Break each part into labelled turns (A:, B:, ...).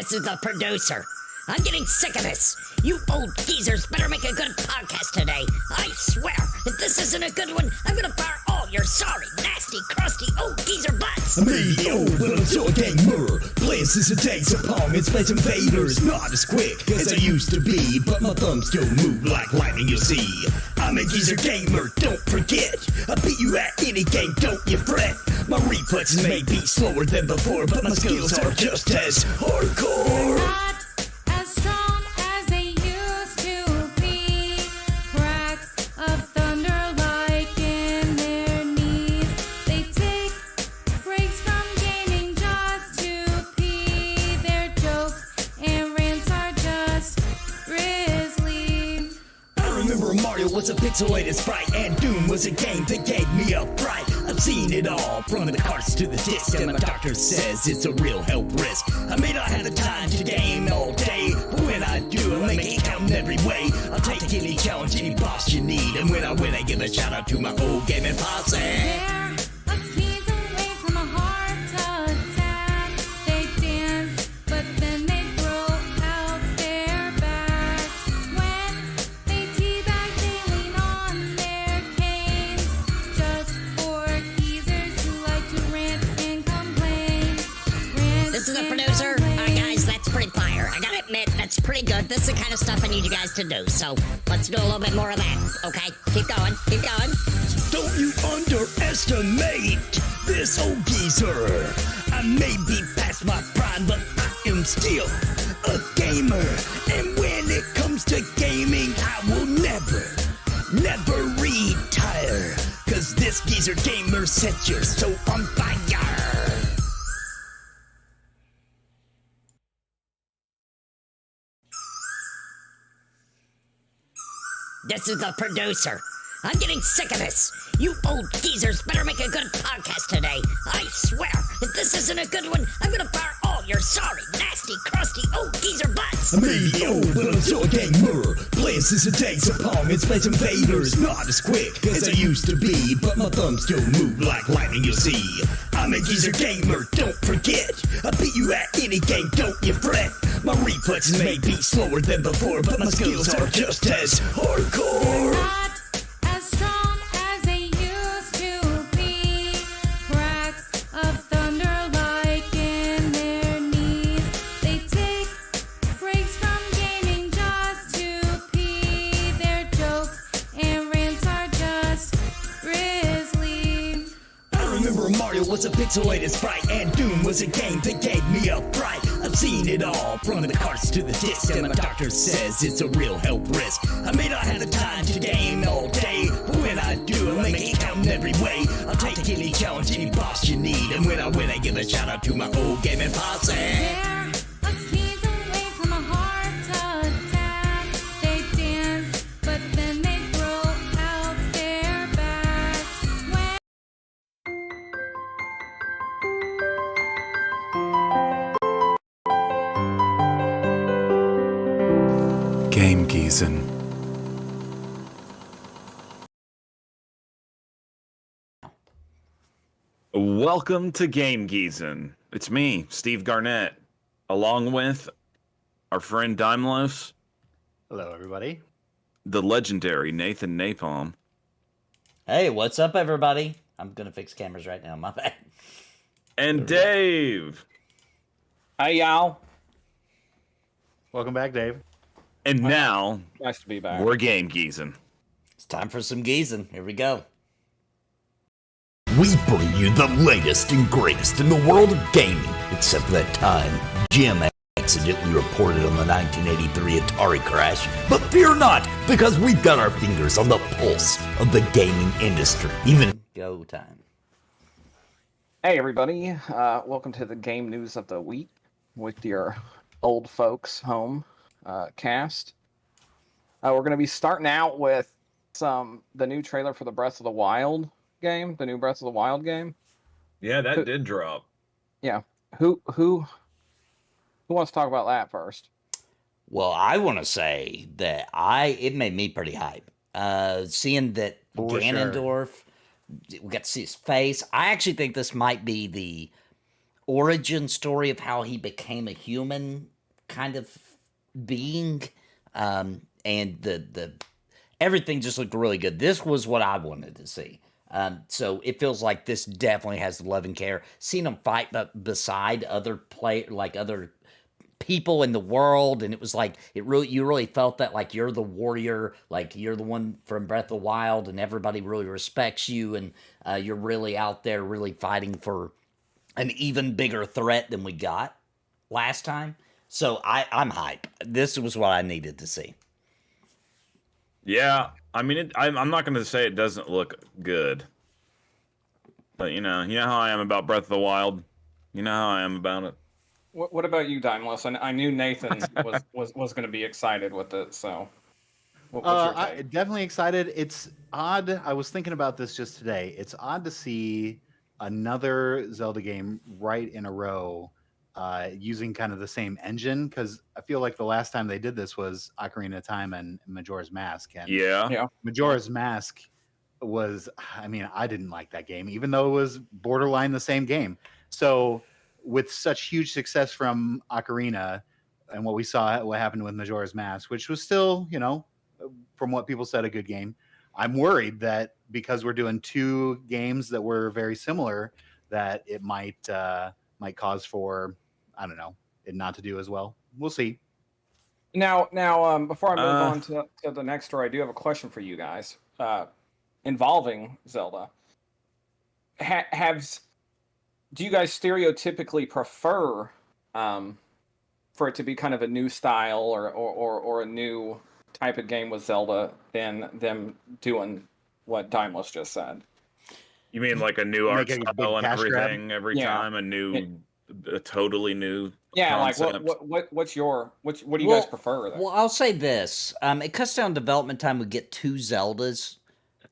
A: This is the producer. I'm getting sick of this. You old geezers better make a good podcast today. I swear, if this isn't a good one, I'm gonna fire all your sorry, nasty, crusty old geezer butts.
B: I may be old, but I'm still a gamer. Playing since the days of Pong and Space Invaders. Not as quick as I used to be, but my thumbs still move like lightning, you'll see. I'm a geezer gamer, don't forget. I beat you at any game, don't you fret. My reflexes may be slower than before, but my skills are just as hardcore.
C: Not as strong as they used to be. Cracks of thunder like in their knees. They take breaks from gaming just to pee. Their jokes and rants are just grisly.
B: I remember Mario was a pixelated sprite, and Doom was a game that gave me a fright. I've seen it all, from the carts to the disc, and my doctor says it's a real health risk. I may not have the time to game all day, but when I do, I make it count in every way. I'll take any challenge, any boss you need, and when I win, I give a shout out to my old gaming posse.
C: They're a sneeze away from a heart attack. They dance, but then they throw out their backs. When they teabag, they lean on their canes. Just for geezers who like to rant and complain. Rant
A: This is the
C: and
A: producer.
C: complain.
A: Guys, that's pretty fire. I gotta admit, that's pretty good. This is the kind of stuff I need you guys to do. So let's do a little bit more of that. Okay, keep going, keep going.
B: Don't you underestimate this old geezer. I may be past my prime, but I am still a gamer. And when it comes to gaming, I will never retire. Cause this geezer gamer sets your soul on fire.
A: This is the producer. I'm getting sick of this. You old geezers better make a good podcast today. I swear, if this isn't a good one, I'm gonna fire all your sorry, nasty, crusty old geezer butts.
B: I may be old, but I'm still a gamer. Playing since the days of Pong and Space Invaders. Not as quick as I used to be, but my thumbs still move like lightning, you'll see. I'm a geezer gamer, don't forget. I beat you at any game, don't you fret. My reflexes may be slower than before, but my skills are just as hardcore.
C: Not as strong as they used to be. Cracks of thunder like in their knees. They take breaks from gaming just to pee. Their jokes and rants are just grisly.
B: I remember Mario was a pixelated sprite, and Doom was a game that gave me a fright. I've seen it all, from the carts to the disc, and my doctor says it's a real health risk. I may not have the time to game all day, but when I do, I make it count in every way. I'll take any challenge, any boss you need, and when I win, I give a shout out to my old gaming posse.
C: They're a sneeze away from a heart attack. They dance, but then they throw out their backs. When
D: Game Geezin.
E: Welcome to Game Geezin. It's me, Steve Garnett, along with our friend Daimlos,
F: Hello, everybody.
E: the legendary Nathan Napalm,
G: Hey, what's up, everybody? I'm gonna fix cameras right now. My bad.
E: and Dave.
H: Hey, y'all.
F: Welcome back, Dave.
E: And now
H: Nice to be back.
E: we're Game Geezin.
G: It's time for some geezing. Here we go.
B: We bring you the latest and greatest in the world of gaming. Except that time, Jim accidentally reported on the 1983 Atari crash. But fear not, because we've got our fingers on the pulse of the gaming industry. Even
G: Go time.
H: Hey, everybody. Welcome to the game news of the week with your old folks home cast. We're going to be starting out with the new trailer for the Breath of the Wild game, the new Breath of the Wild game.
E: Yeah, that did drop.
H: Yeah. Who wants to talk about that first?
G: Well, I want to say that it made me pretty hype. Seeing that
F: For sure.
G: Ganondorf, we got to see his face. I actually think this might be the origin story of how he became a human kind of being, and the everything just looked really good. This was what I wanted to see. So it feels like this definitely has the love and care. Seeing them fight beside other other people in the world, and it was like you really felt that like you're the warrior, like you're the one from Breath of the Wild, and everybody really respects you, and you're really out there really fighting for an even bigger threat than we got last time. So I'm hype. This was what I needed to see.
E: Yeah, I mean, I'm not going to say it doesn't look good, but you know how I am about Breath of the Wild. You know how I am about it.
H: What about you, Daimless? I knew Nathan was going to be excited with it. So, what's your take?
F: Definitely excited. It's odd. I was thinking about this just today. It's odd to see another Zelda game right in a row using kind of the same engine, because I feel like the last time they did this was Ocarina of Time and Majora's Mask. And
E: Yeah.
F: Majora's Mask was, I mean, I didn't like that game, even though it was borderline the same game. So with such huge success from Ocarina and what we saw, what happened with Majora's Mask, which was still, from what people said, a good game, I'm worried that because we're doing two games that were very similar, that it might cause for, I don't know, it not to do as well. We'll see.
H: Now, before I move on to the next story, I do have a question for you guys involving Zelda. Do you guys stereotypically prefer for it to be kind of a new style or a new type of game with Zelda than them doing what Daimless just said?
E: You mean like a new art
F: Make a big
E: style and
F: cash grab?
E: everything every time, a totally new
H: Yeah,
E: concept?
H: like what do you guys prefer? Then?
G: Well, I'll say this: it cuts down development time. We get two Zeldas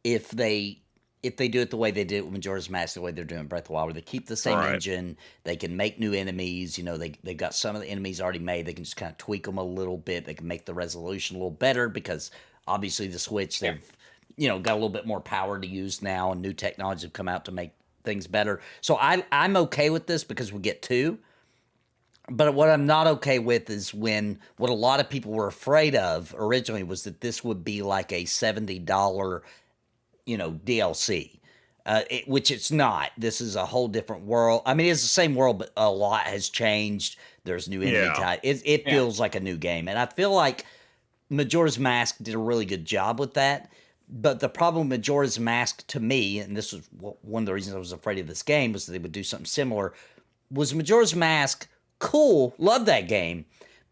G: if they do it the way they did it with Majora's Mask, the way they're doing Breath of the Wild, where they keep the same engine, they can make new enemies. They've got some of the enemies already made. They can just kind of tweak them a little bit. They can make the resolution a little better because obviously the Switch they've got a little bit more power to use now, and new technologies have come out to make things better. So I'm okay with this because we get two. But what I'm not okay with is what a lot of people were afraid of originally was that this would be like a $70 DLC, which it's not. This is a whole different world. I mean, it's the same world, but a lot has changed. There's new enemy type. It feels like a new game, and I feel like Majora's Mask did a really good job with that. But the problem with Majora's Mask to me, and this was one of the reasons I was afraid of this game, was that they would do something similar, was Majora's Mask cool, love that game,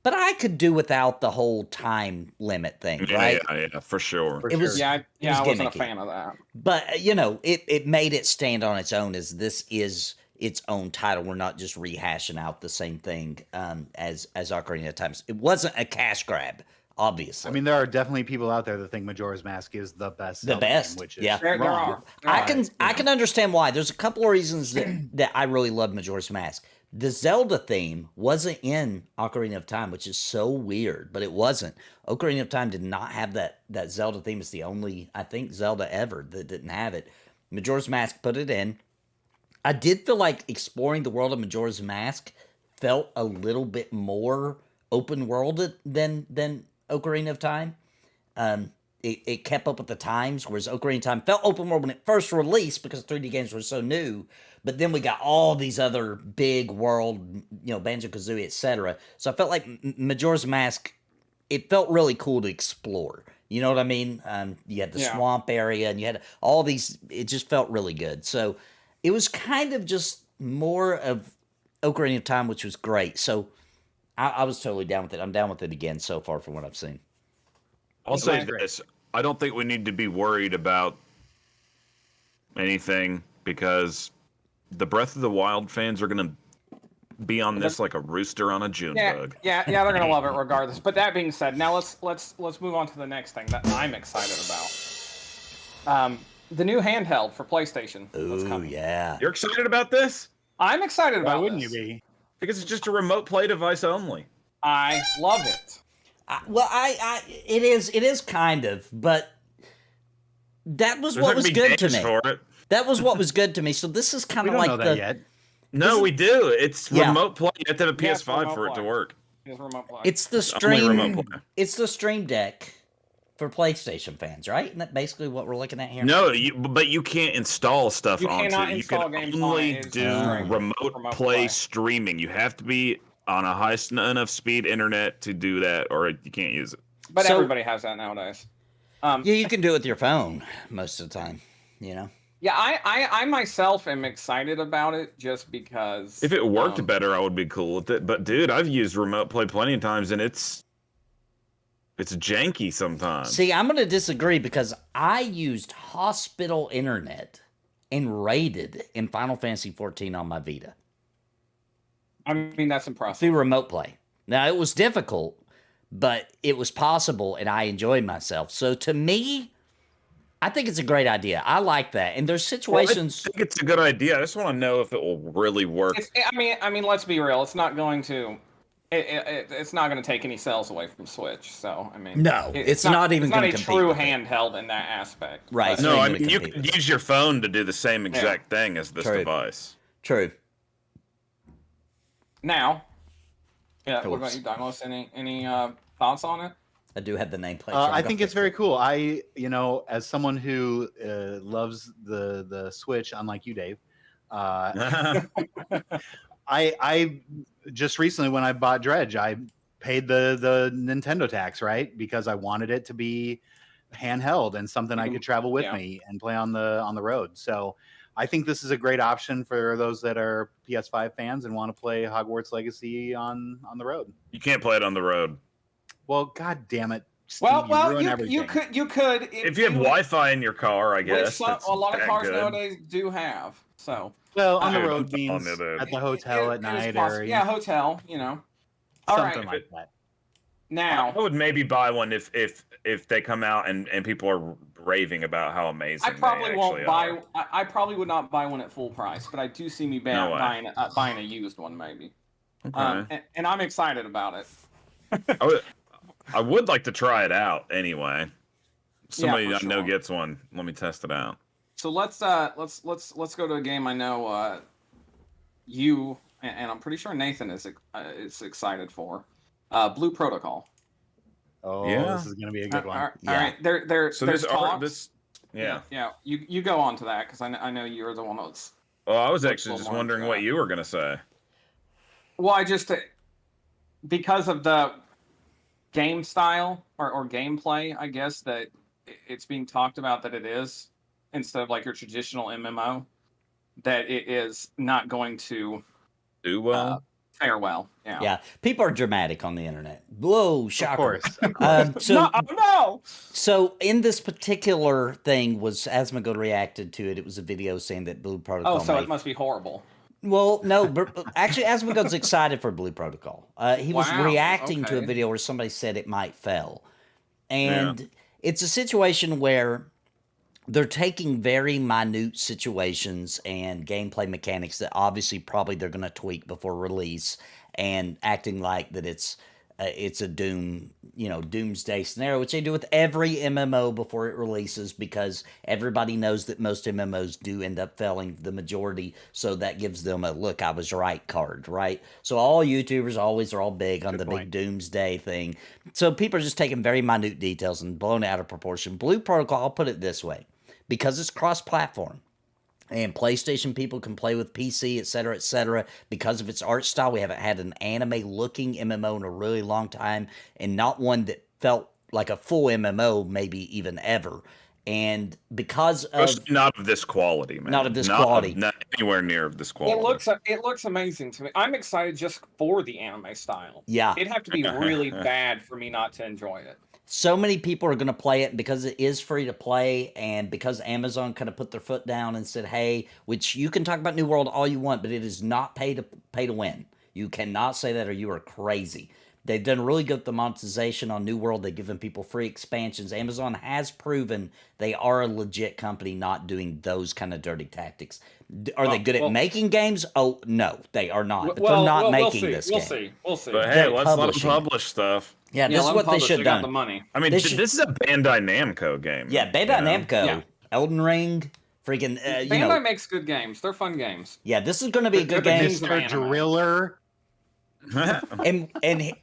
G: but I could do without the whole time limit thing, right?
E: Yeah, for sure.
G: It was
H: I wasn't
G: gimmicky.
H: a fan of that.
G: But it made it stand on its own, as this is its own title. We're not just rehashing out the same thing as Ocarina of Time. It wasn't a cash grab, obviously.
F: I mean, there are definitely people out there that think Majora's Mask is the best.
G: The
F: Zelda
G: best,
F: game, which is
G: yeah.
H: There
F: wrong.
H: are.
G: I can understand why. There's a couple of reasons that I really love Majora's Mask. The Zelda theme wasn't in Ocarina of Time, which is so weird, but it wasn't. Ocarina of Time did not have that Zelda theme. It's the only, I think, Zelda ever that didn't have it. Majora's Mask put it in. I did feel like exploring the world of Majora's Mask felt a little bit more open worlded than Ocarina of Time. It kept up with the times, whereas Ocarina of Time felt open world when it first released because 3D games were so new. But then we got all these other big world, Banjo-Kazooie, etc. So I felt like Majora's Mask, it felt really cool to explore. You know what I mean? You had the swamp area, and you had all these. It just felt really good. So it was kind of just more of Ocarina of Time, which was great. So I was totally down with it. I'm down with it again so far from what I've seen.
E: I'll say this. I don't think we need to be worried about anything because the Breath of the Wild fans are going to be on this like a rooster on a June bug.
H: Yeah, they're going to love it regardless. But that being said, now let's move on to the next thing that I'm excited about. The new handheld for PlayStation.
G: Ooh, yeah.
E: You're excited about this?
H: I'm excited
F: Why
H: about
F: wouldn't
H: this.
F: you be?
E: Because it's just a remote play device only.
H: I love it.
G: It is kind of, but that was
E: There's
G: what
E: not
G: was
E: gonna be
G: good to
E: games
G: me.
E: for it.
G: That was what was good to me. So this is kind
F: We
G: of
F: don't
G: like
F: know that yet.
E: No, we do. It's
G: Yeah.
E: remote play. You have to have a
H: Yes,
E: PS5
H: remote
E: for it to
H: play.
E: work.
H: Is remote play.
G: It's the
E: Only remote
G: stream.
E: play.
G: It's the Stream Deck for PlayStation fans, right? Isn't that basically what we're looking at here?
E: No, but you can't install stuff
H: You
E: onto
H: cannot
E: it. You
H: install
E: can
H: games on
E: only
H: it. It's
E: do
H: streaming.
E: remote
H: Remote
E: play
H: play.
E: streaming. You have to be on a high enough speed internet to do that, or you can't use it.
H: But
G: So-
H: everybody has that nowadays.
G: Yeah, you can do it with your phone most of the time. You know.
H: Yeah, I myself am excited about it just because.
E: If it worked better, I would be cool with it. But dude, I've used remote play plenty of times, and it's janky sometimes.
G: See, I'm going to disagree because I used hospital internet and raided in Final Fantasy 14 on my Vita
H: I mean, that's impressive.
G: through remote play. Now, it was difficult, but it was possible, and I enjoyed myself. So to me, I think it's a great idea. I like that. And there's situations.
E: I think it's a good idea. I just want to know if it will really work.
H: I mean, let's be real. It's not going to. It's not going to take any sales away from Switch. So I mean,
G: No, it's not even
H: It's not
G: gonna
H: a
G: compete
H: true
G: with it.
H: handheld in that aspect.
G: Right.
H: But-
G: It's
E: No,
G: not
E: I
G: even
E: mean you
G: compete
E: could
G: with it.
E: use your phone to do the same exact thing as this
G: True.
E: device.
G: True.
H: Now, yeah. What
G: Oops.
H: about you, Douglas? Any thoughts on it?
G: I do have the nameplate.
F: I think it's very cool. As someone who loves the Switch, unlike you, Dave, I just recently when I bought Dredge, I paid the Nintendo tax, right? Because I wanted it to be handheld and something I could travel with me and play on the road. So I think this is a great option for those that are PS5 fans and want to play Hogwarts Legacy on the road.
E: You can't play it on the road.
F: Well, god damn it. Steve,
H: Well,
F: ruin
H: you
F: everything.
H: could
E: If you have Wi-Fi in your car, I
H: which
E: guess.
H: a lot of
E: that
H: cars
E: good.
H: nowadays do have. So
F: Well, on the
E: Dude,
F: road
E: I'm
F: means
E: telling you, dude.
F: at the hotel
H: it
F: at
H: is
F: night
H: possible.
F: or
H: Yeah, hotel. All right.
F: something like that.
H: Now,
E: I would maybe buy one if they come out and people are raving about how amazing
H: I probably
E: they
H: won't
E: actually
H: buy.
E: are.
H: I probably would not buy one at full price, but I do see me
E: No way.
H: buying a used one maybe.
E: Okay.
H: And I'm excited about it.
E: I would like to try it out anyway. Somebody
H: for
E: I know
H: sure.
E: gets one. Let me test it out.
H: So let's go to a game I know you and I'm pretty sure Nathan is excited for. Blue Protocol.
F: Oh,
E: Yeah.
F: this is going to be a good one.
H: All
G: Yeah.
H: right. There's
E: this
H: talks.
E: yeah.
H: Yeah. You go on to that because I know you're the one that's.
E: Well, I was
H: Looks a
E: actually
H: little
E: just
H: more
E: wondering
H: into
E: what
H: that.
E: you were gonna say.
H: Well, I just because of the game style or gameplay, I guess that it's being talked about that it is instead of like your traditional MMO, that it is not going to
E: Do well.
H: fare well. Yeah.
G: Yeah, people are dramatic on the internet. Whoa,
F: Of
G: shocker.
F: course.
H: No.
G: So in this particular thing was Asmongold reacted to it. It was a video saying that Blue Protocol.
H: Oh, so
G: made-
H: it must be horrible.
G: Well, no, but actually, Asmongold's excited for Blue Protocol. He was
H: Wow,
G: reacting to a
H: okay.
G: video where somebody said it might fail, and it's a situation where they're taking very minute situations and gameplay mechanics that obviously probably they're going to tweak before release, and acting like that it's a doomsday scenario, which they do with every MMO before it releases, because everybody knows that most MMOs do end up failing, the majority, so that gives them a look, I was right card, right? So all YouTubers are all big on the big doomsday thing. So people are just taking very minute details and blowing it out of proportion. Blue Protocol, I'll put it this way, because it's cross-platform, and PlayStation people can play with PC, etc., because of its art style. We haven't had an anime-looking MMO in a really long time, and not one that felt like a full MMO, maybe even ever. And because of
E: Especially not of this quality, man.
G: Not of this quality.
E: Not anywhere near of this quality.
H: It looks amazing to me. I'm excited just for the anime style.
G: Yeah.
H: It'd have to be really bad for me not to enjoy it.
G: so many people are going to play it because it is free to play, and because Amazon kind of put their foot down and said, hey, which you can talk about New World all you want, but it is not pay to win. You cannot say that or you are crazy. They've done really good with the monetization on New World. They've given people free expansions. Amazon has proven they are a legit company not doing those kind of dirty tactics. Are they good at making games? Oh, no, they are not. But they're not making this game.
H: We'll see.
E: But hey,
G: They're
E: let's let them
G: publishing.
E: publish stuff.
G: Yeah, this is what they should have
H: got
G: done.
H: the money.
E: I mean,
G: They
E: this is a Bandai Namco game.
G: Yeah, Bandai
E: you know?
G: Namco,
H: Yeah.
G: Elden Ring, freaking,
H: Bandai makes good games. They're fun games.
G: yeah, this is going to be a good
H: They're the
G: game.
H: kings of
F: Mr.
H: anime.
F: Driller.
G: and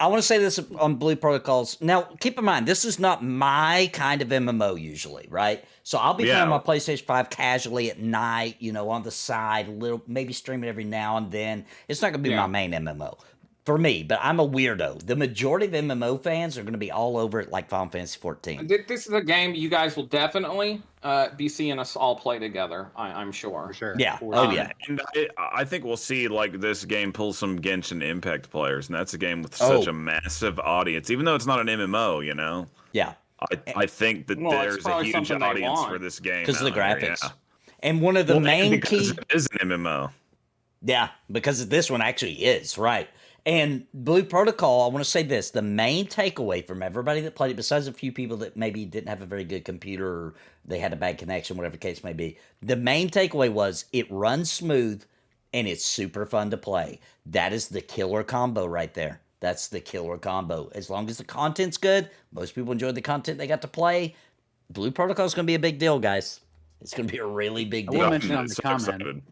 G: I want to say this on Blue Protocols. Now, keep in mind, this is not my kind of MMO usually, right? So I'll be playing my PlayStation 5 casually at night, on the side, maybe streaming every now and then. It's not going to be my main MMO for me, but I'm a weirdo. The majority of MMO fans are going to be all over it like Final Fantasy 14.
H: This is a game you guys will definitely be seeing us all play together, I'm sure.
F: For sure.
G: Yeah.
F: Yeah.
E: And I think we'll see like this game pull some Genshin Impact players, and that's a game with such a massive audience, even though it's not an MMO.
G: Yeah.
E: I think that there's a huge audience for this game
G: because of the
E: out
G: graphics.
E: there,
G: And one of the main key
E: it is an MMO.
G: Yeah, because this one actually is, right. And Blue Protocol, I want to say this, the main takeaway from everybody that played it, besides a few people that maybe didn't have a very good computer or they had a bad connection, whatever the case may be, the main takeaway was it runs smooth and it's super fun to play. That is the killer combo right there. That's the killer combo. As long as the content's good, most people enjoyed the content they got to play, Blue Protocol is going to be a big deal, guys. It's going to be a really big
F: I
G: deal.
F: will mention on the
E: So
F: comment,
E: excited.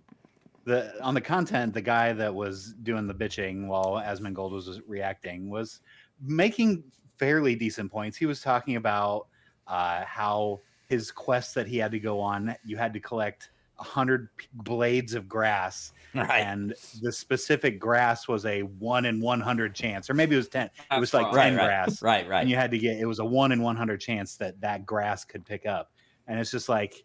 F: on the content, the guy that was doing the bitching while Asmongold was reacting was making fairly decent points. He was talking about how his quest that he had to go on, you had to collect 100 blades of grass,
G: Right.
F: and the specific grass was a 1 in 100 chance, or maybe it was 10. It was like
H: Right,
F: 10
G: right,
F: grass,
G: Right.
F: and you had to get. It was a 1 in 100 chance that grass could pick up, and it's just like,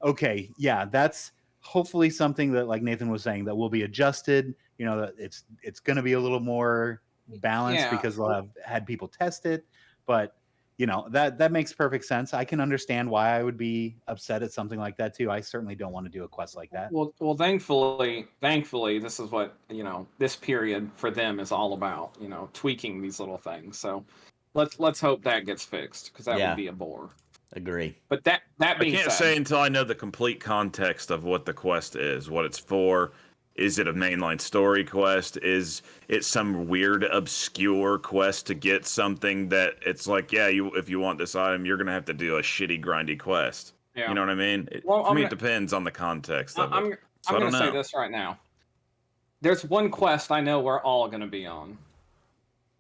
F: okay, yeah, that's hopefully something that, like Nathan was saying, that will be adjusted. That it's going to be a little more balanced because they'll have had people test it. But that makes perfect sense. I can understand why I would be upset at something like that too. I certainly don't want to do a quest like that.
H: Well, thankfully, this is what this period for them is all about. Tweaking these little things. So let's hope that gets fixed, because that would be a bore.
G: Agree.
H: But that being
E: I can't
H: said,
E: say until I know the complete context of what the quest is, what it's for. Is it a mainline story quest? Is it some weird, obscure quest to get something that it's like, if you want this item, you're going to have to do a shitty, grindy quest.
H: Yeah.
E: You know what I mean?
H: Well,
E: It depends on the context of it.
H: I'm going to say this right now. There's one quest I know we're all going to be on.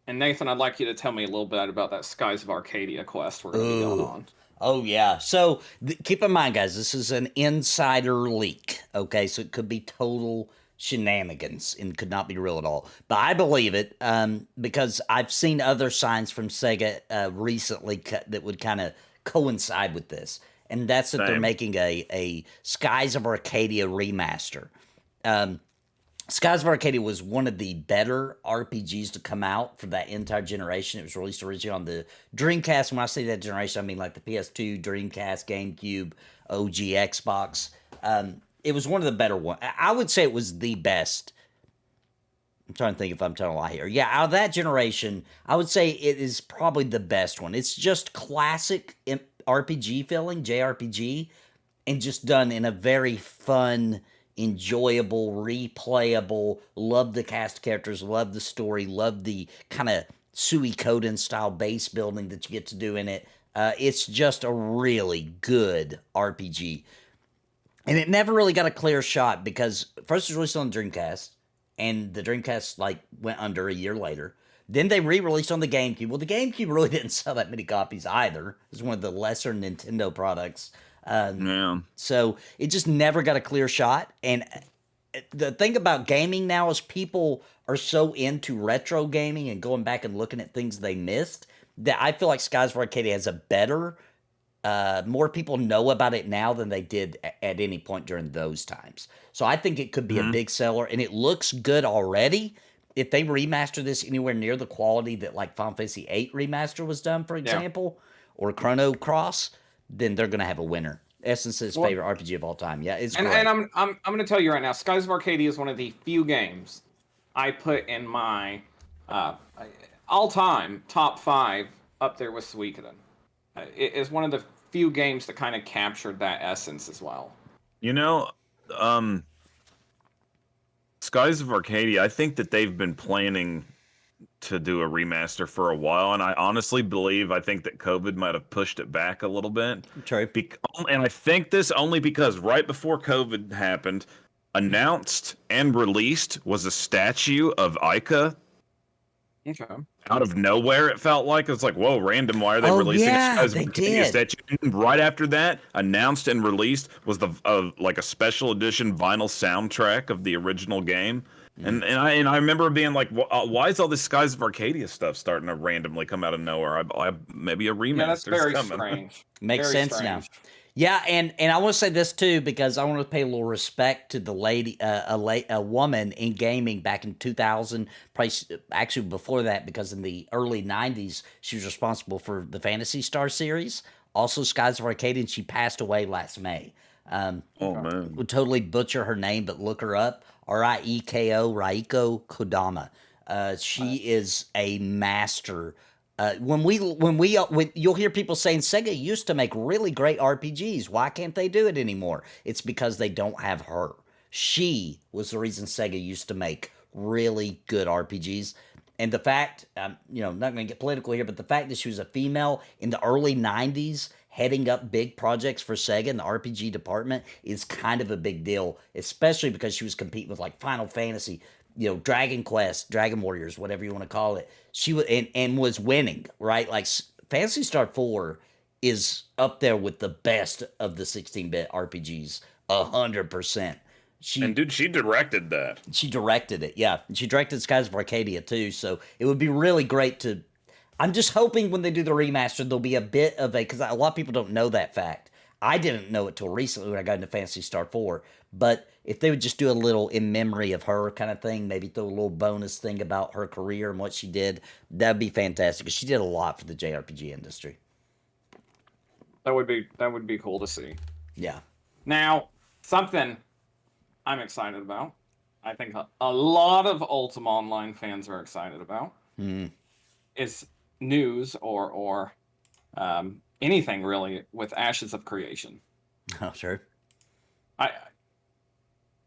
H: And Nathan, I'd like you to tell me a little bit about that Skies of Arcadia quest we're going to be going on.
G: Oh, yeah. So keep in mind, guys, this is an insider leak. Okay, so it could be total shenanigans and could not be real at all. But I believe it because I've seen other signs from Sega recently that would kind of coincide with this. And that's that they're making a Skies of Arcadia remaster. Skies of Arcadia was one of the better RPGs to come out for that entire generation. It was released originally on the Dreamcast. When I say that generation, I mean like the PS2, Dreamcast, GameCube, OG Xbox. It was one of the better ones. I would say it was the best. I'm trying to think if I'm telling a lie here. Yeah, out of that generation, I would say it is probably the best one. It's just classic RPG feeling, JRPG, and just done in a very fun, enjoyable, replayable, love the cast characters, love the story, love the kind of Suikoden style base building that you get to do in it. It's just a really good RPG. And it never really got a clear shot because first it was released on the Dreamcast, and the Dreamcast went under a year later. Then they re-released on the GameCube. Well, the GameCube really didn't sell that many copies either. It was one of the lesser Nintendo products. So it just never got a clear shot. And the thing about gaming now is people are so into retro gaming and going back and looking at things they missed that I feel like Skies of Arcadia has a better, more people know about it now than they did at any point during those times. So I think it could be a big seller, and it looks good already. If they remaster this anywhere near the quality that like Final Fantasy VIII remaster was done, for example, or Chrono Cross, then they're going to have a winner. Essence's favorite RPG of all time. Yeah, it's great.
H: And I'm going to tell you right now, Skies of Arcadia is one of the few games I put in my all-time top 5 up there with Suikoden. It is one of the few games that kind of captured that essence as well.
E: Skies of Arcadia, I think that they've been planning to do a remaster for a while, and I honestly I think that COVID might have pushed it back a little bit.
G: True.
E: And I think this only because right before COVID happened, announced and released was a statue of Ica
H: Okay.
E: Out of nowhere, it felt like it's like, whoa, random. Why are they
G: Oh,
E: releasing
G: yeah,
E: Skies of
G: they
E: Arcadia
G: did.
E: statue? And right after that, announced and released was the like a special edition vinyl soundtrack of the original game. And I remember being like, why is all this Skies of Arcadia stuff starting to randomly come out of nowhere? Maybe a remaster
H: Yeah, that's very
E: coming.
H: strange.
G: Makes
H: Very
G: sense now.
H: strange.
G: Yeah, and I want to say this too because I want to pay a little respect to the lady, a woman in gaming back in 2000, probably actually before that, because in the early 90s she was responsible for the Phantasy Star series, also Skies of Arcadia, and she passed away last May.
E: Oh man.
G: Would totally butcher her name, but look her up. Raiko Kodama. She is a master. When you'll hear people saying Sega used to make really great RPGs. Why can't they do it anymore? It's because they don't have her. She was the reason Sega used to make really good RPGs. And the fact, not going to get political here, but the fact that she was a female in the early 90s heading up big projects for Sega in the RPG department is kind of a big deal, especially because she was competing with like Final Fantasy, Dragon Quest, Dragon Warriors, whatever you want to call it. She was and was winning, right? Like Phantasy Star 4 is up there with the best of the 16-bit RPGs, 100%.
E: And dude, she directed that.
G: She directed it, yeah. And she directed Skies of Arcadia too, so it would be really great to... I'm just hoping when they do the remaster, there'll be a bit of a... Because a lot of people don't know that fact. I didn't know it till recently when I got into Phantasy Star 4. But if they would just do a little in memory of her kind of thing, maybe throw a little bonus thing about her career and what she did, that'd be fantastic. Because she did a lot for the JRPG industry.
H: That would be cool to see.
G: Yeah.
H: Now, something I'm excited about. I think a lot of Ultima Online fans are excited about. Is news or anything really with Ashes of Creation.
G: Oh, sure.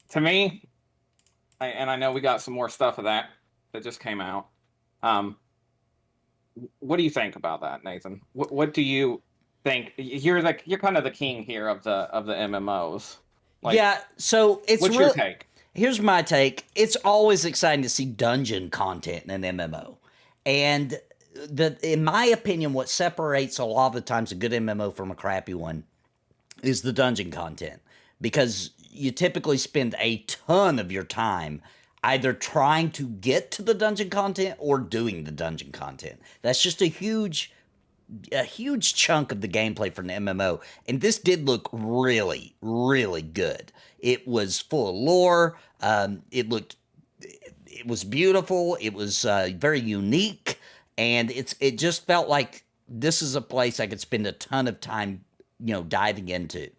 H: To me, and I know we got some more stuff of that just came out. What do you think about that, Nathan? What do you think? You're kind of the king here of the MMOs.
G: Yeah, so it's
H: what's your take?
G: Here's my take. It's always exciting to see dungeon content in an MMO. And in my opinion, what separates a lot of the times a good MMO from a crappy one is the dungeon content. Because you typically spend a ton of your time either trying to get to the dungeon content or doing the dungeon content. That's just a huge chunk of the gameplay for an MMO. And this did look really, really good. It was full of lore. It was beautiful. It was very unique. And it just felt like this is a place I could spend a ton of time, diving into.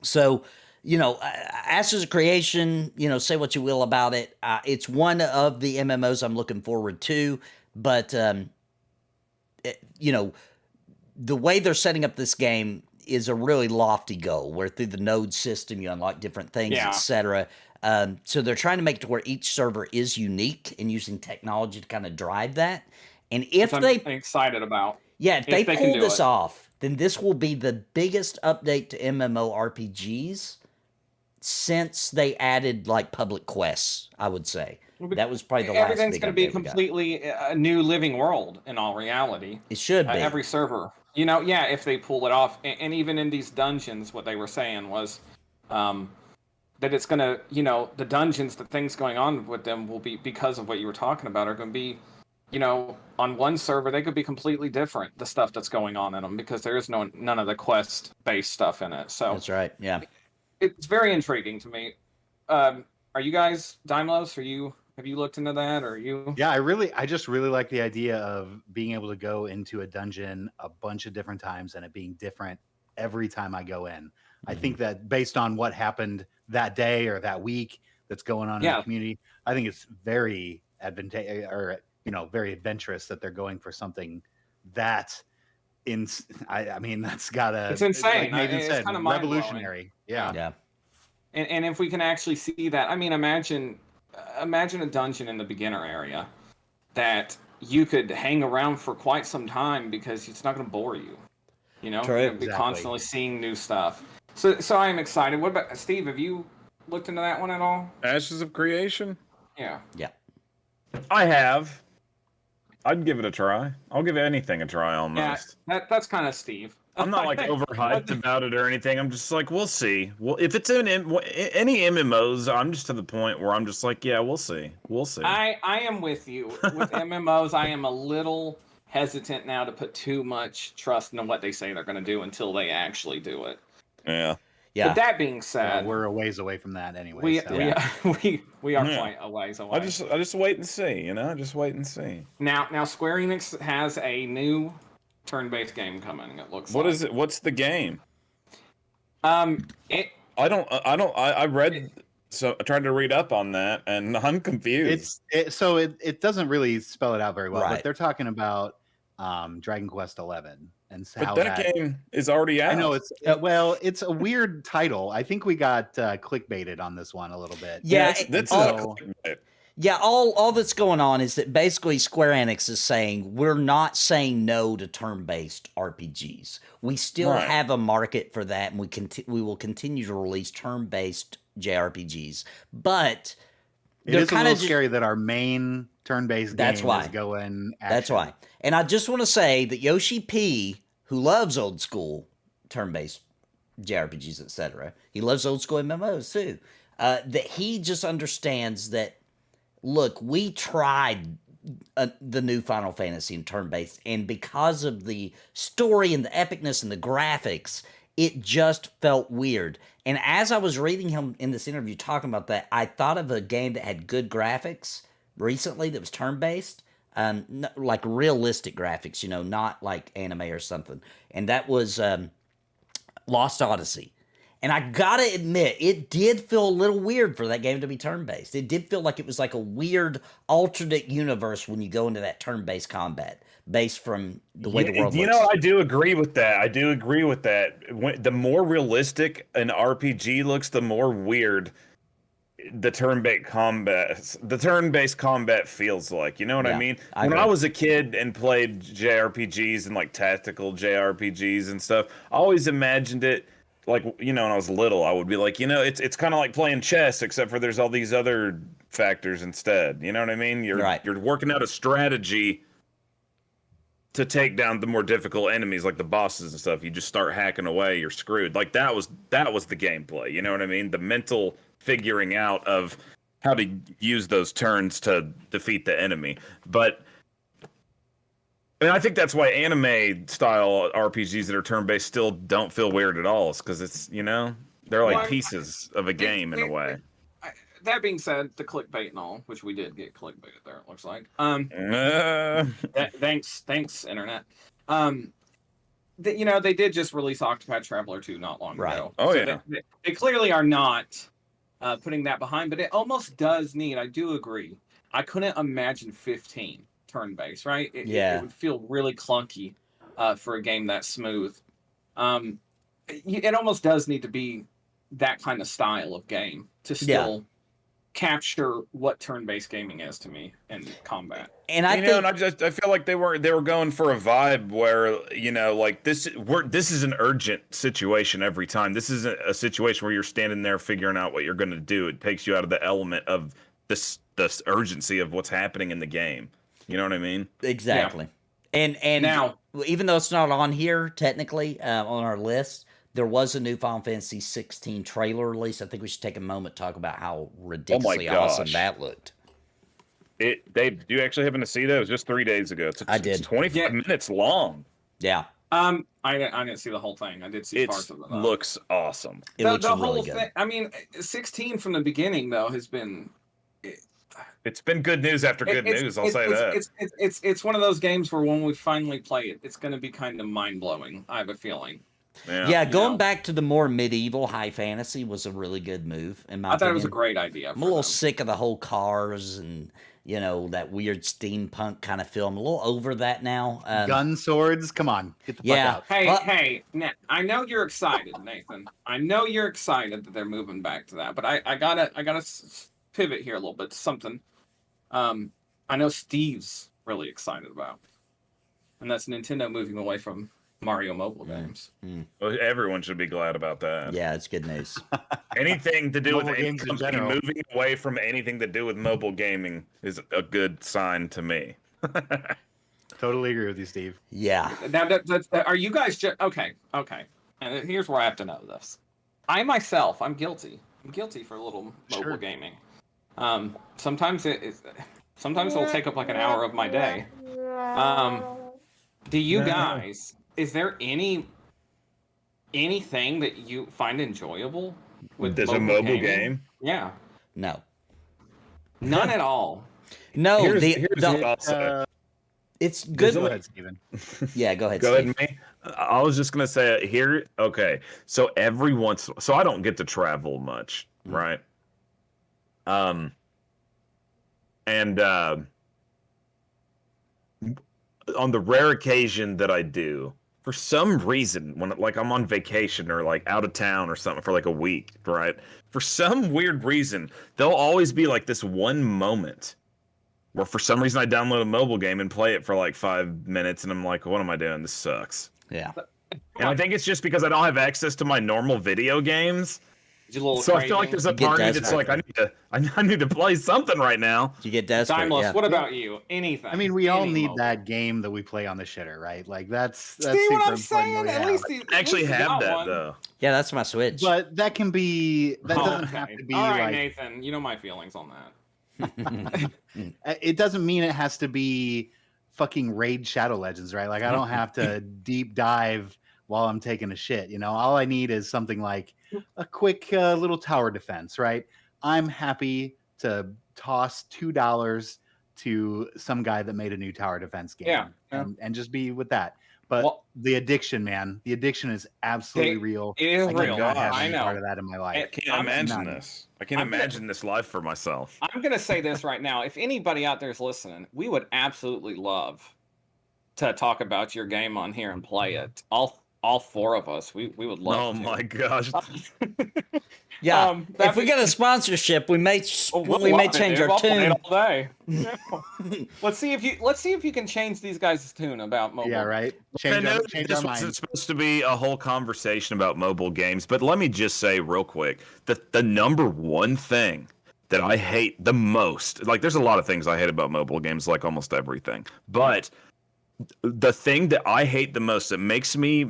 G: So, Ashes of Creation, say what you will about it. It's one of the MMOs I'm looking forward to, but, the way they're setting up this game is a really lofty goal, where through the node system, you unlock different things, etc. So they're trying to make it to where each server is unique and using technology to kind of drive that. And if
H: I'm excited about.
G: Yeah, if they pull
H: do
G: this
H: it.
G: off, then this will be the biggest update to MMORPGs since they added like public quests, I would say. That was probably the last
H: Everything's
G: big
H: going to be
G: update we got.
H: completely a new living world in all reality.
G: It should be.
H: Every server. If they pull it off. And even in these dungeons, what they were saying was that it's going to, the dungeons, the things going on with them will be, because of what you were talking about, are going to be, on one server, they could be completely different, the stuff that's going on in them, because there is none of the quest-based stuff in it. So
G: that's right, yeah.
H: It's very intriguing to me. Are you guys, Daimlos, have you looked into that, or you?
F: Yeah, I just really like the idea of being able to go into a dungeon a bunch of different times and it being different every time I go in. I think that based on what happened that day or that week that's going on in the community, I think it's very advantageous, or very adventurous that they're going for something that that's gotta,
H: it's insane.
F: Like Nathan said,
H: it's kind of
F: revolutionary.
G: Yeah.
H: And if we can actually see that, imagine a dungeon in the beginner area that you could hang around for quite some time because it's not going to bore you.
G: True.
H: You'll be constantly seeing new stuff. So I am excited. What about Steve? Have you looked into that one at all?
E: Ashes of Creation?
H: Yeah.
G: Yeah.
E: I have. I'd give it a try. I'll give anything a try almost.
H: Yeah, that's kind of Steve.
E: I'm not like overhyped about it or anything. I'm just like, we'll see. Well, if it's in any MMOs, I'm just to the point where I'm just like, yeah, we'll see. We'll see.
H: I am with you. With MMOs, I am a little hesitant now to put too much trust in what they say they're going to do until they actually do it.
E: Yeah.
G: Yeah.
H: But that being said,
F: we're a ways away from that anyway.
H: we
F: so.
H: we are quite a ways away.
E: I just wait and see, you know, just wait and see.
H: Now Square Enix has a new turn-based game coming. It looks.
E: What is it? What's the game?
H: I
E: read. So I tried to read up on that, and I'm confused.
F: It doesn't really spell it out very well,
G: Right.
F: but they're talking about Dragon Quest 11 and how
E: But that game is already out.
F: I know it's it's a weird title. I think we got clickbaited on this one a little bit.
G: Yeah,
E: that's
F: all-
G: Yeah, all that's going on is that basically Square Enix is saying we're not saying no to turn-based RPGs. We still
E: Right.
G: have a market for that, and we will continue to release turn-based JRPGs. But
F: It
G: they're
F: is a
G: kind
F: little
G: of
F: scary that our main turn-based
G: That's
F: game
G: why.
F: is going action.
G: That's why. And I just want to say that Yoshi P, who loves old school turn-based JRPGs, etc., he loves old school MMOs too. That he just understands that. Look, we tried the new Final Fantasy in turn-based, and because of the story and the epicness and the graphics, it just felt weird. And as I was reading him in this interview talking about that, I thought of a game that had good graphics recently that was turn-based, like realistic graphics, you know, not like anime or something. And that was Lost Odyssey. And I gotta admit, it did feel a little weird for that game to be turn-based. It did feel like it was like a weird alternate universe when you go into that turn-based combat, based from the way the world
E: You
G: looks.
E: know, I do agree with that. I do agree with that. The more realistic an RPG looks, the more weird the turn-based combat feels like. You know what I
G: Yeah,
E: mean?
G: I
E: When
G: agree.
E: I was a kid and played JRPGs and like tactical JRPGs and stuff, I always imagined it like, you know, when I was little, I would be like, you know, it's kind of like playing chess, except for there's all these other factors instead. You know what I mean? You're working out a strategy to take down the more difficult enemies, like the bosses and stuff. You just start hacking away, you're screwed. Like that was the gameplay. You know what I mean? The mental figuring out of how to use those turns to defeat the enemy. But and I think that's why anime style RPGs that are turn based still don't feel weird at all. It's because it's, you know, they're like
H: Well,
E: pieces of a game in a way.
H: that being said, the clickbait and all, which we did get clickbaited there, it looks like. Thanks, internet. You know, they did just release Octopath Traveler 2 not long
G: Right.
H: ago.
E: Oh,
H: So
E: yeah.
H: They clearly are not putting that behind, but it almost does need. I do agree. I couldn't imagine 15 turn-based, right? It would feel really clunky for a game that smooth. It almost does need to be that kind of style of game to still capture what turn-based gaming is to me in combat.
G: And I
E: You
G: think
E: know, and I feel like they were going for a vibe where, you know, like this is an urgent situation every time. This isn't a situation where you're standing there figuring out what you're going to do. It takes you out of the element of this urgency of what's happening in the game. You know what I mean?
G: exactly. And
H: Now-
G: even though it's not on here technically on our list, there was a new Final Fantasy 16 trailer release. I think we should take a moment to talk about how ridiculously awesome
E: gosh.
G: that looked.
E: Do you actually happen to see that? It was just 3 days ago.
G: I did.
E: It's 25 minutes long.
G: Yeah,
H: I didn't see the whole thing. I did see
E: It
H: parts of it. Though.
E: looks awesome.
G: it looks
H: the
G: really
H: whole
G: good.
H: thing. I mean, 16 from the beginning though has been.
E: It's been good news after good news. I'll say that.
H: It's one of those games where when we finally play it, it's going to be kind of mind blowing. I have a feeling.
G: Yeah, going
H: know.
G: back to the more medieval high fantasy was a really good move, in my
H: I thought
G: opinion.
H: it was a great idea.
G: I'm a little sick of the whole cars and, you know, that weird steampunk kind of feel. I'm a little over that now.
F: Gun swords, come on, get the
G: Yeah.
F: fuck out.
H: Hey,
G: Well-
H: hey, I know you're excited, Nathan. I know you're excited that they're moving back to that, but I gotta pivot here a little bit to something. I know Steve's really excited about, and that's Nintendo moving away from Mario mobile games.
E: Well, everyone should be glad about that.
G: Yeah, it's good news.
E: Anything to do with
F: Mobile
E: any
F: games in
E: company
F: general.
E: moving away from anything to do with mobile gaming is a good sign to me.
F: Totally agree with you, Steve.
G: Yeah.
H: Now, are you guys just okay? Okay, and here's where I have to know this. I myself, I'm guilty. I'm guilty for a little mobile
F: Sure.
H: gaming. Sometimes sometimes it'll take up like an hour of my day. Do you guys? Is there anything that you find enjoyable with
E: There's a mobile
H: gaming?
E: game.
H: Yeah,
G: No.
H: none at all.
G: No.
E: Here's what I'll say.
G: It's good.
F: Go ahead, Steven.
G: Yeah, go ahead.
E: Go
G: Steve.
E: ahead, me. I was just gonna say here. Okay, so so I don't get to travel much, right? And on the rare occasion that I do, for some reason, when like I'm on vacation or like out of town or something for like a week, right? For some weird reason, there'll always be like this one moment where for some reason I download a mobile game and play it for like 5 minutes, and I'm like, what am I doing? This sucks.
G: Yeah.
E: And I think it's just because I don't have access to my normal video games. So I feel like there's a
G: You get
E: part of me that's
G: desperate.
E: like, I need to play something right now.
G: You get desperate.
H: Timeless.
G: Yeah.
H: What about you? Anything?
F: I mean, we all
H: Any
F: need
H: mobile.
F: that game that we play on the shitter, right? Like that's
H: See
F: super
H: what I'm
F: important.
H: saying?
F: that we
H: At
F: have.
H: least
E: I actually
H: you
E: have
H: got
E: that
H: one.
E: though.
G: Yeah, that's my Switch.
F: But that can be. That doesn't
H: Okay.
F: have to be
H: All right,
F: like.
H: Nathan. You know my feelings on that.
F: It doesn't mean it has to be fucking Raid Shadow Legends, right? Like I don't have to deep dive while I'm taking a shit. You know, all I need is something like a quick little tower defense, right? I'm happy to toss $2 to some guy that made a new tower defense game,
H: Yeah.
F: and just be with that. But
H: Well-
F: the addiction, man, the addiction is absolutely
H: It-
F: real.
H: It is
F: I
H: real.
F: cannot have
H: I
F: any
H: know.
F: part of that in my life.
H: It-
E: Can't imagine
F: none.
E: this. I can't
H: I'm gonna-
E: imagine this life for myself.
H: I'm gonna say this right now. If anybody out there is listening, we would absolutely love to talk about your game on here and play it. All four of us. We would love.
E: Oh
H: to.
E: my gosh.
G: yeah.
H: that'd
G: If we
H: be-
G: get a sponsorship, we may
H: Oh, we'll
G: we may
H: love it,
G: change
H: dude.
G: our
H: I'll play it
G: tune.
H: all day. Let's see if you can change these guys' tune about mobile.
F: Yeah, right.
E: I
F: Change
E: know
F: our,
E: that
F: change
E: this
F: our
E: wasn't
F: minds.
E: supposed to be a whole conversation about mobile games, but let me just say real quick that the number one thing that I hate the most, like there's a lot of things I hate about mobile games, like almost everything, but the thing that I hate the most, that makes me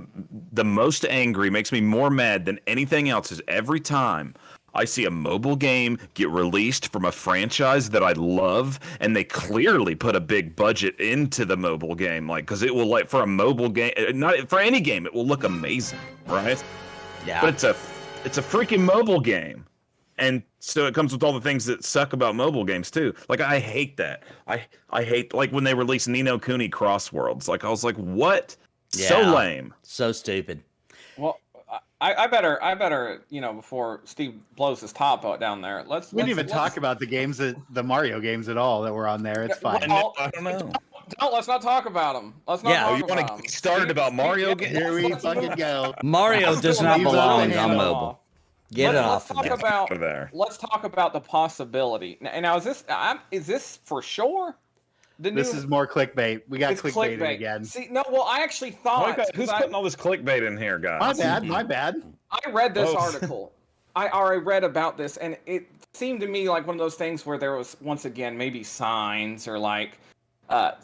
E: the most angry, makes me more mad than anything else, is every time I see a mobile game get released from a franchise that I love, and they clearly put a big budget into the mobile game, like because it will, like, for a mobile game, not for any game, it will look amazing, right?
G: Yeah.
E: But it's a freaking mobile game. And so it comes with all the things that suck about mobile games too. Like I hate that. I hate, like, when they released Ni no Kuni Cross Worlds. Like I was like, what? So
G: Yeah.
E: lame.
G: So stupid.
H: Well, I better before Steve blows his top out down there.
F: We didn't even talk about the Mario games at all that were on there. It's fine.
E: I don't know.
H: No, let's not talk about them. Let's not
G: Yeah.
H: talk
E: Oh, you want
H: about
E: to
H: 'em.
E: get started about Mario games?
F: Here we fucking go.
G: Mario does not
F: Leave
G: belong
F: that
G: on
F: alone.
G: mobile. Get it off of
H: Let's
G: there.
H: talk about.
E: Out of there.
H: Let's talk about the possibility. Now, is this for sure? The
F: This
H: new-
F: is more clickbait. We got
H: it's
F: clickbaited
H: clickbait
F: again.
H: See, no, well, I actually
E: Oh my
H: thought
E: God, who's
H: 'cause
E: putting all this clickbait in here, guys?
F: My bad. My bad.
H: I read this
E: Oh.
H: article. I already read about this, and it seemed to me like one of those things where there was, once again, maybe signs or like a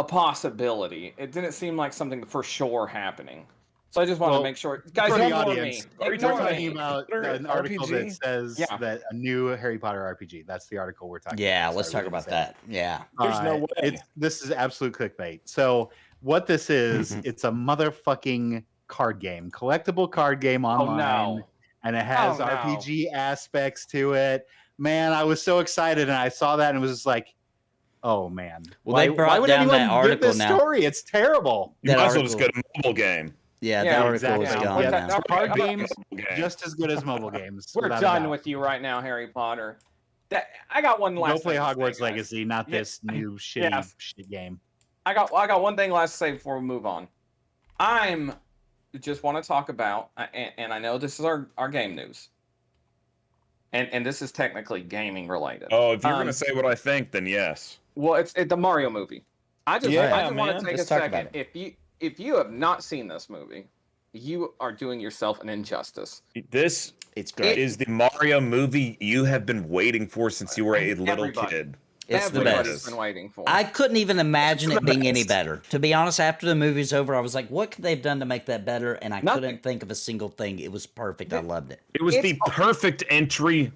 H: possibility. It didn't seem like something for sure happening. So I just wanted
F: Well,
H: to make sure, guys.
F: For the
H: Ignore
F: audience,
H: me.
E: are we
F: we're
H: Ignore
F: talking
H: me.
F: about
E: Or
F: an article that
E: RPG?
F: says
H: Yeah.
F: that a new Harry Potter RPG. That's the article we're talking
G: Yeah,
F: about.
G: let's
F: Sorry,
G: talk
F: we
G: about
F: didn't say
G: that. Yeah.
E: There's no way.
F: This is absolute clickbait. So what this is, it's a motherfucking card game, collectible card game online,
H: no.
F: and it has
H: Oh, no.
F: RPG aspects to it. Man, I was so excited, and I saw that and was just like, "Oh man!"
G: Well, they brought
F: why would
G: down
F: anyone
G: that
F: get
G: article
F: this
G: now.
F: story? It's terrible.
E: You
G: That
E: might as well just
G: article-
E: get a mobile game.
G: Yeah,
H: Yeah,
G: that article
F: exactly.
G: is
F: Yeah.
G: gone
F: Yeah.
G: now.
F: Card
H: Okay.
F: games just as good as mobile games.
H: We're
F: without a
H: done
F: doubt.
H: with you right now, Harry Potter. I got one last.
F: Go play
H: thing to say,
F: Hogwarts
H: guys.
F: Legacy, not
H: Yeah.
F: this new shitty
H: Yes.
F: shit game.
H: I got one thing last to say before we move on. I'm just want to talk about, and I know this is our game news, and this is technically gaming related.
E: Oh, if you're
H: Um,
E: gonna say what I think, then yes.
H: Well, it's the Mario movie. I just
G: Yeah,
H: want
E: man.
H: to take
G: Let's
H: a
G: talk about
H: second. If you have not seen this movie, you are doing yourself an injustice.
E: This
G: It's great.
E: is the Mario movie you have been waiting for since you were a little
H: Everybody.
E: kid.
G: It's the
H: everybody's
G: best.
H: been waiting for.
G: I couldn't even imagine it being any better. To be honest, after the movie's over, I was like, what could they have done to make that better? And I
H: Nothing.
G: couldn't think of a single thing. It was perfect. I loved it.
E: It was
H: It's-
E: the perfect entry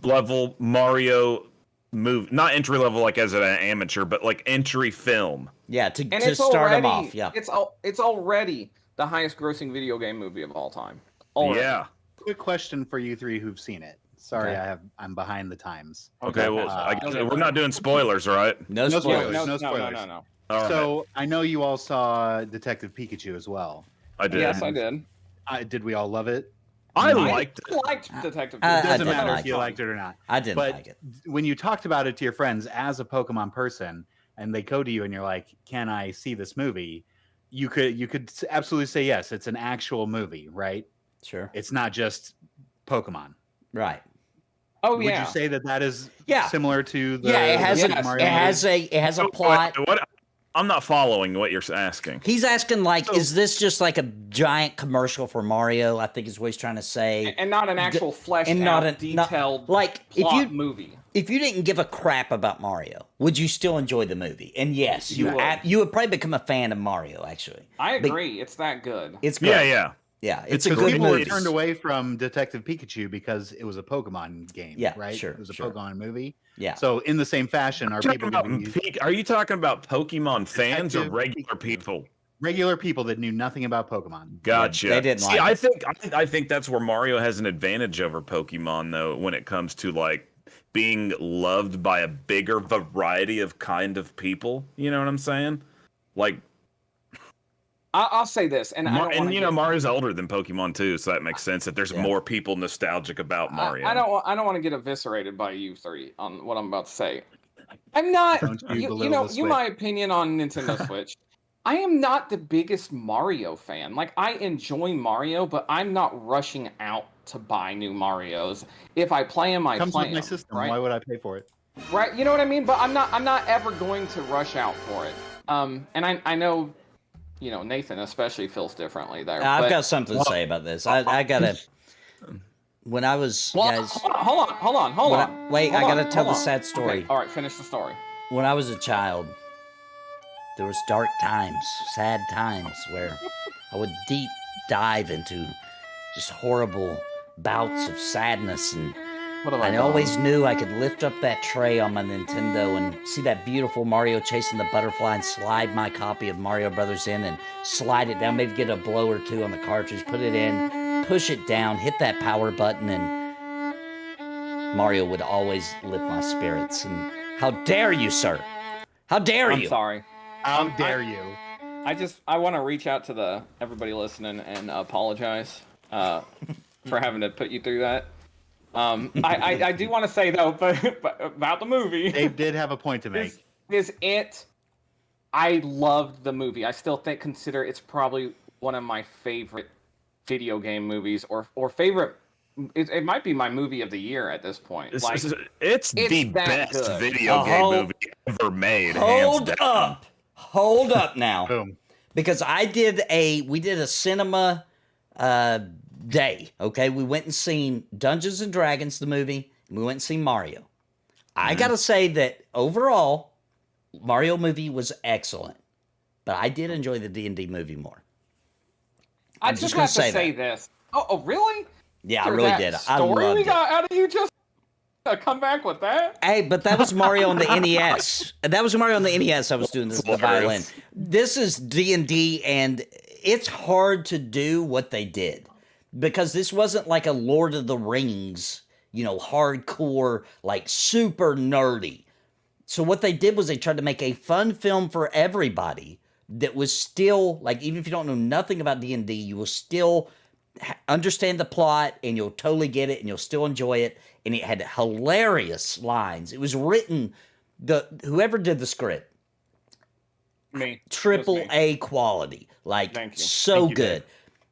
E: level Mario movie. Not entry level like as an amateur, but like entry film.
G: Yeah, to
H: and it's
G: start
H: already,
G: them off. Yeah.
H: It's already the highest grossing video game movie of all time. Already.
E: Yeah.
F: Quick question for you three who've seen it. Sorry,
G: Okay.
F: I'm behind the times.
E: Okay, well, I guess we're not doing spoilers, right?
G: No
F: No
G: spoilers.
F: spoilers.
H: No,
F: spoilers.
H: no.
E: All right.
F: So I know you all saw Detective Pikachu as well.
E: I did.
H: Yes, I did.
F: Did we all love it?
E: I liked it.
H: I liked Detective
G: I
F: It
H: Pikachu.
F: doesn't
G: didn't
F: matter
G: like
F: if you
G: it.
F: liked it or not.
G: I didn't
F: But
G: like it.
F: when you talked about it to your friends as a Pokemon person, and they go to you and you're like, "Can I see this movie?" You could absolutely say yes. It's an actual movie, right?
G: Sure.
F: It's not just Pokemon.
G: Right.
H: Oh
F: Would
H: yeah.
F: you say that is
G: Yeah.
F: similar to the?
G: Yeah, it has
F: the
G: a,
H: Yes.
F: Mario
G: it has
F: movie?
G: a plot.
E: What? I'm not following what you're asking.
G: He's asking like,
F: So-
G: is this just like a giant commercial for Mario? I think is what he's trying to say.
H: and not an actual fleshed
G: and not
H: out,
G: a- not-
H: detailed
G: like, if
H: plot
G: you-
H: movie.
G: If you didn't give a crap about Mario, would you still enjoy the movie? And yes,
H: You would.
G: you would probably become a fan of Mario. Actually,
H: I
G: But
H: agree. It's that good.
G: it's good.
E: Yeah.
G: Yeah, it's a
F: Because
G: good
F: people were
G: movie.
F: turned away from Detective Pikachu because it was a Pokemon game.
G: Yeah,
F: right.
G: sure,
F: It was a
G: sure.
F: Pokemon movie.
G: Yeah.
F: So in the same fashion, are people giving you
E: Are you talking about Pokemon fans or
F: Detective
E: regular
F: Pikachu.
E: people?
F: regular people that knew nothing about Pokemon?
E: Gotcha.
G: they didn't
E: See,
G: like it.
E: I think that's where Mario has an advantage over Pokemon, though, when it comes to like being loved by a bigger variety of kind of people. You know what I'm saying? Like,
H: I'll say this, and I don't wanna
E: Mario's older than Pokemon too, so that makes sense. That there's
G: Yeah.
E: more people nostalgic about Mario.
H: I don't want to get eviscerated by you three on what I'm about to say. I'm not.
F: Don't you
H: You
F: belittle
H: know,
F: the
H: you my opinion on Nintendo Switch. I am not the biggest Mario fan. Like I enjoy Mario, but I'm not rushing out to buy new Marios. If I play them, I
F: Comes
H: play
F: with my
H: them.
F: system.
H: Right?
F: Why would I pay for it?
H: Right? You know what I mean? But I'm not ever going to rush out for it. And I know, you know, Nathan especially feels differently there.
G: I've
H: but-
G: got something to say about this. I gotta. When I was
H: Well,
G: guys,
H: hold on.
G: wait, I
H: Hold
G: gotta
H: on,
G: tell
H: hold
G: the
H: on.
G: sad story.
H: Okay, all right, finish the story.
G: When I was a child, there was dark times, sad times where I would deep dive into just horrible bouts of sadness, and
H: What have I
G: I
H: done?
G: always knew I could lift up that tray on my Nintendo and see that beautiful Mario chasing the butterfly and slide my copy of Mario Brothers in and slide it down, maybe get a blow or two on the cartridge, put it in, push it down, hit that power button, and Mario would always lift my spirits. And how dare you, sir? How dare
H: I'm
G: you?
H: sorry.
F: How dare you?
H: I want to reach out to the everybody listening and apologize for having to put you through that. I do want to say though, but about the movie.
F: Dave did have a point to make.
H: Is it? I loved the movie. I still consider it's probably one of my favorite video game movies, or favorite. It might be my movie of the year at this point.
E: It's,
H: Like,
E: it's the
H: that
E: best
H: good.
E: video game
G: Hold-
E: movie ever made.
G: Hold
E: hands down.
G: up now.
F: Boom.
G: Because we did a cinema day. Okay, we went and seen Dungeons and Dragons the movie. And we went and seen Mario. I gotta say that overall, Mario movie was excellent, but I did enjoy the D&D movie more.
H: I
G: I'm
H: just
G: just
H: have
G: gonna
H: to
G: say
H: say this. Oh, really?
G: Yeah, I
H: After
G: really
H: that
G: did. I
H: Story
G: loved
H: we
G: it.
H: got out of you just come back with that.
G: Hey, but that was Mario on the NES. That was Mario on the NES. I was doing this with the violin. This is D&D, and it's hard to do what they did because this wasn't like a Lord of the Rings, hardcore, like super nerdy. So what they did was they tried to make a fun film for everybody that was still like, even if you don't know nothing about D&D, you will still understand the plot and you'll totally get it and you'll still enjoy it. And it had hilarious lines. It was written, whoever did the script,
H: Me.
G: triple
H: Just me.
G: A quality, like
H: Thank you.
G: so
F: Thank you,
G: good.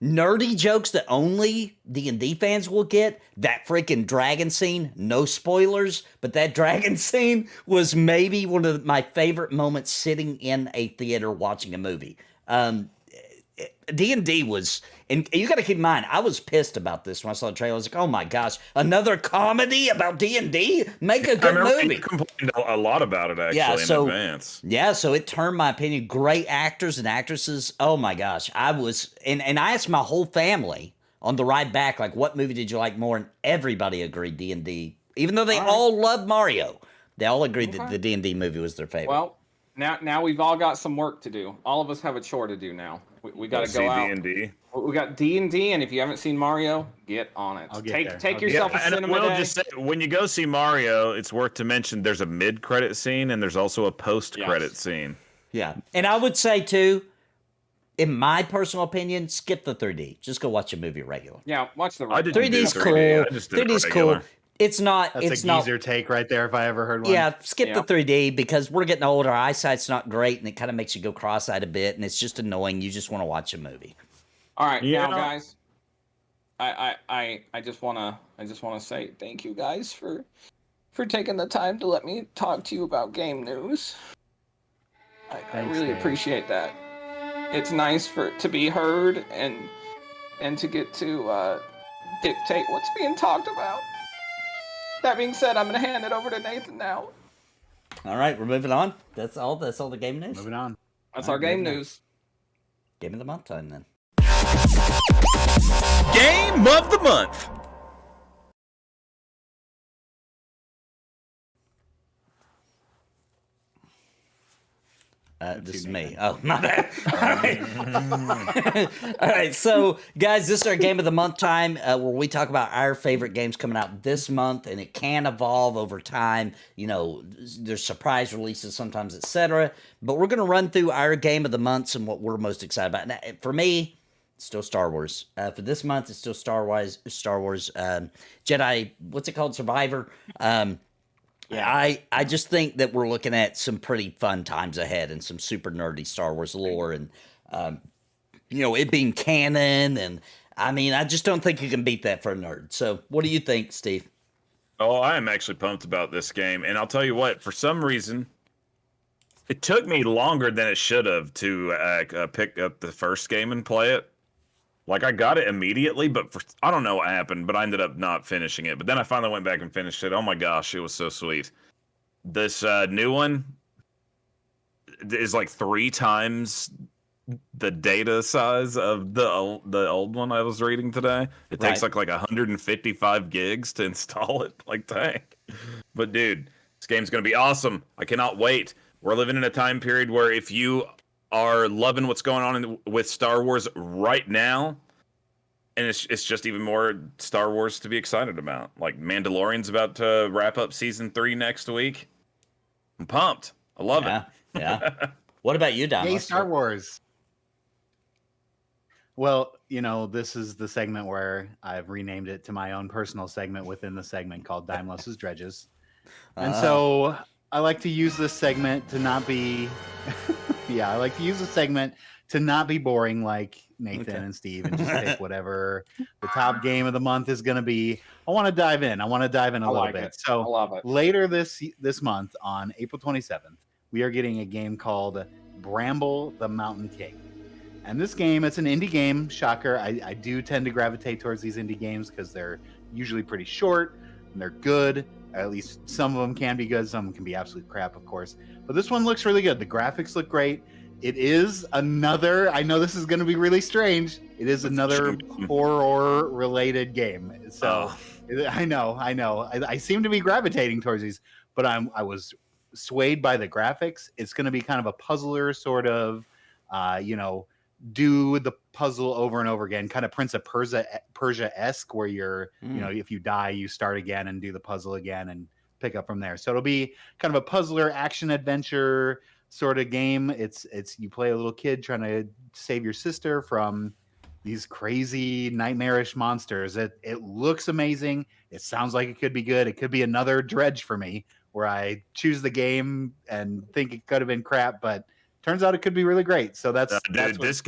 G: Nerdy jokes that only D&D fans will get. That freaking dragon scene, no spoilers, but that dragon scene was maybe one of my favorite moments sitting in a theater watching a movie. D&D was, and you got to keep in mind, I was pissed about this when I saw the trailer. I was like, oh my gosh, another comedy about D&D? Make a good movie.
E: You complained a lot about it actually in advance.
G: Yeah, so it turned my opinion. Great actors and actresses. Oh my gosh, I was, and I asked my whole family on the ride back, like, what movie did you like more? And everybody agreed D&D, even though they all loved Mario. They all agreed that the D&D movie was their favorite.
H: Well, now we've all got some work to do. All of us have a chore to do now. We got to go out.
E: D&D.
H: We got D&D, and if you haven't seen Mario, get on it. Take yourself a cinema
E: and I will
H: day.
E: just say, when you go see Mario, it's worth to mention there's a mid-credit scene and there's also a post-credit scene.
G: Yeah, and I would say too, in my personal opinion, skip the 3D. Just go watch a movie regular.
H: Yeah, watch the.
G: 3D's cool.
E: I just did
G: 3D's
E: regular.
G: cool. It's not.
F: That's
G: it's
F: a
G: not.
F: geezer take right there, if I ever heard one.
G: Yeah, skip the 3D because we're getting older. Our eyesight's not great, and it kind of makes you go cross-eyed a bit, and it's just annoying. You just want to watch a movie.
H: All right, now guys, I just wanna say thank you guys for taking the time to let me talk to you about game news. I really appreciate that. It's nice to be heard and to get to dictate what's being talked about. That being said, I'm gonna hand it over to Nathan now.
G: All right, we're moving on. That's all the game news.
F: Moving on.
H: That's our game news.
G: Game of the month time then.
B: Game of the month.
G: This is me. Oh, my bad. All right. So, guys, this is our Game of the Month time where we talk about our favorite games coming out this month, and it can evolve over time. You know, there's surprise releases sometimes, etc. But we're going to run through our Game of the Months and what we're most excited about. Now, for me, it's still Star Wars. For this month, it's still Star Wars, Jedi, what's it called? Survivor. Yeah, I just think that we're looking at some pretty fun times ahead and some super nerdy Star Wars lore and, it being canon. And, I mean, I just don't think you can beat that for a nerd. So what do you think, Steve?
E: Oh, I am actually pumped about this game. And I'll tell you what, for some reason, it took me longer than it should have to pick up the first game and play it. Like, I got it immediately, but I don't know what happened, but I ended up not finishing it. But then I finally went back and finished it. Oh my gosh, it was so sweet. This new one is like 3 times the data size of the old one I was reading today. It takes like 155 gigs to install it. Like, dang. But dude, this game's going to be awesome. I cannot wait. We're living in a time period where if you are loving what's going on with Star Wars right now, and it's just even more Star Wars to be excited about. Like, Mandalorian's about to wrap up season 3 next week. I'm pumped. I love it.
G: Yeah. What about you, Don?
F: Yay, Star Wars. Well, this is the segment where I've renamed it to my own personal segment within the segment called Dimeless's Dredges. And so I like to use this segment to not be I like to use the segment to not be boring like Nathan and Steve and just pick whatever the top game of the month is going to be. I want to dive in. a little bit. So
H: I love it.
F: Later this month on April 27th, we are getting a game called Bramble the Mountain King. And this game, it's an indie game. Shocker. I do tend to gravitate towards these indie games because they're usually pretty short and they're good. At least some of them can be good. Some can be absolute crap, of course. But this one looks really good. The graphics look great. It is another, I know this is going to be really strange. It is another horror-related game. So I know. I seem to be gravitating towards these, but I was swayed by the graphics. It's going to be kind of a puzzler sort of, do the puzzle over and over again, kind of Prince of Persia-esque, where you're, if you die, you start again and do the puzzle again and pick up from there. So it'll be kind of a puzzler action adventure sort of game. It's you play a little kid trying to save your sister from these crazy nightmarish monsters. It looks amazing. It sounds like it could be good. It could be another Dredge for me, where I choose the game and think it could have been crap, but turns out it could be really great. So that's
E: this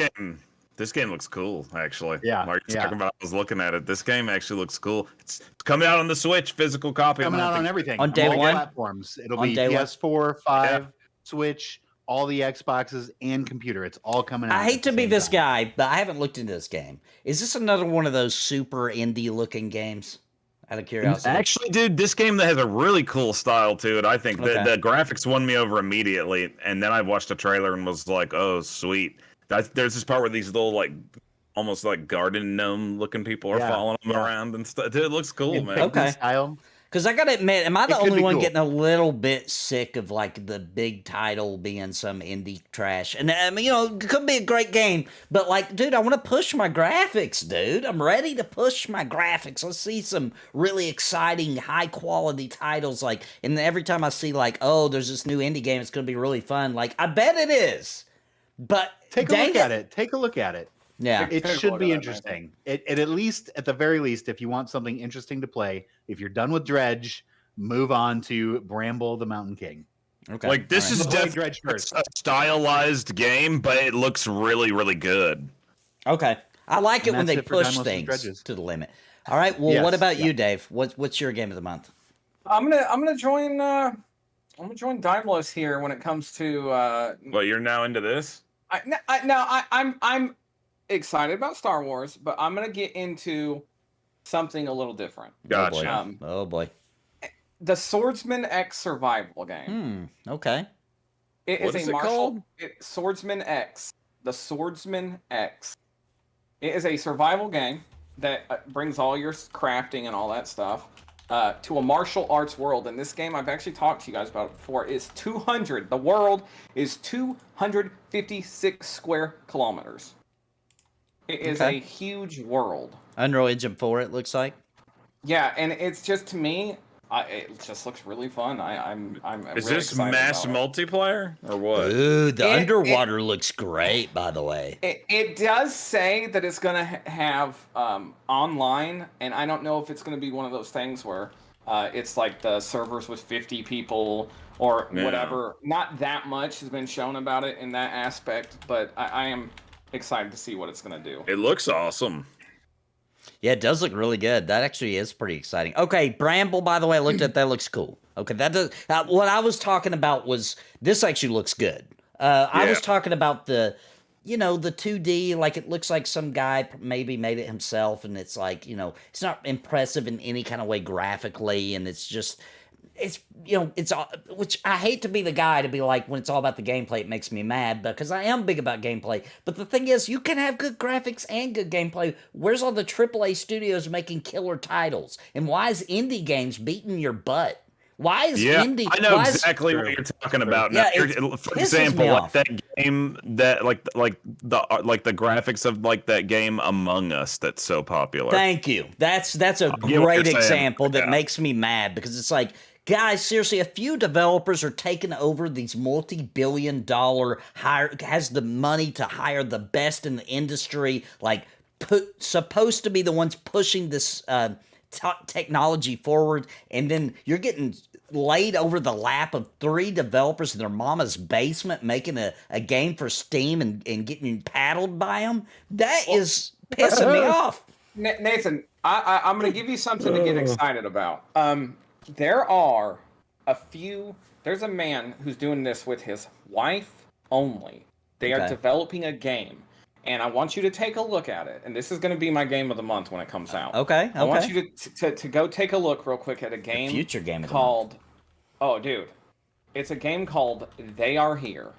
E: game looks cool, actually.
F: Yeah.
E: Like you're talking about, I was looking at it. This game actually looks cool. It's coming out on the Switch, physical copy.
F: Coming out on everything.
G: On day one?
F: Platforms. It'll
G: On
F: be
G: day one?
F: PS4, 5, Switch, all the Xboxes and computer. It's all coming out.
G: I hate to be this guy, but I haven't looked into this game. Is this another one of those super indie looking games? Out of curiosity.
E: Actually, dude, this game that has a really cool style to it. I think the graphics won me over immediately, and then I watched the trailer and was like, "Oh, sweet." There's this part where these little like, almost like garden gnome looking people are following them around and stuff. Dude, it looks cool, man.
G: Okay.
F: Style.
G: Because I gotta admit, am I the only one
F: cool.
G: getting a little bit sick of like the big title being some indie trash? And I mean, it could be a great game, but like, dude, I want to push my graphics, dude. I'm ready to push my graphics. Let's see some really exciting, high quality titles. Like, and every time I see like, oh, there's this new indie game, it's gonna be really fun. Like, I bet it is. But
F: take a look at it. Take a look at it.
G: Yeah,
F: it should be interesting. At the very least, if you want something interesting to play, if you're done with Dredge, move on to Bramble the Mountain King.
E: Okay, like this is definitely a stylized game, but it looks really, really good.
G: Okay, I like it when they push things to the limit. All right, well, what about you, Dave? What's your game of the month?
H: I'm gonna join Daimlos here when it comes to.
E: Well, you're now into this.
H: I'm excited about Star Wars, but I'm gonna get into something a little different.
E: Gotcha.
G: Oh boy.
H: The Swordsman X survival game.
G: Okay.
H: It is a martial. Swordsman X. The Swordsman X. It is a survival game that brings all your crafting and all that stuff to a martial arts world. And this game, I've actually talked to you guys about it before, is 200. The world is 256 square kilometers. It is a huge world.
G: Unreal Engine 4, it looks like.
H: Yeah, and it's just, to me, it just looks really fun. I'm
E: Is
H: really
E: this mass multiplayer or what?
G: Ooh, the underwater looks great, by the way.
H: It does say that it's going to have online, and I don't know if it's going to be one of those things where it's like the servers with 50 people or whatever. Not that much has been shown about it in that aspect, but I am excited to see what it's going to do.
E: It looks awesome.
G: Yeah, it does look really good. That actually is pretty exciting. Okay, Bramble, by the way, I looked at that. Looks cool. Okay, that does. What I was talking about was this actually looks good. I was talking about the 2D, like it looks like some guy maybe made it himself, and it's like, it's not impressive in any kind of way graphically, and it's just. It's which I hate to be the guy to be like, when it's all about the gameplay, it makes me mad, because I am big about gameplay. But the thing is, you can have good graphics and good gameplay. Where's all the AAA studios making killer titles? And why is indie games beating your butt? Why is indie?
E: I know exactly what you're talking about. Now, for example, like that game that like the graphics of like that game Among Us that's so popular.
G: Thank you. That's a great example that makes me mad, because it's like, guys, seriously, a few developers are taking over these multi-billion-dollar has the money to hire the best in the industry, like supposed to be the ones pushing this technology forward, and then you're getting laid over the lap of 3 developers in their mama's basement making a game for Steam and getting paddled by them. That is pissing me off.
H: Nathan, I'm going to give you something to get excited about. There's a man who's doing this with his wife only. They are developing a game, and I want you to take a look at it. And this is going to be my game of the month when it comes out.
G: Okay.
H: I want you to go take a look real quick at a game.
G: Future game
H: called. Oh, dude, it's a game called They Are Here.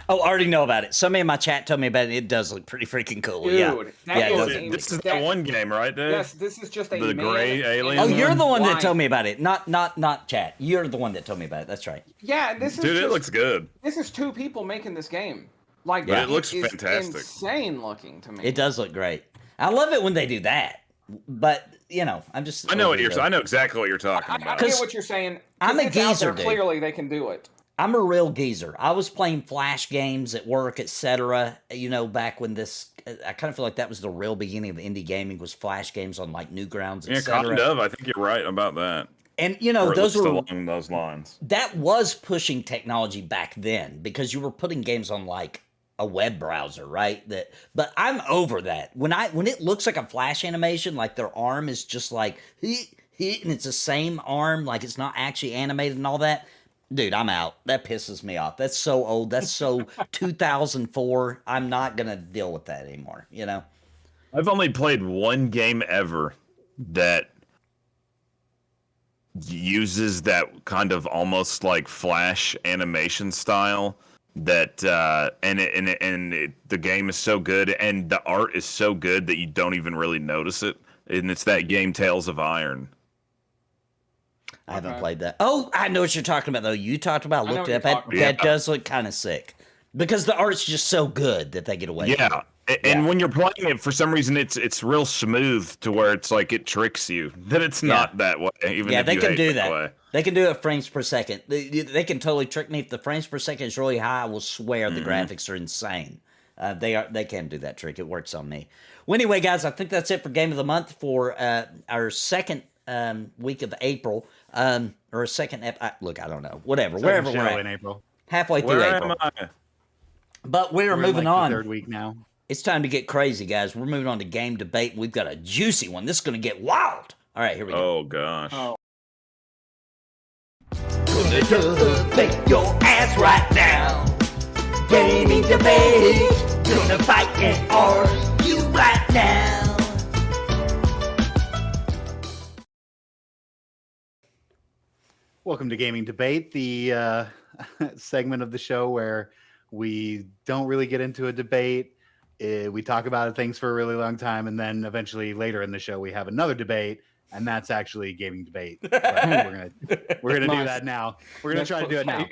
G: Oh, I already know about it. Somebody in my chat told me about it. It does look pretty freaking cool.
H: Dude,
E: this is that one game, right, dude?
H: Yes, this is just
E: the gray alien.
G: Oh, you're the one that told me about it. Not chat. You're the one that told me about it. That's right.
H: Yeah, this is.
E: Dude, it looks good.
H: This is 2 people making this game. Like,
E: it looks fantastic.
H: Insane looking to me.
G: It does look great. I love it when they do that. But I'm just.
E: I know what you're. I know exactly what you're talking about.
H: I get what you're saying.
G: I'm a geezer,
H: dude. Clearly, they can do it.
G: I'm a real geezer. I was playing Flash games at work, etc. Back when I kind of feel like that was the real beginning of indie gaming, was Flash games on like Newgrounds, etc.
E: Yeah, kind of. I think you're right about that.
G: And those were
E: along those lines.
G: That was pushing technology back then, because you were putting games on like a web browser, right? But I'm over that. When it looks like a Flash animation, like their arm is just like and it's the same arm, like it's not actually animated and all that. Dude, I'm out. That pisses me off. That's so old. That's so 2004. I'm not gonna deal with that anymore. You know.
E: I've only played one game ever that uses that kind of almost like Flash animation style. That the game is so good and the art is so good that you don't even really notice it. And it's that game Tales of Iron.
G: I haven't played that. Oh, I know what you're talking about though. You talked about. Looked it up. That does look kind of sick because the art's just so good that they get away. with it.
E: And when you're playing it, for some reason, it's real smooth to where it's like it tricks you that it's not that way. Even if
G: they
E: you
G: can
E: hate
G: do
E: it
G: that.
E: way.
G: They can do it frames per second. They can totally trick me if the frames per second is really high. I will swear the graphics are insane. They can do that trick. It works on me. Well, anyway, guys, I think that's it for Game of the Month for our second week of April. Or a second look, I don't know. Whatever. Wherever we're at.
F: In April.
G: Halfway through
E: Where
G: April.
E: am I?
G: But we're
F: in,
G: moving
F: like,
G: on.
F: the third week now.
G: It's time to get crazy, guys. We're moving on to game debate. We've got a juicy one. This is going to get wild. All right, here we go.
E: Oh gosh.
H: Oh.
G: Make your ass right now. Gaming debate. Gonna fight and argue right now.
F: Welcome to Gaming Debate, the segment of the show where we don't really get into a debate. We talk about things for a really long time, and then eventually later in the show we have another debate, and that's actually Gaming Debate. But we're gonna do that now. We're gonna try to do it now.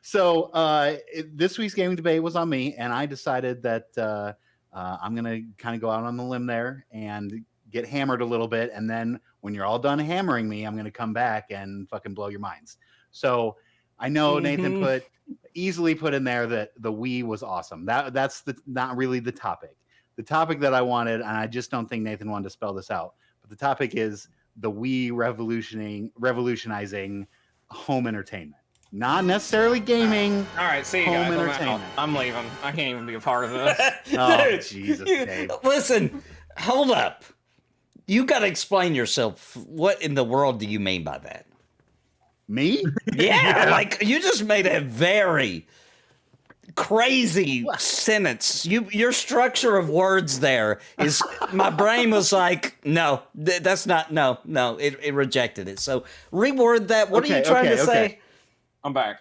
F: So this week's Gaming Debate was on me, and I decided that I'm gonna kind of go out on the limb there and get hammered a little bit, and then when you're all done hammering me, I'm gonna come back and fucking blow your minds. So I know Nathan easily put in there that the Wii was awesome. That's not really the topic. The topic that I wanted, and I just don't think Nathan wanted to spell this out, but the topic is the Wii revolutionizing home entertainment. Not necessarily gaming.
H: All right, see you
F: home
H: guys.
F: entertainment.
H: I'm leaving. I can't even be a part of this.
F: Oh,
G: Dude,
F: Jesus, Dave.
G: Listen, hold up. You got to explain yourself. What in the world do you mean by that?
F: Me?
G: Yeah, like you just made a very crazy sentence. Your structure of words there is. My brain was like, no, that's not. No, it rejected it. So reword that. What are you trying to say?
H: I'm back.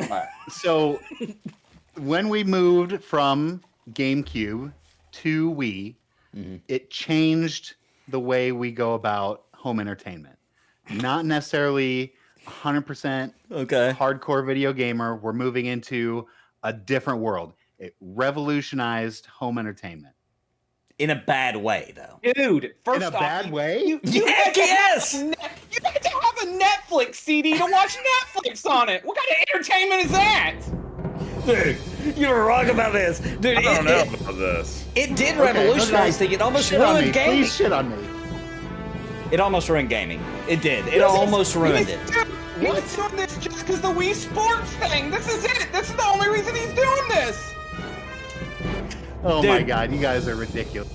F: So when we moved from GameCube to Wii, it changed the way we go about home entertainment. Not necessarily 100% hardcore video gamer. We're moving into a different world. It revolutionized home entertainment.
G: In a bad way, though.
H: Dude, first
F: In a bad way?
G: Heck yes!
H: You had to have a Netflix CD to watch Netflix on it. What kind of entertainment is that?
G: Dude, you're wrong about this. Dude,
E: I don't know about this.
G: It did revolutionize things. It almost ruined gaming.
F: Please shit on me.
G: It almost ruined gaming. It did. It almost ruined it.
H: He was doing this just because the Wii Sports thing. This is it. This is the only reason he's doing this.
F: Oh my God, you guys are ridiculous.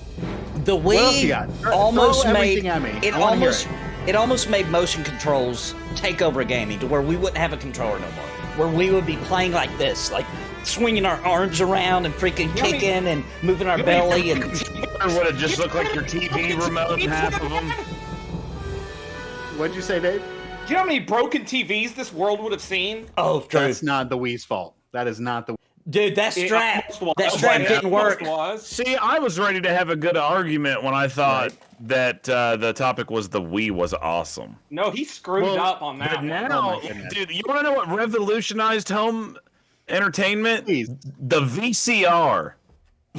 G: The
F: What else you
G: Wii
F: got?
G: almost
F: Throw
G: made
F: everything at me.
G: it
F: I wanna hear
G: almost it almost made motion controls take over gaming to where we wouldn't have a controller no more. Where we would be playing like this, like swinging our arms around and freaking kicking and moving our belly and.
E: Or would it just look like your TV remote in half of them?
F: What'd you say, Dave?
H: Do you know how many broken TVs this world would have seen?
G: Oh, true.
F: That's not the Wii's fault. That is not the.
G: Dude, that strap didn't work.
E: See, I was ready to have a good argument when I thought that the topic was the Wii was awesome.
H: No, he screwed up on that.
E: But now, dude, you want to know what revolutionized home entertainment?
F: Please.
E: The VCR.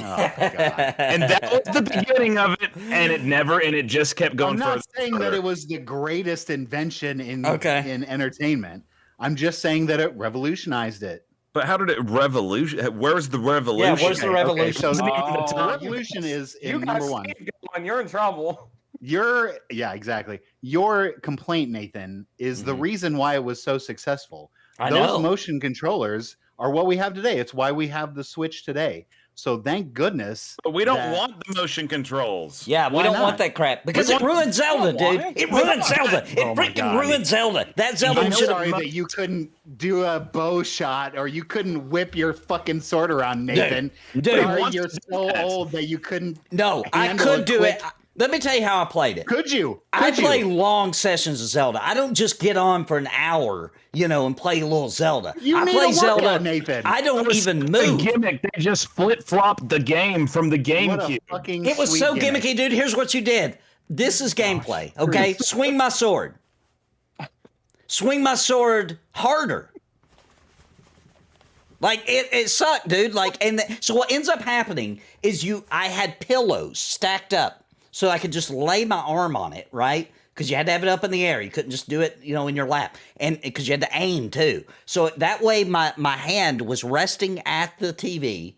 F: Oh, God.
E: And that was the beginning of it, and it just kept going.
F: I'm not
E: further
F: saying
E: and
F: that
E: further.
F: it was the greatest invention in
G: Okay.
F: entertainment. I'm just saying that it revolutionized it.
E: But how did it revolution? Where's the revolution?
G: Yeah, where's the revolution?
F: Okay, so
H: Oh.
F: the revolution is
H: You
F: in
H: got
F: number one.
H: Steve going, you're in trouble.
F: Exactly. Your complaint, Nathan, is the reason why it was so successful.
G: I
F: Those
G: know.
F: motion controllers are what we have today. It's why we have the Switch today. So thank goodness.
E: But we don't
F: that-
E: want the motion controls.
G: Yeah, we
F: Why
G: don't
F: not?
G: want that crap because it ruined Zelda, dude. It ruined Zelda. It
F: Oh my
G: freaking
F: God.
G: ruined Zelda. That Zelda
F: I'm
G: should
F: sorry
G: have.
F: that you couldn't do a bow shot or you couldn't whip your fucking sword around, Nathan.
G: Dude,
F: Sorry,
E: wants
F: you're
E: to do
F: so
E: that.
F: old that you couldn't.
G: No, I
F: handle
G: could
F: a
G: do it.
F: quick-
G: Let me tell you how I played it.
F: Could you?
G: I
F: Could
G: play
F: you?
G: long sessions of Zelda. I don't just get on for an hour, and play a little Zelda.
F: You
G: I
F: need
G: play
F: a workout,
G: Zelda.
F: Nathan.
G: I don't even
I: The
G: move.
I: gimmick. They just flip flopped the game from the
F: What
I: GameCube.
F: a fucking
G: It was
F: sweet
G: so
F: gimmick.
G: gimmicky, dude. Here's what you did. This is gameplay, okay? Swing my sword. Swing my sword harder. Like it sucked, dude. So what ends up happening is I had pillows stacked up so I could just lay my arm on it, right? Because you had to have it up in the air. You couldn't just do it, in your lap, and because you had to aim too. So that way, my hand was resting at the TV,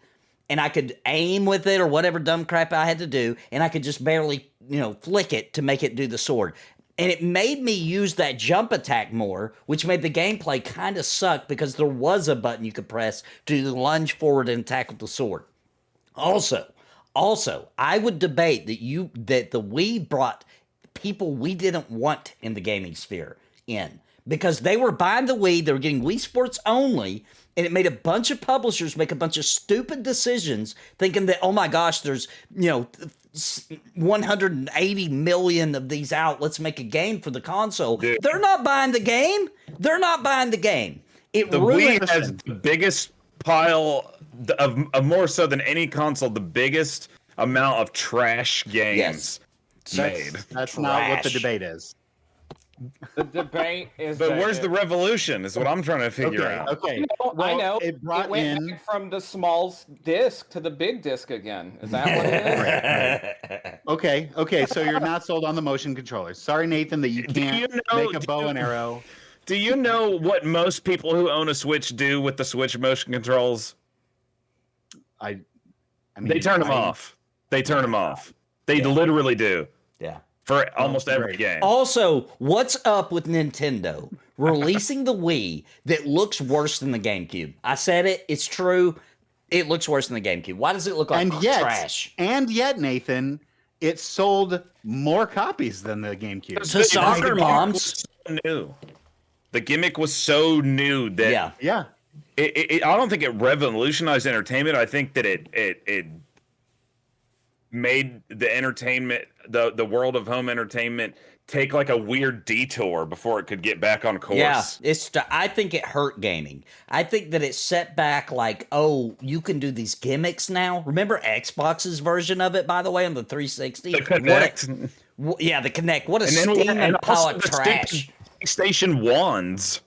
G: and I could aim with it or whatever dumb crap I had to do, and I could just barely, flick it to make it do the sword. And it made me use that jump attack more, which made the gameplay kind of suck because there was a button you could press to lunge forward and attack with the sword. Also, I would debate that the Wii brought people we didn't want in the gaming sphere in because they were buying the Wii, they were getting Wii Sports only, and it made a bunch of publishers make a bunch of stupid decisions thinking that, oh my gosh, there's, 180 million of these out. Let's make a game for the console.
E: Dude.
G: They're not buying the game. It
E: The
G: ruined
E: Wii has the biggest pile of more so than any console, the biggest amount of trash games made.
F: That's not what the
G: Trash.
F: debate is.
H: The debate is.
E: But
H: that
E: where's
H: it-
E: the revolution? Is what I'm trying to figure
F: Okay,
E: out.
F: okay.
H: I
F: Well,
H: know.
F: It brought
H: went
F: in.
H: back from the small disc to the big disc again. Is that what it is?
F: Okay. So you're not sold on the motion controllers. Sorry, Nathan, that you can't make a bow and arrow.
E: Do you know what most people who own a Switch do with the Switch motion controls?
F: I mean,
E: They turn them off. They turn them off. They literally do
G: Yeah.
E: for almost every
F: great.
E: game.
G: Also, what's up with Nintendo releasing the Wii that looks worse than the GameCube? I said it. It's true. It looks worse than the GameCube. Why does it look like trash?
F: And yet, Nathan, it sold more copies than the GameCube.
G: To soccer
E: gimmick
G: moms.
E: was so new. The gimmick was so new that
G: Yeah.
F: Yeah.
E: I don't think it revolutionized entertainment. I think that it made the entertainment, the world of home entertainment, take like a weird detour before it could get back on course.
G: Yeah, I think it hurt gaming. I think that it set back like, oh, you can do these gimmicks now. Remember Xbox's version of it, by the way, on the 360?
E: The Kinect.
G: Yeah, the Kinect. What a
E: And then
G: steaming pile
E: also
G: of
E: the
G: trash.
E: stupid PlayStation wands.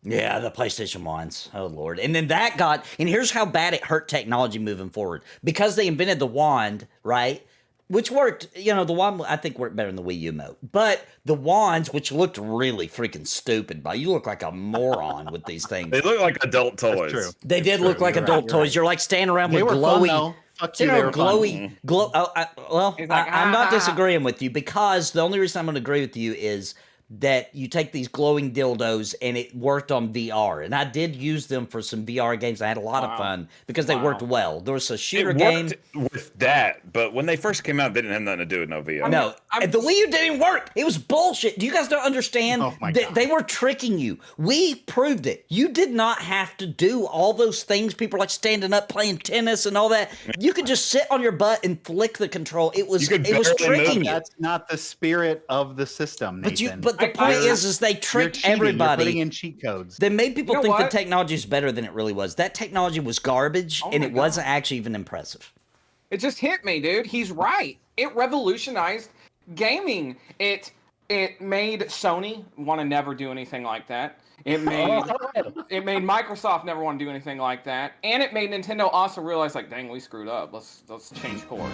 G: Yeah, the PlayStation ones. Oh, Lord. And then and here's how bad it hurt technology moving forward. Because they invented the wand, right? Which worked, the wand I think worked better than the Wii U mode. But the wands, which looked really freaking stupid, you look like a moron with these things.
E: They look like adult toys.
F: true.
G: They did look like
F: You're
G: adult
F: right,
G: toys. You're like standing around
F: They
G: with
F: were fun,
G: glowy.
F: though. Fuck you,
G: You
F: they
G: know,
F: were fun.
G: glowy.
H: He's like,
G: I'm not
H: "Ah."
G: disagreeing with you because the only reason I'm going to agree with you is that you take these glowing dildos and it worked on VR. And I did use them for some VR games. I had a lot of fun because they worked well. There was a shooter
E: It
G: game.
E: worked with that, but when they first came out, they didn't have nothing to do with no VR.
G: No, the Wii U didn't work. It was bullshit. Do you guys don't understand?
F: Oh my
G: that
F: God.
G: They were tricking you. We proved it. You did not have to do all those things. People are like standing up, playing tennis, and all that. You could just sit on your butt and flick the control. It was
E: You could barely
G: tricking
E: move.
G: you.
F: That's not the spirit of the system, Nathan.
G: But the point is they
F: You're
G: tricked
F: cheating. You're
G: everybody.
F: putting in cheat codes.
G: They made people
H: You know
G: think the
H: what?
G: technology is better than it really was. That technology was garbage, and
H: my
G: it wasn't actually even impressive.
H: It just hit me, dude. He's right. It revolutionized gaming. It made Sony want to never do anything like that. It made Microsoft never want to do anything like that, and it made Nintendo also realize, like, dang, we screwed up. Let's change course.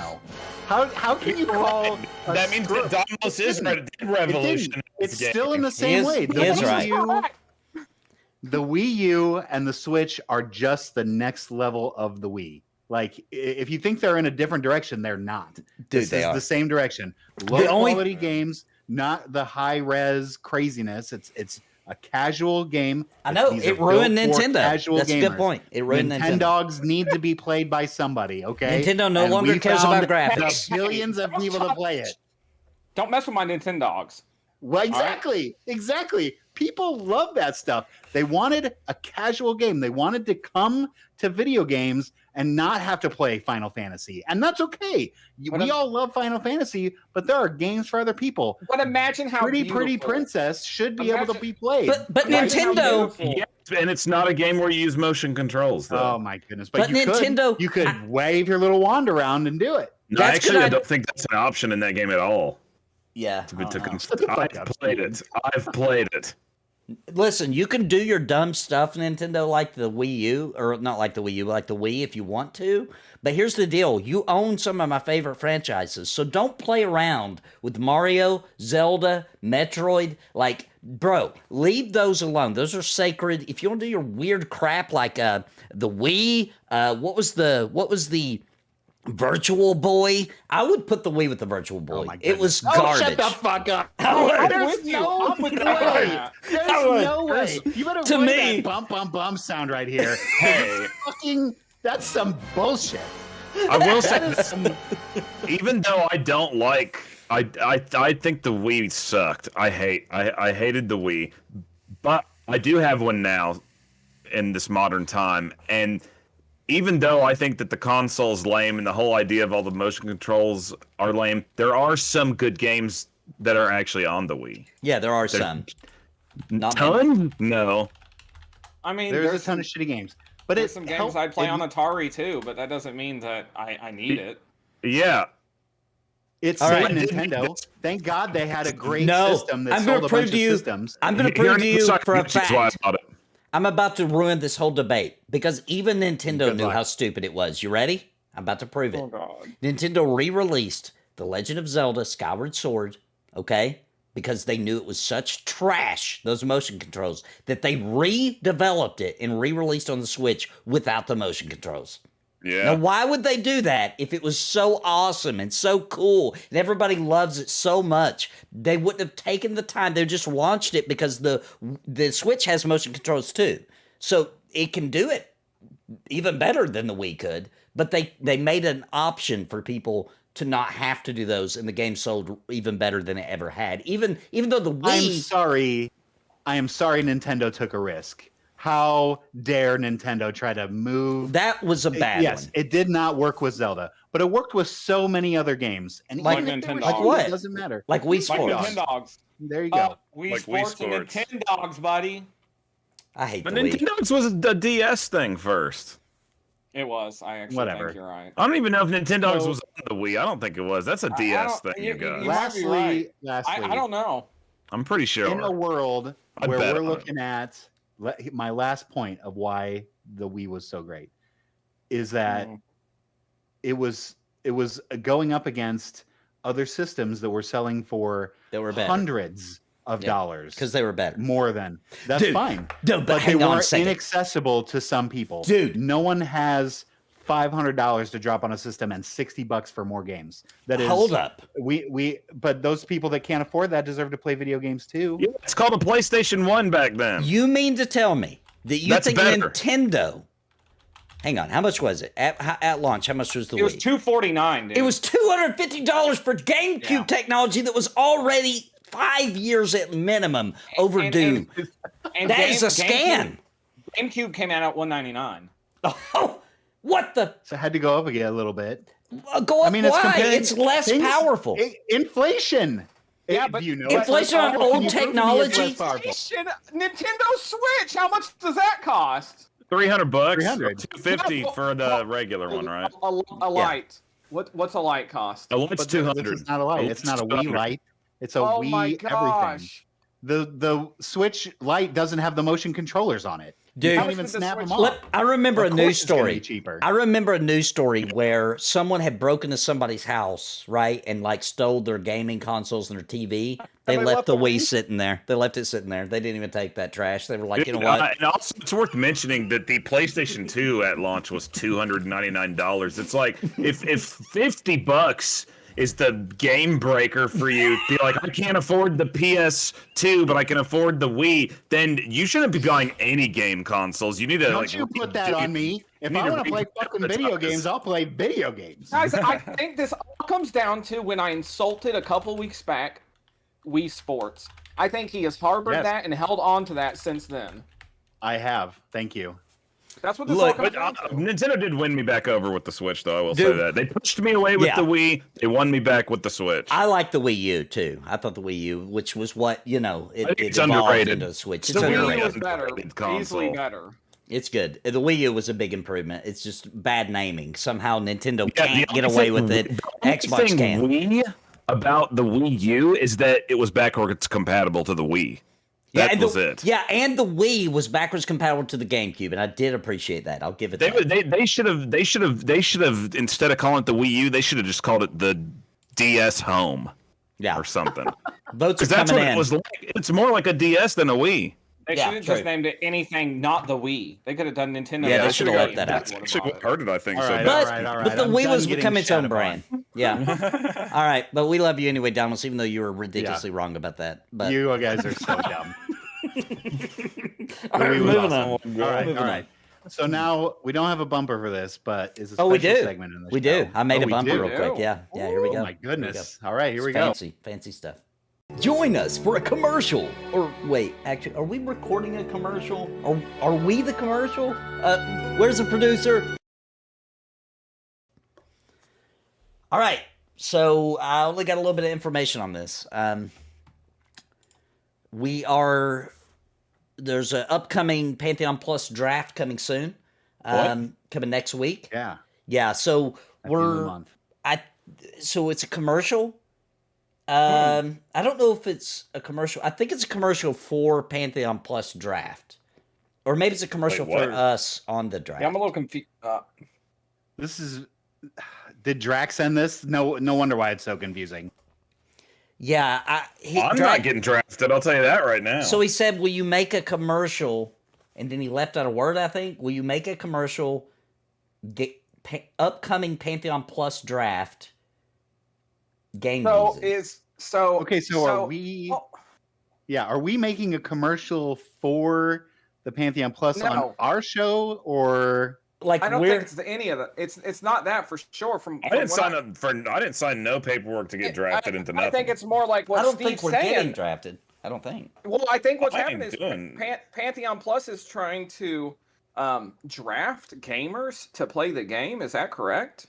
F: How can you call a
E: That means
F: screw-
E: that Domino's is
F: It
E: revolution.
F: didn't. It's still in the
G: He
F: same
G: is-
F: way.
G: he is right.
F: The Wii U and the Switch are just the next level of the Wii. Like, if you think they're in a different direction, they're not. This
G: they
F: is
G: are.
F: the same direction. Low
G: only-
F: quality games, not the high res craziness. It's a casual game.
G: I know
F: These
G: it
F: are
G: ruined
F: built for
G: Nintendo.
F: casual
G: That's a
F: gamers.
G: good point. It ruined Nintendo.
F: Nintendogs need to be played by somebody. Okay.
G: Nintendo no
F: And
G: longer
F: we
G: cares
F: found
G: about graphics.
F: the billions of people to play it.
H: Don't mess with my Nintendogs.
F: Well, exactly. People love that stuff. They wanted a casual game. They wanted to come to video games and not have to play Final Fantasy. And that's okay. We all love Final Fantasy, but there are games for other people.
H: But imagine how
F: Pretty
H: beautiful.
F: Princess should be able to be played.
G: But
H: Imagine how
G: Nintendo,
H: beautiful.
E: Yes, and it's not a game where you use motion controls, though.
F: Oh my goodness!
G: But
F: you
G: Nintendo-
F: you could wave your little wand around and do it.
E: No,
G: That's
E: actually,
G: good
E: I don't think that's an option in that game at all.
G: yeah.
E: I've played it. I've played it.
G: Listen, you can do your dumb stuff, Nintendo, like the Wii U, or not like the Wii U, but like the Wii if you want to. But here's the deal. You own some of my favorite franchises, so don't play around with Mario, Zelda, Metroid. Like, bro, leave those alone. Those are sacred. If you want to do your weird crap like the Wii, what was the Virtual Boy? I would put the Wii with the Virtual Boy.
F: my
G: It was
F: goodness.
G: garbage.
F: Shut the fuck up!
H: I'm
F: There's
H: with you.
F: no
H: I'm with you.
F: way. There's no way. You better
G: To
F: avoid
G: me-
F: that bump bump bump sound right here.
E: Hey.
F: That's some bullshit.
E: I will say this, even though I don't like, I think the Wii sucked. I hated the Wii, but I do have one now in this modern time, and even though I think that the console's lame and the whole idea of all the motion controls are lame, there are some good games that are actually on the Wii.
G: Yeah, there are some. Not many.
E: Ton? No.
H: I mean,
F: There's a ton of shitty games, but
H: there's
F: it's
H: some games I'd play on Atari too, but that doesn't mean that I need it.
E: Yeah.
F: It's
G: All
F: saved
G: right.
F: Nintendo. Thank God they had a great
G: No,
F: system that
G: I'm gonna
F: sold a
G: prove
F: bunch
G: to
F: of
G: you.
F: systems.
G: I'm going to prove to you for a
E: That's why I
G: fact.
E: bought it.
G: I'm about to ruin this whole debate because even Nintendo
F: Good
G: knew
F: luck.
G: how stupid it was. You ready? I'm about to prove it.
H: Oh god.
G: Nintendo re-released The Legend of Zelda Skyward Sword, okay? Because they knew it was such trash, those motion controls, that they redeveloped it and re-released on the Switch without the motion controls.
E: Yeah.
G: Now, why would they do that if it was so awesome and so cool and everybody loves it so much? They wouldn't have taken the time. They just launched it because the Switch has motion controls too. So it can do it even better than the Wii could, but they made an option for people to not have to do those, and the game sold even better than it ever had. Even though the Wii...
F: I am sorry Nintendo took a risk. How dare Nintendo try to move?
G: That was a bad
F: Yes,
G: one.
F: it did not work with Zelda, but it worked with so many other games. And
G: Like
F: even if they were
H: Nintendo.
F: shitty,
G: What?
F: It doesn't matter.
G: Like Wii
H: Like
G: Sports.
H: Nintendogs.
F: There you go.
H: Wii
E: Like Wii
H: Sports and
E: Sports.
H: Nintendogs, buddy.
G: I hate
E: But
G: the Wii.
E: Nintendo's was the DS thing first.
H: It was. I actually
F: Whatever.
H: think you're right.
E: I don't even know if Nintendogs
F: So-
E: was on the Wii. I don't think it was. That's a DS
H: don't-
E: thing,
H: you-
E: you guys.
H: you- might be right.
F: Lastly,
H: I don't know.
E: I'm pretty sure.
F: in a world
E: I'd
F: where
E: bet
F: we're
E: on it.
F: looking at my last point of why the Wii was so great is that
H: Mhm.
F: it was going up against other systems that were selling for
G: They were better.
F: hundreds of
G: Yeah,
F: dollars
G: Because they were better.
F: more than that's
G: Dude,
F: fine.
G: No, but
F: But they
G: hang on a
F: were
G: second.
F: inaccessible to some people.
G: Dude.
F: No one has $500 to drop on a system and $60 for more games. That is
G: Hold up.
F: but those people that can't afford that deserve to play video games too.
E: Yeah, it's called a PlayStation 1 back then.
G: You mean to tell me that you
E: That's
G: think
E: better.
G: Nintendo... Hang on, how much was it? At launch, how much was the
H: It was
G: Wii?
H: $249, dude.
G: It was $250 for GameCube
H: Yeah.
G: technology that was already 5 years at minimum overdue.
H: And
G: That is a scam.
H: GameCube came out at $199.
G: Oh, what the?
F: So it had to go up again a little bit.
G: Go up
F: I mean, it's
G: why?
F: comparing
G: It's less
F: things-
G: powerful.
F: Inflation.
H: Yeah,
F: Do
H: but
F: you know
G: inflation on old
F: Can you prove to me it's
G: technology?
F: less powerful?
H: Nintendo Switch, how much does that cost?
E: $300.
F: $300.
E: $250 for the regular one, right?
H: A light. What's a light cost?
E: The light's
F: But this
E: $200.
F: is not a light. It's not a Wii Lite. It's a
H: Oh
F: Wii
H: my
F: everything.
H: gosh.
F: The Switch Lite doesn't have the motion controllers on it.
G: Dude.
F: You
G: How
F: can't
H: much
F: even
H: did the
F: snap
H: Switch-
F: them off.
G: I remember
F: Of
G: a
F: course
G: news
F: it's gonna
G: story.
F: be cheaper.
G: I remember a news story where someone had broken into somebody's house, right, and like stole their gaming consoles and their TV. They left the Wii sitting there. They left it sitting there. They didn't even take that trash. They were like, you know what?
E: And also, it's worth mentioning that the PlayStation 2 at launch was $299. It's like if $50 is the game breaker for you. Be like, I can't afford the PS2, but I can afford the Wii. Then you shouldn't be buying any game consoles. You need to
F: Don't you put that on me. If I want to play fucking video games, I'll play video games.
H: Guys, I think this all comes down to when I insulted a couple weeks back Wii Sports. I think he has harbored that and held on to that since then.
F: I have. Thank you.
H: That's what this all comes down to.
E: Nintendo did win me back over with the Switch, though. I will say that. They pushed me away with the Wii. They won me back with the Switch.
G: I like the Wii U, too. I thought the Wii U, which was what,
E: it's
G: evolved
E: underrated.
G: into the Switch.
H: The Wii U was better. Easily better.
G: It's good. The Wii U was a big improvement. It's just bad naming. Somehow Nintendo can't get away with it. Xbox can.
E: About the Wii U is that it was backwards compatible to the Wii. That was it.
G: Yeah, and the Wii was backwards compatible to the GameCube, and I did appreciate that. I'll give it that.
E: They should have instead of calling it the Wii U, they should have just called it the DS Home.
G: Yeah.
E: Or something.
G: Votes are
E: that's
G: coming
E: what
G: in.
E: it was like. It's more like a DS than a Wii.
H: They should have just named it anything not the Wii. They could have done Nintendo.
G: Yeah, they should have left that out.
E: That's actually what hurted, I think.
F: All right,
G: But the Wii was becoming its own brand. Yeah. All right, but we love you anyway, Donald, even though you were ridiculously wrong about that. But
F: you guys are so dumb.
G: All right, moving on.
F: All right. So now we don't have a bumper for this, but is a special
G: we do.
F: segment in the
G: We
F: show.
G: do. I made a bumper
F: do?
G: real quick. Yeah. Yeah, here we go.
F: Oh my goodness. All right, here we
G: go. Fancy stuff. Join us for a commercial. Or wait, actually, are we recording a commercial? Or are we the commercial? Where's the producer? All right. So I only got a little bit of information on this. There's an upcoming Pantheon Plus draft coming soon. Coming next week.
F: Yeah.
G: Yeah. So so it's a commercial. I don't know if it's a commercial. I think it's a commercial for Pantheon Plus draft, or maybe it's a commercial for us on the draft.
H: Yeah, I'm a little confused.
F: This is. Did Drax send this? No wonder why it's so confusing.
G: Yeah,
E: I'm not getting drafted. I'll tell you that right now.
G: So he said, "Will you make a commercial?" And then he left out a word. I think. Will you make a commercial? Upcoming Pantheon Plus draft. Game.
F: So are we? Yeah, are we making a commercial for the Pantheon Plus on our show, or
G: like
H: I don't think it's any of it. It's not that for sure. I
E: didn't sign no paperwork to get drafted into nothing.
H: I think it's more like what
G: I don't
H: Steve's
G: think we're
H: saying.
G: Getting drafted. I don't think.
H: Well, I think what's happening is Pantheon Plus is trying to draft gamers to play the game. Is that correct?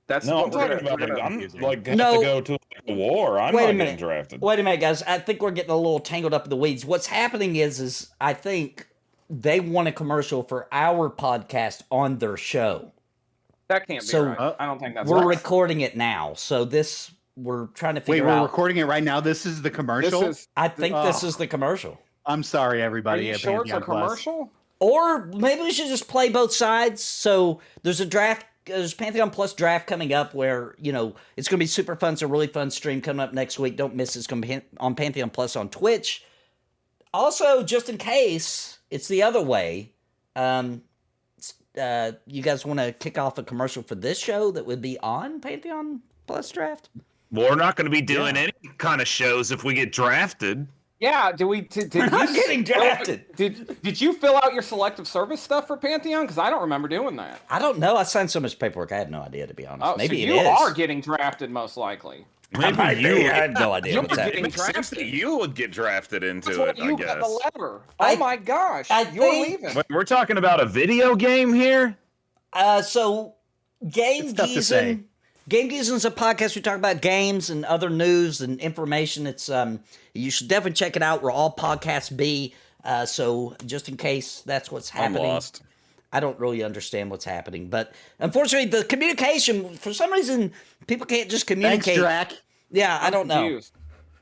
H: That's
E: no, I'm talking about. I'm like have to go to a war. I'm not getting drafted.
G: Wait a minute, guys. I think we're getting a little tangled up in the weeds. What's happening is I think they want a commercial for our podcast on their show.
H: That can't be right. I don't think that's
G: We're recording it now, so we're trying to figure out.
F: Wait, we're recording it right now. This is the commercial.
G: I think this is the commercial.
F: I'm sorry, everybody.
H: Are you sure it's a commercial?
G: Or maybe we should just play both sides. So there's a draft. There's Pantheon Plus draft coming up where, it's going to be super fun. It's a really fun stream coming up next week. Don't miss it. It's going to be on Pantheon Plus on Twitch. Also, just in case it's the other way, you guys want to kick off a commercial for this show that would be on Pantheon Plus draft?
E: Well, we're not going to be doing any kind of shows if we get drafted.
H: Yeah, did
G: We're not getting drafted.
H: Did you fill out your selective service stuff for Pantheon? Because I don't remember doing that.
G: I don't know. I signed so much paperwork. I have no idea, to be honest. Maybe
H: so
G: it is.
H: You are getting drafted, most likely.
E: Maybe
G: I have no idea what's happening.
E: It makes sense that you would get drafted into
H: That's
E: it,
H: you
E: I guess.
H: got the lever. Oh my gosh. You're leaving.
E: Wait, we're talking about a video game here?
G: So Geezin. Game Geezin is a podcast. We talk about games and other news and information. It's you should definitely check it out where all podcasts be. So just in case that's what's happening.
E: I'm lost.
G: I don't really understand what's happening, but unfortunately, the communication, for some reason, people can't just communicate.
F: Thanks, Drac.
G: Yeah, I don't know.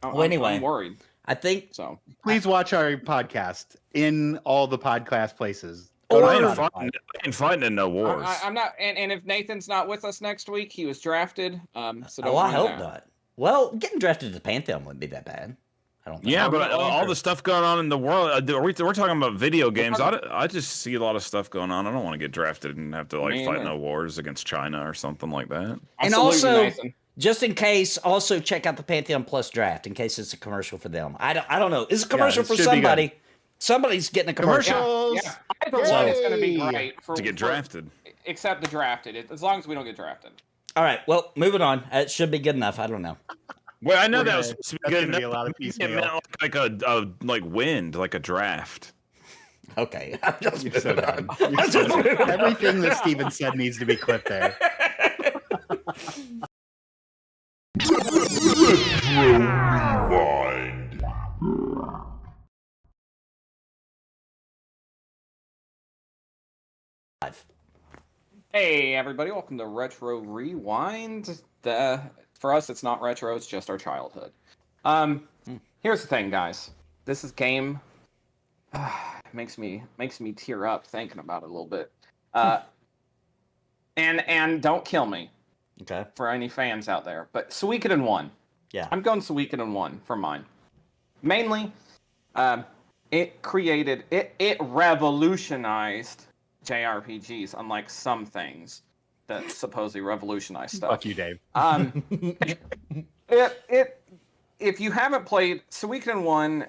G: Well, anyway,
H: I'm worried.
G: I think
H: so.
F: Please watch our podcast in all the podcast places.
E: I ain't fighting in no wars.
H: I'm not, and if Nathan's not with us next week, he was drafted. So
G: don't I hope not. Well, getting drafted to the Pantheon wouldn't be that bad. I don't think.
E: Yeah, but all the stuff going on in the world, we're talking about video games. I just see a lot of stuff going on. I don't want to get drafted and have to fight no wars against China or something like that.
G: And also, Just in case, also check out the Pantheon Plus draft in case it's a commercial for them. I don't know. It's a commercial
F: it
G: for
F: should be
G: somebody. Somebody's getting a commercial.
F: Commercials.
H: Yeah, either one is going to be
F: Yay!
H: great
E: To get drafted.
H: except the drafted. As long as we don't get drafted.
G: All right. Well, moving on. It should be good enough. I don't know.
E: Well, I know
F: We're
E: that
F: gonna-
E: was supposed to be
F: that's
E: good
F: gonna be a
E: enough.
F: lot of
E: It
F: piecemeal.
E: meant like a like wind, like a draft.
G: Okay. I'm just
F: You're so
G: moving on.
F: dumb. You're so dumb. Everything that Steven said needs to be clipped there.
H: Hey everybody, welcome to Retro Rewind. For us, it's not retro; it's just our childhood. Here's the thing, guys. This is game. Makes me tear up thinking about it a little bit. And don't kill me
G: Okay.
H: for any fans out there. But Suikoden 1.
G: Yeah.
H: I'm going Suikoden 1 for mine. Mainly, it revolutionized JRPGs, unlike some things that supposedly revolutionize stuff.
F: Fuck you, Dave.
H: If you haven't played Suikoden 1,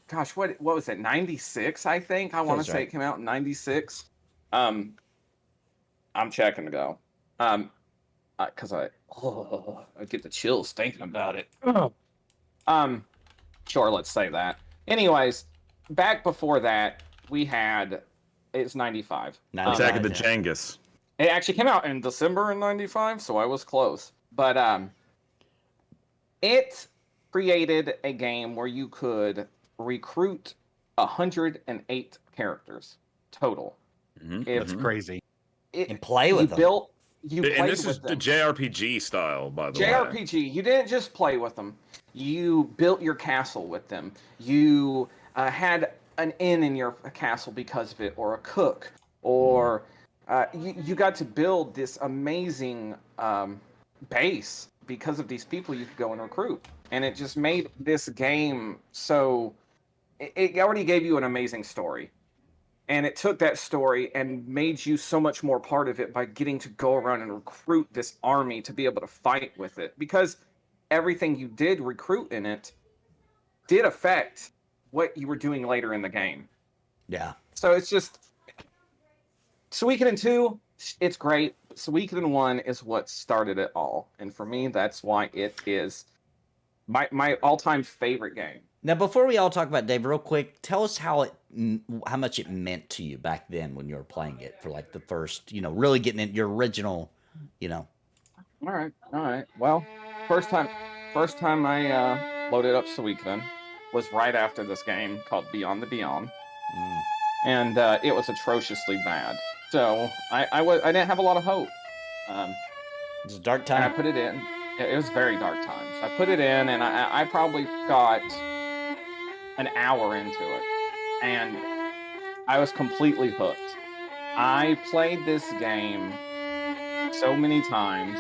H: gosh, what was it? 96, I think. I want to
G: Feels
H: say
G: right.
H: it came out in 96. I'm checking to go. Because I get the chills thinking about it. Sure, let's say that. Anyways, back before that, we had it's 95.
E: Attack of the
G: yeah.
E: Genghis.
H: It actually came out in December in 95, so I was close. But it created a game where you could recruit 108 characters total.
F: That's crazy.
G: And play with them.
H: You
E: And
H: played
E: this is
H: with
E: the
H: them.
E: JRPG style, by the way.
H: JRPG. You didn't just play with them. You built your castle with them. You had an inn in your castle because of it, or a cook, or you got to build this amazing base because of these people you could go and recruit. And it just made this game so... It already gave you an amazing story. And it took that story and made you so much more part of it by getting to go around and recruit this army to be able to fight with it. Because everything you did recruit in it did affect what you were doing later in the game.
G: Yeah.
H: So it's just... Suikoden 2, it's great. Suikoden 1 is what started it all. And for me, that's why it is my all-time favorite game.
G: Now, before we all talk about Dave, real quick, tell us how much it meant to you back then when you were playing it for like the first, really getting in your original,
H: All right. Well, first time I loaded up Suikoden was right after this game called Beyond the Beyond, and it was atrociously bad. So I didn't have a lot of hope.
G: It's a dark
H: And I
G: time.
H: put it in. It was very dark times. I put it in, and I probably got an hour into it, and I was completely hooked. I played this game so many times,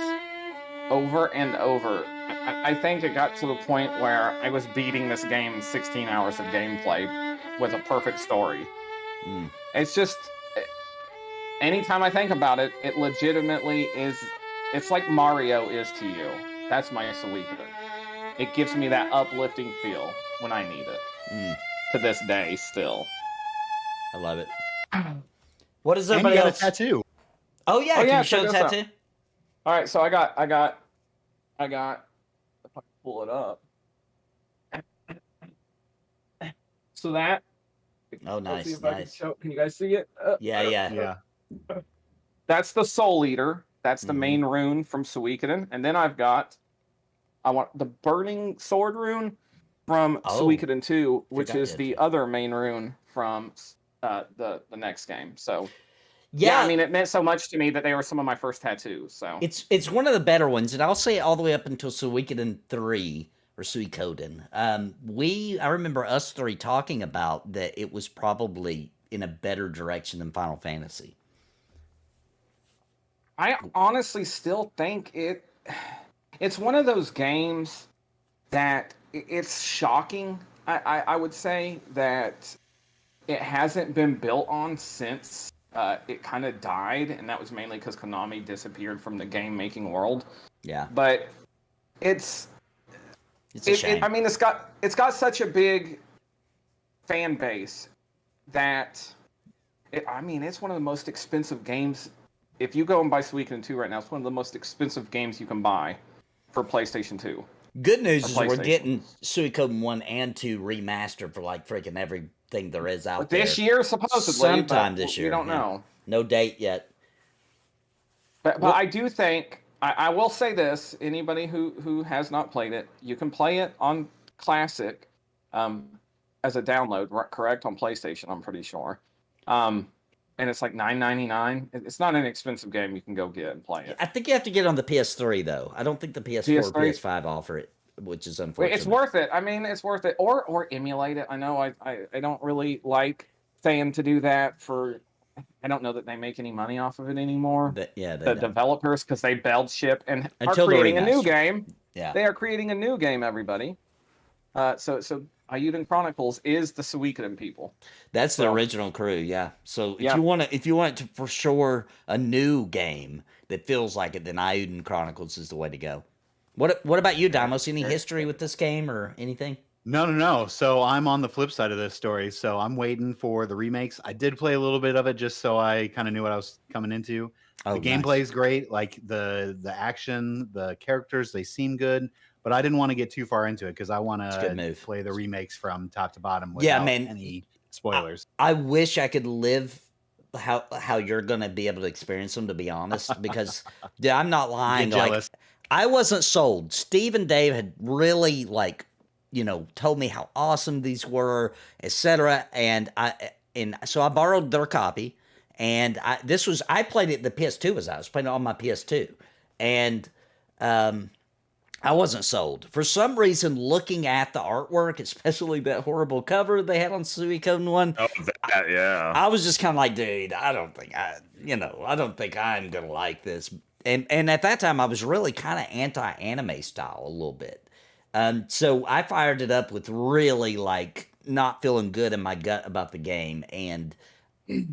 H: over and over. I think it got to the point where I was beating this game in 16 hours of gameplay with a perfect story. It's just... Anytime I think about it, it legitimately is... It's like Mario is to you. That's my Suikoden. It gives me that uplifting feel when I need it. To this day, still.
G: I love it. What is
F: And you
G: everybody
F: got a
G: else?
F: tattoo.
G: Oh yeah,
H: Oh,
G: can
H: yeah,
G: you show
H: check
G: the
H: this out.
G: tattoo?
H: All right, so I got. If I can pull it up. So that.
G: Oh,
H: let's
G: nice,
H: see if I can
G: nice.
H: show. Can you guys see it?
G: Yeah.
F: Yeah.
H: That's the Soul Eater. That's the main rune from Suikoden, and then I want the Burning Sword rune from
G: Oh,
H: Suikoden 2, which
G: forgot
H: is
G: that.
H: the other main rune from the next game. So
G: Yeah,
H: I mean, it meant so much to me that they were some of my first tattoos. So
G: it's one of the better ones, and I'll say all the way up until Suikoden 3 or Suikoden. I remember us three talking about that it was probably in a better direction than Final Fantasy.
H: I honestly still think it's one of those games that it's shocking. I would say that it hasn't been built on since it kind of died, and that was mainly because Konami disappeared from the game making world.
G: Yeah.
H: But it's
G: It's a shame.
H: I mean, it's got such a big fan base that it's one of the most expensive games. If you go and buy Suikoden 2 right now, it's one of the most expensive games you can buy for PlayStation 2.
G: Good news is we're
H: PlayStation.
G: getting Suikoden 1 and 2 remastered for like freaking everything there is out there.
H: This year, supposedly.
G: Sometime
H: but
G: this year.
H: We don't
G: yeah.
H: know.
G: No date yet.
H: But I do think I will say this: anybody who has not played it, you can play it on Classic as a download, correct, on PlayStation. I'm pretty sure, and it's like $9.99. It's not an expensive game. You can go get and play it.
G: I think you have to get it on the PS3 though. I don't think the PS4 or PS5 offer it, which is unfortunate.
H: It's worth it. I mean, it's worth it. Or emulate it. I know I don't really like saying to do that for. I don't know that they make any money off of it anymore.
G: The
H: Developers, because they bailed ship and
G: Until
H: are creating a new game.
G: Yeah,
H: They are creating a new game, everybody. So Ayuden Chronicles is the Suikoden people.
G: that's the original crew. Yeah. So if
H: Yeah.
G: you want to for sure a new game that feels like it, then Ayuden Chronicles is the way to go. What about you, Damos? Any history with this game or anything?
F: No. So I'm on the flip side of this story. So I'm waiting for the remakes. I did play a little bit of it just so I kind of knew what I was coming into.
G: Oh,
F: The gameplay is great. Like the action, the characters, they seem good. But I didn't want to get too far into it because I want to play the remakes from top to bottom without any spoilers.
G: I wish I could live how you're gonna be able to experience them. To be honest, because I'm not lying. Like I wasn't sold. Steve and Dave had really told me how awesome these were, etc. And so I borrowed their copy, and I played it. The PS2 was out. I was playing it on my PS2, and I wasn't sold for some reason. Looking at the artwork, especially that horrible cover they had on Suikoden 1.
E: Oh, that, yeah.
G: I was just kind of like, dude, I don't think I'm gonna like this. And at that time, I was really kind of anti-anime style a little bit. So I fired it up with really not feeling good in my gut about the game, and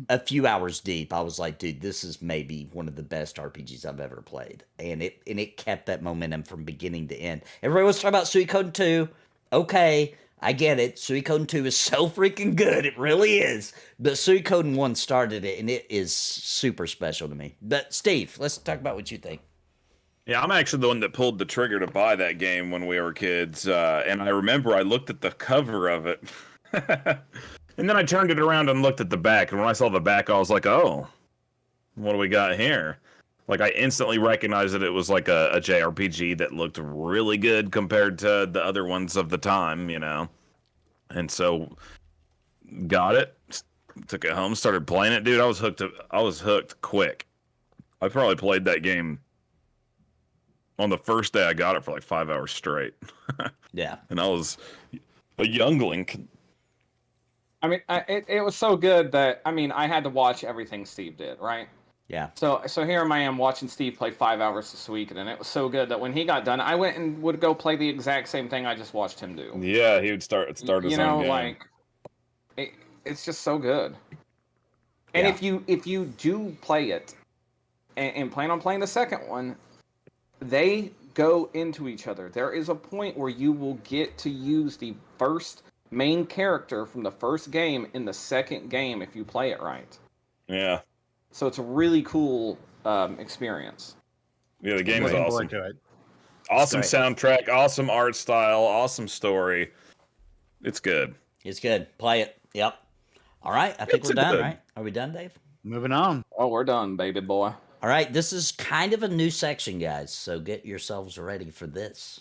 G: a few hours deep, I was like, dude, this is maybe one of the best RPGs I've ever played, and it kept that momentum from beginning to end. Everybody was talking about Suikoden 2. Okay, I get it. Suikoden 2 is so freaking good, it really is. But Suikoden 1 started it, and it is super special to me. But Steve, let's talk about what you think.
E: Yeah, I'm actually the one that pulled the trigger to buy that game when we were kids. And I remember I looked at the cover of it. And then I turned it around and looked at the back. And when I saw the back, I was like, oh, what do we got here? Like, I instantly recognized that it was like a JRPG that looked really good compared to the other ones of the time, And so, got it, took it home, started playing it. Dude, I was hooked quick. I probably played that game on the first day I got it for like 5 hours straight.
G: Yeah.
E: And I was a youngling.
H: I mean, it was so good that, I had to watch everything Steve did, right?
G: Yeah.
H: So here I am watching Steve play 5 hours this week, and it was so good that when he got done, I went and would go play the exact same thing I just watched him do.
E: Yeah, he would start his own game.
H: It's just so good. And if you do play it and plan on playing the second one, they go into each other. There is a point where you will get to use the first main character from the first game in the second game if you play it right.
E: Yeah.
H: So it's a really cool experience.
E: Yeah, the game is awesome.
F: To it.
E: Awesome soundtrack, awesome art style, awesome story. It's good.
G: It's good. Play it. Yep. All right. I think we're done, right? Are we done, Dave?
F: Moving on.
H: Oh, we're done, baby boy.
G: All right. This is kind of a new section, guys. So get yourselves ready for this.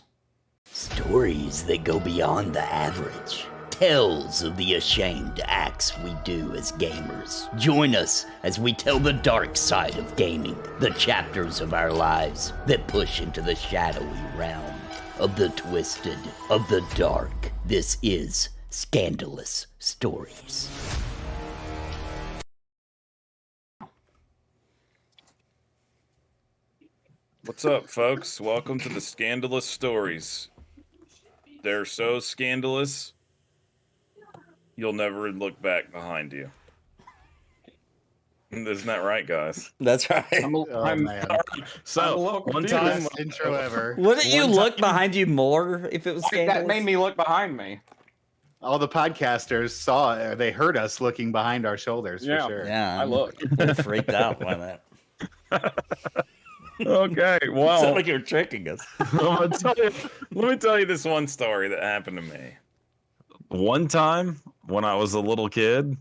B: Stories that go beyond the average. Tales of the ashamed acts we do as gamers. Join us as we tell the dark side of gaming, the chapters of our lives that push into the shadowy realm of the twisted, of the dark. This is Scandalous Stories.
E: What's up, folks? Welcome to the Scandalous Stories. They're so scandalous, you'll never look back behind you. Isn't that right, guys?
G: That's right.
F: Oh man,
E: So one time,
F: best intro ever.
G: Wouldn't you
E: One
G: look
E: time-
G: behind you more if it was scandalous?
H: That made me look behind me.
F: All the podcasters saw, they heard us looking behind our shoulders
H: Yeah.
F: for sure.
G: Yeah,
H: I looked.
G: a little freaked out by that.
E: okay,
G: Sounded
E: well,
G: like you were tricking us.
E: let me tell you this one story that happened to me. One time when I was a little kid,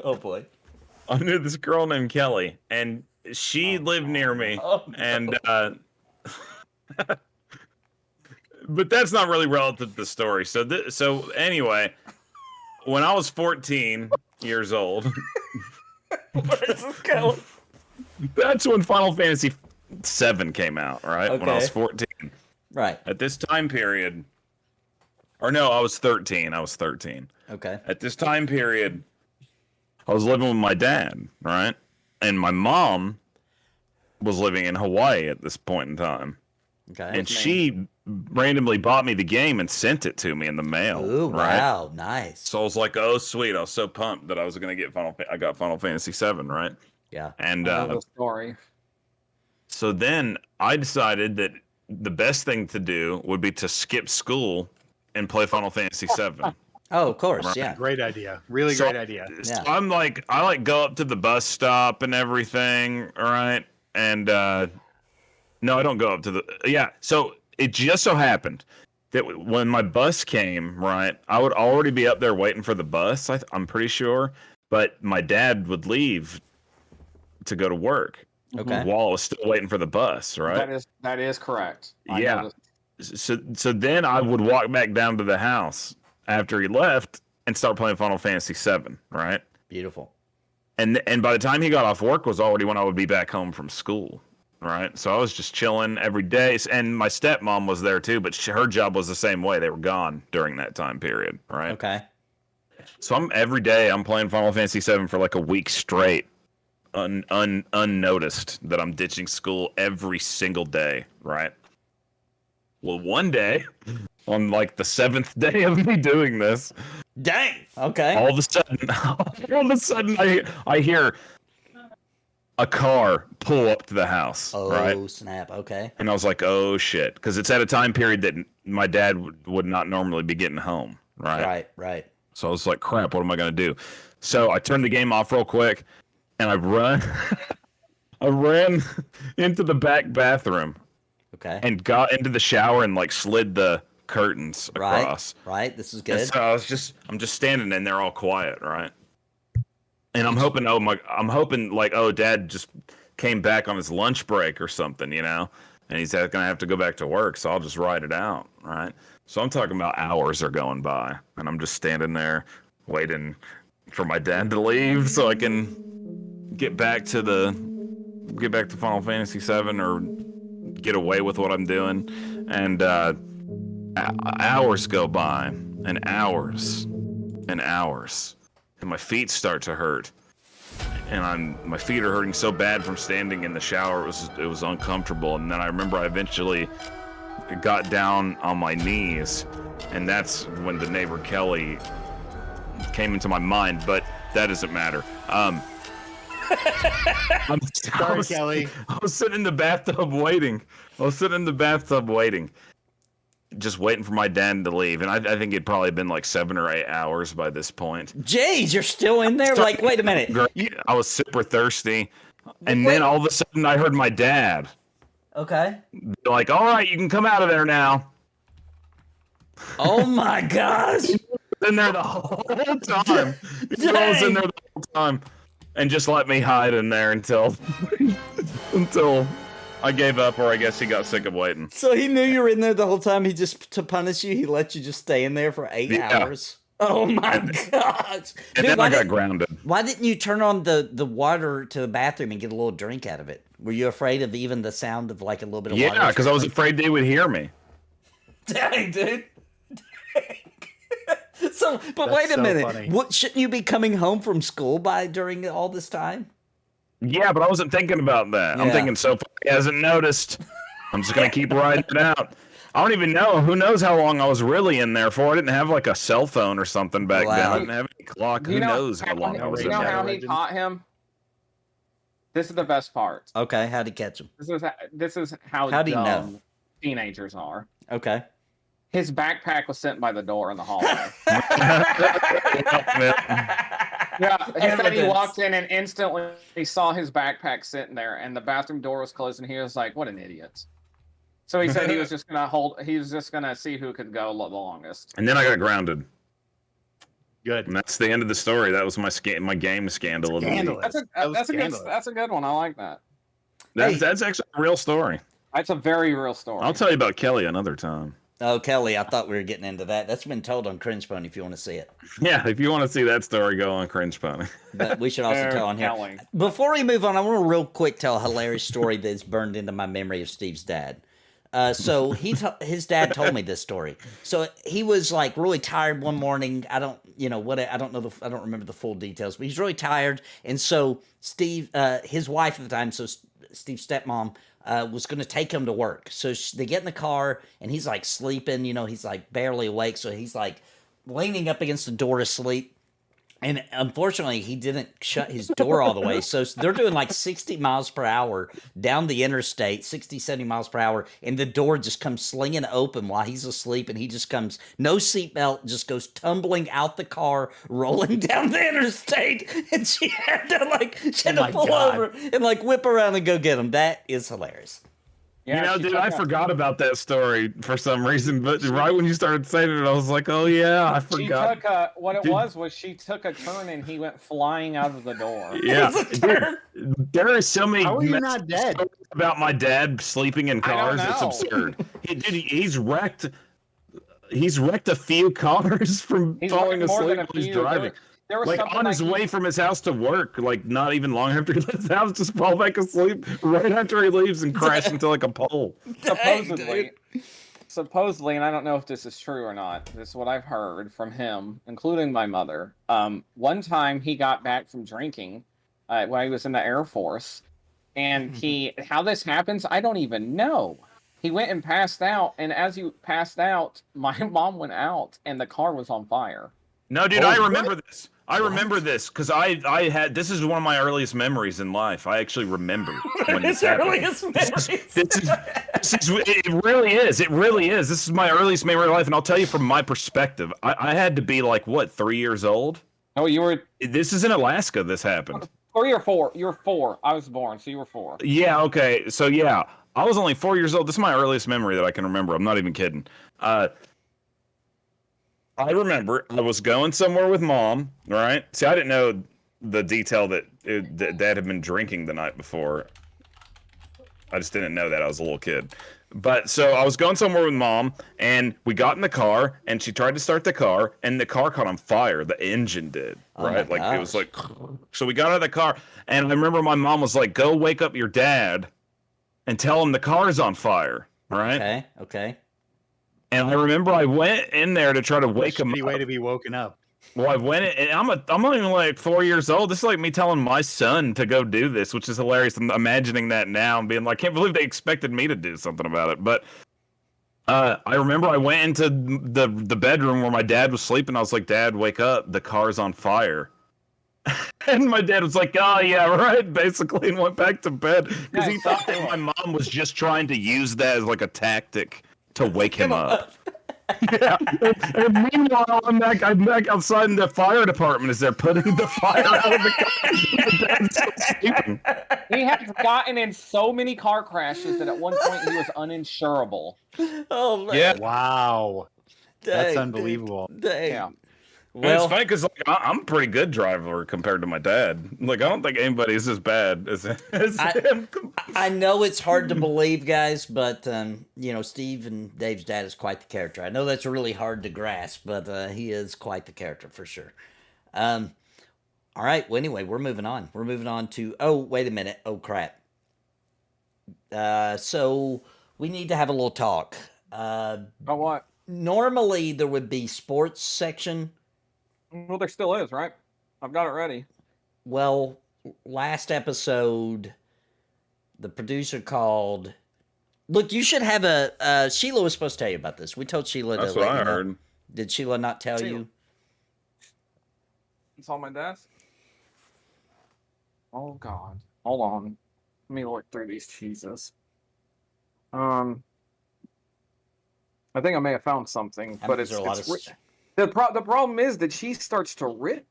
G: Oh boy.
E: I knew this girl named Kelly, and she lived near me,
G: Oh, no.
E: and but that's not really relative to the story. So anyway, when I was 14 years old,
G: Where is this going?
E: that's when Final Fantasy VII came out, right? When I was
G: Okay.
E: 14.
G: Right.
E: At this time period, or no, I was 13. I was 13.
G: Okay.
E: At this time period, I was living with my dad, right? And my mom was living in Hawaii at this point in time.
G: Okay.
E: And she randomly bought me the game and sent it to me in the mail.
G: Ooh,
E: right?
G: wow, nice.
E: So I was like, oh, sweet. I was so pumped that I was going to get I got Final Fantasy VII, right?
G: Yeah.
E: And
H: I know the story.
E: so then I decided that the best thing to do would be to skip school and play Final Fantasy VII.
G: Oh, of course,
E: Right.
G: yeah.
F: Great idea. Really
E: So-
F: great idea.
E: So
G: Yeah.
E: I'm like, I like go up to the bus stop and everything, all right? And no, I don't go up to the So it just so happened that when my bus came, right, I would already be up there waiting for the bus. I'm pretty sure, but my dad would leave to go to work
G: Okay.
E: while I was still waiting for the bus, right?
H: That is correct. I know
E: Yeah. So then I would walk back down to the house after he left and start playing Final Fantasy VII, right?
G: Beautiful.
E: And by the time he got off work was already when I would be back home from school, right? So I was just chilling every day, and my stepmom was there too, but her job was the same way. They were gone during that time period, right?
G: Okay.
E: So every day I'm playing Final Fantasy VII for like a week straight, unnoticed that I'm ditching school every single day, right? Well, one day, on like the 7th day of me doing this,
G: Dang. Okay.
E: all of a sudden, I hear a car pull up to the house,
G: Oh,
E: right?
G: snap. Okay.
E: And I was like, oh shit, because it's at a time period that my dad would not normally be getting home, right?
G: Right, right.
E: So I was like, crap, what am I gonna do? So I turned the game off real quick, and I ran into the back bathroom
G: Okay.
E: and got into the shower and like slid the curtains
G: right.
E: across.
G: Right. This is
E: And
G: good.
E: so I'm just standing in there all quiet, right? And I'm hoping, Dad just came back on his lunch break or something, you know, and he's gonna have to go back to work, so I'll just ride it out, right? So I'm talking about hours are going by, and I'm just standing there waiting for my dad to leave so I can get back to Final Fantasy VII or get away with what I'm doing, and hours go by, and hours, and hours, and my feet start to hurt, and my feet are hurting so bad from standing in the shower. It was uncomfortable, and then I remember I eventually got down on my knees, and that's when the neighbor Kelly came into my mind. But that doesn't matter.
F: Sorry, Kelly.
E: I was sitting in the bathtub waiting. Just waiting for my dad to leave. And I think it'd probably been like 7 or 8 hours by this point.
G: Jeez, you're still in there? Like, wait a minute.
E: I was super thirsty. And
G: Wait.
E: then all of a sudden I heard my dad
G: Okay.
E: be like, all right, you can come out of there now.
G: Oh my gosh.
E: In there the whole time. He was in there the whole time. And just let me hide in there until I gave up, or I guess he got sick of waiting.
G: So he knew you were in there the whole time. He just, to punish you, he let you just stay in there for 8
E: Yeah.
G: hours. Oh my gosh.
E: And then I got grounded.
G: Why didn't you turn on the water to the bathroom and get a little drink out of it? Were you afraid of even the sound of like a little bit of water?
E: Yeah, because I was afraid they would hear me.
G: Dang, dude. So, but
F: That's
G: wait a
F: so
G: minute.
F: funny.
G: What, shouldn't you be coming home from school during all this time?
E: Yeah, but I wasn't thinking about that. I'm
G: Yeah.
E: thinking so far he hasn't noticed. I'm just going to keep riding it out. I don't even know. Who knows how long I was really in there for? I didn't have like a cell phone or something back then.
G: Wow.
E: I didn't have any clock. Who knows how long I was
H: You
E: in
H: know
E: there?
H: how he taught him? This is the best part.
G: Okay, how'd he catch him?
H: This is how
G: How'd he know?
H: dumb teenagers are.
G: Okay.
H: His backpack was sitting by the door in the hallway. Yeah, he said he walked in and instantly he saw his backpack sitting there, and the bathroom door was closed, and he was like, "What an idiot!" So he said he was just gonna see who could go the longest.
E: And then I got grounded.
F: Good.
E: And that's the end of the story. That was my game scandal of the week.
F: Scandalous.
H: That's a good one. I like that.
E: That's actually a real story.
H: That's a very real story.
E: I'll tell you about Kelly another time.
G: Oh, Kelly, I thought we were getting into that. That's been told on Cringe Pony if you want to see it.
E: Yeah, if you want to see that story, go on Cringe Pony.
G: But we should also tell on here. Before we move on, I want to real quick tell a hilarious story that's burned into my memory of Steve's dad. So his dad told me this story. So he was like really tired one morning. I don't remember the full details, but he's really tired. And so Steve, his wife at the time, so Steve's stepmom, was going to take him to work. So they get in the car and he's like sleeping, he's like barely awake. So he's like leaning up against the door to sleep. And unfortunately, he didn't shut his door all the way. So they're doing like 60 miles per hour down the interstate, 60, 70 miles per hour. And the door just comes slinging open while he's asleep. And he just comes, no seatbelt, just goes tumbling out the car, rolling down the interstate. And she had to pull over and like whip around and go get him. That is hilarious.
H: Yeah,
E: dude, I forgot about that story for some reason, but right when you started saying it, I was like, oh yeah, I forgot.
H: She took a turn and he went flying out of the door.
E: Yeah. There are so many
F: How are you not dead?
E: stories about my dad sleeping in cars.
H: I don't
E: It's
H: know.
E: absurd. He's wrecked a few cars from
H: He's
E: falling
H: wrecked more
E: asleep
H: than a
E: while he's
H: few.
E: driving.
H: There was
E: Like
H: something
E: on his
H: like
E: way from his house to work, like not even long after he left the house, just fall back asleep right after he leaves and crash into like a pole.
H: supposedly, and I don't know if this is true or not. This is what I've heard from him, including my mother. One time he got back from drinking when he was in the Air Force, and how this happens, I don't even know. He went and passed out, and as he passed out, my mom went out, and the car was on fire.
E: No, dude, I remember this. I remember this because I had this is one of my earliest memories in life. I actually remember when this happened. It really is. It really is. This is my earliest memory of life, and I'll tell you from my perspective. I had to be like 3 years old.
H: Oh, you were.
E: This is in Alaska. This happened.
H: 3 or 4. You were 4. I was born, so you were 4.
E: Yeah. Okay. So yeah, I was only 4 years old. This is my earliest memory that I can remember. I'm not even kidding. I remember I was going somewhere with mom, right? See, I didn't know the detail that Dad had been drinking the night before. I just didn't know that. I was a little kid. But so I was going somewhere with mom, and we got in the car, and she tried to start the car, and the car caught on fire. The engine did, right? It was like, so we got out of the car, and I remember my mom was like, go wake up your dad and tell him the car's on fire, right?
G: Okay.
E: And I remember I went in there to try to wake him up.
F: Way to be woken up.
E: Well, I went in, and I'm not even like 4 years old. This is like me telling my son to go do this, which is hilarious. I'm imagining that now and being like, can't believe they expected me to do something about it. But I remember I went into the bedroom where my dad was sleeping. I was like, Dad, wake up. The car's on fire. And my dad was like, oh, yeah, right, basically, and went back to bed because he thought that my mom was just trying to use that as like a tactic to wake him up. Yeah. And meanwhile, I'm back outside in the fire department as they're putting the fire out of the car. My dad's still sleeping.
H: He had gotten in so many car crashes that at one point he was uninsurable.
G: Oh, man.
E: Yeah.
F: Wow. That's
G: Dang,
F: unbelievable.
G: dude. Dang.
H: Yeah.
E: Well, it's funny because I'm a pretty good driver compared to my dad. Like, I don't think anybody's as bad as him.
G: I know it's hard to believe, guys, but Steve and Dave's dad is quite the character. I know that's really hard to grasp, but he is quite the character for sure. All right. Well, anyway, we're moving on. We're moving on to. Oh, wait a minute. Oh, crap. So we need to have a little talk.
H: Oh, what?
G: Normally there would be sports section.
H: Well, there still is, right? I've got it ready.
G: Well, last episode, the producer called. Look, you should have a. Sheila was supposed to tell you about this. We told Sheila.
E: That's
G: to
E: what
G: let
E: I
G: you know.
E: heard.
G: Did Sheila not tell you?
H: It's on my desk. Oh, God. Hold on. Let me look through these cheeses. I think I may have found something, but
G: Is there a lot of
H: the problem is that cheese starts to rip.